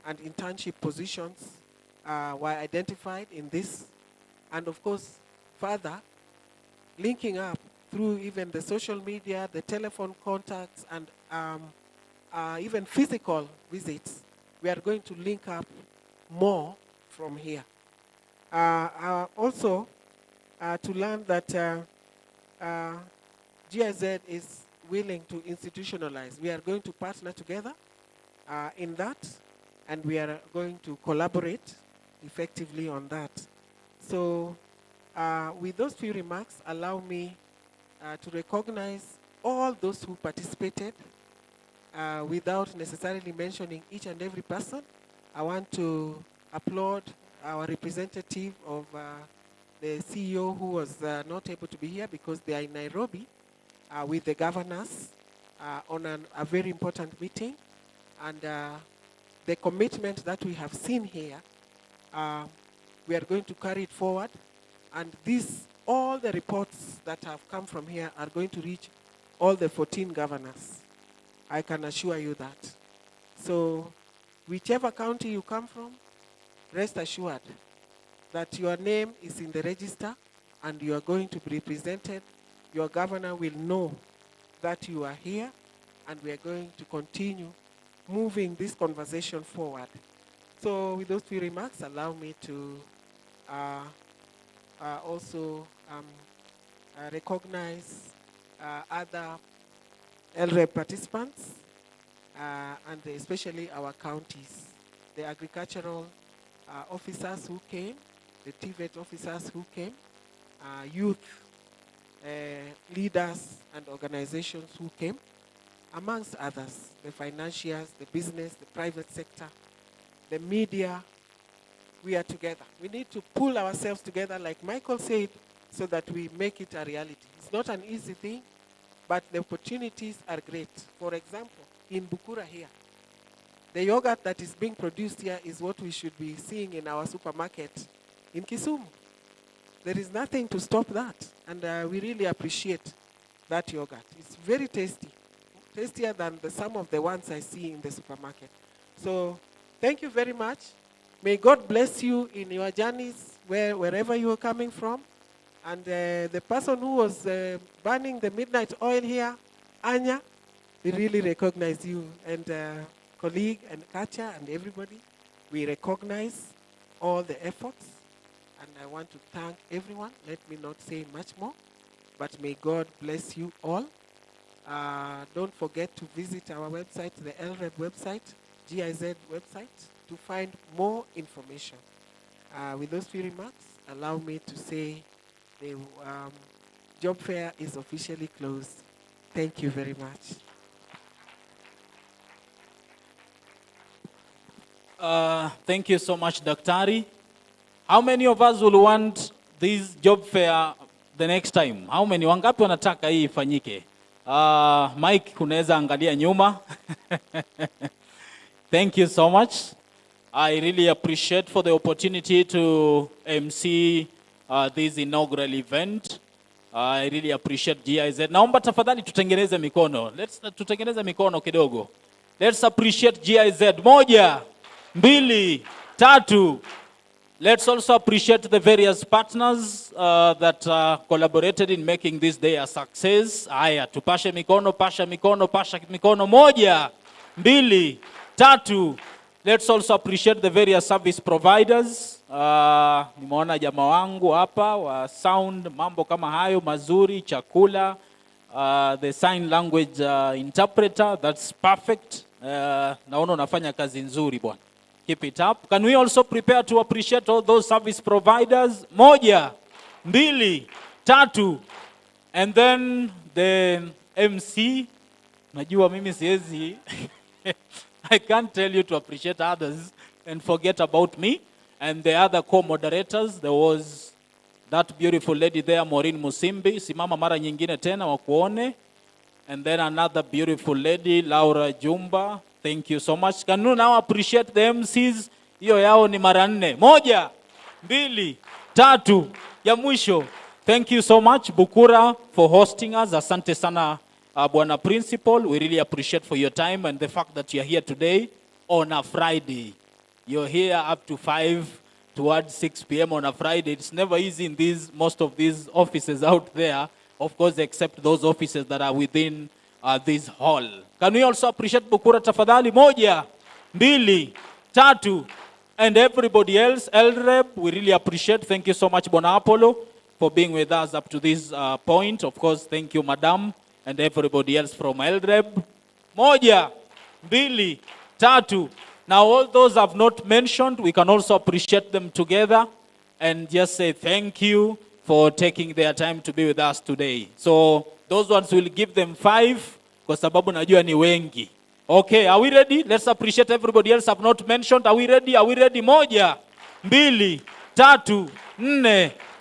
and internship positions were identified in this. And of course, further, linking up through even the social media, the telephone contacts, and even physical visits, we are going to link up more from here. Also, to learn that GIZ is willing to institutionalize. We are going to partner together in that, and we are going to collaborate effectively on that. So with those few remarks, allow me to recognize all those who participated without necessarily mentioning each and every person. I want to applaud our representative of the CEO who was not able to be here because they are in Nairobi with the governors on a very important meeting. And the commitment that we have seen here, we are going to carry it forward. And all the reports that have come from here are going to reach all the 14 governors. I can assure you that. So whichever county you come from, rest assured that your name is in the register and you are going to be represented. Your governor will know that you are here, and we are going to continue moving this conversation forward. So with those few remarks, allow me to also recognize other LREB participants and especially our counties, the agricultural officers who came, the TVET officers who came, youth leaders and organizations who came, amongst others, the financiers, the business, the private sector, the media. We are together. We need to pull ourselves together, like Michael said, so that we make it a reality. It's not an easy thing, but the opportunities are great. For example, in Bukura here, the yogurt that is being produced here is what we should be seeing in our supermarket in Kisumu. There is nothing to stop that, and we really appreciate that yogurt. It's very tasty, tastier than some of the ones I see in the supermarket. So thank you very much. May God bless you in your journeys, wherever you are coming from. And the person who was burning the midnight oil here, Anya, we really recognize you. And colleague and Kacha and everybody, we recognize all the efforts. And I want to thank everyone. Let me not say much more, but may God bless you all. Don't forget to visit our website, the LREB website, GIZ website, to find more information. With those few remarks, allow me to say the job fair is officially closed. Thank you very much. Thank you so much, Daktari. How many of us will want this job fair the next time? How many? Wangapi wanataka hii ifanyike? Mike, kunaweza angalia nyuma. Thank you so much. I really appreciate for the opportunity to MC this inaugural event. I really appreciate GIZ. Naomba tafadhali tutengeneze mikono. Tutengeneze mikono kidogo. Let's appreciate GIZ. 1, 2, 3. Let's also appreciate the various partners that collaborated in making this day a success. Aya, tupashe mikono, pasha mikono, pasha mikono. 1, 2, 3. Let's also appreciate the various service providers. Nimeona jamaa wangu hapa wa sound, mambo kama hayo mazuri, chakula, the sign language interpreter, that's perfect. Naona unafanya kazi nzuri bwana. Keep it up. Can we also prepare to appreciate all those service providers? 1, 2, 3. And then the MC. Najua mimi siwezi. I can't tell you to appreciate others and forget about me. And the other co-moderators, there was that beautiful lady there, Maureen Musimbi. Simama mara nyingine tena wakuone. And then another beautiful lady, Laura Jumba. Thank you so much. Can you now appreciate the MCs? Hiyo yao ni mara 4. 1, 2, 3. Ya mwisho. Thank you so much, Bukura, for hosting us. Asante sana, Bwana Principal. We really appreciate for your time and the fact that you're here today on a Friday. You're here up to 5 towards 6 p.m. on a Friday. It's never easy in most of these offices out there, of course, except those offices that are within this hall. Can we also appreciate Bukura tafadhali? 1, 2, 3. And everybody else, LREB, we really appreciate. Thank you so much, Bona Apollo, for being with us up to this point. Of course, thank you, Madam, and everybody else from LREB. 1, 2, 3. Now, all those I've not mentioned, we can also appreciate them together and just say thank you for taking their time to be with us today. So, those ones will give them 5, kwa sababu najua ni wengi. Okay, are we ready? Let's appreciate everybody else I've not mentioned. Are we ready? Are we ready? 1, 2, 3, 4,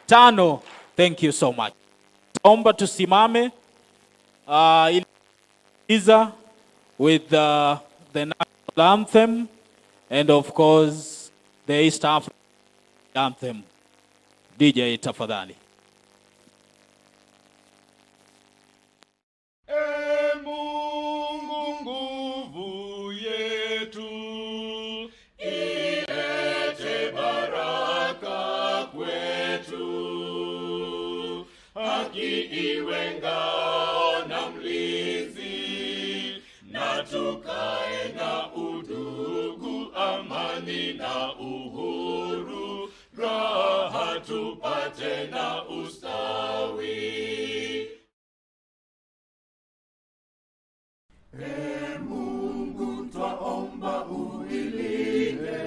5. Thank you so much. Omba tusimame with the national anthem and of course the East African anthem. DJ tafadhali. Mungu nguvu yetu, ilete baraka kwetu, haki iwe ngao na mlinzi, na tukae na udugu, amani na uhuru, raha tupate na ustawi. Mungu twaomba uilinde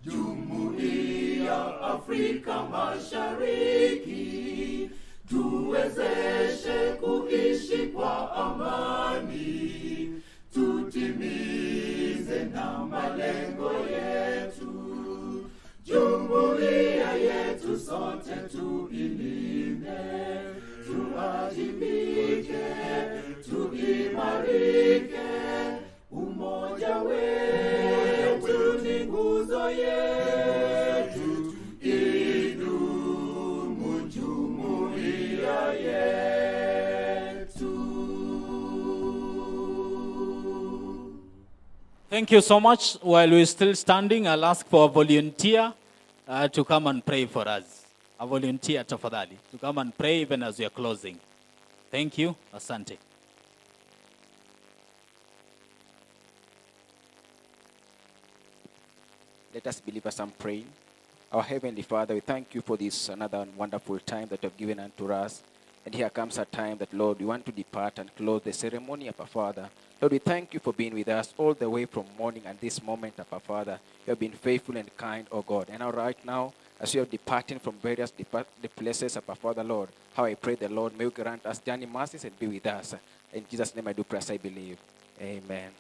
Jumuiya Afrika Mashariki, tuwezeshe kuishi kwa amani, tutimize na malengo yetu, jumuiya yetu sote tuilinde. Thank you so much. While we're still standing, I'll ask for a volunteer to come and pray for us. A volunteer, tafadhali, to come and pray even as we are closing. Thank you. Asante. Let us believe as I'm praying. Our Heavenly Father, we thank you for this another wonderful time that you have given unto us. And here comes a time that, Lord, we want to depart and close the ceremony of our Father. Lord, we thank you for being with us all the way from morning and this moment of our Father. You have been faithful and kind, oh God. And now right now, as we are departing from various the places of our Father, Lord, how I pray the Lord, may you grant us journey mercies and be with us. In Jesus' name I do pray as I believe. Amen.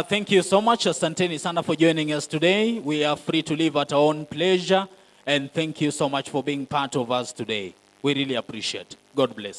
Thank you so much, Asanteni sana, for joining us today. We are free to live at our own pleasure. And thank you so much for being part of us today. We really appreciate. God bless.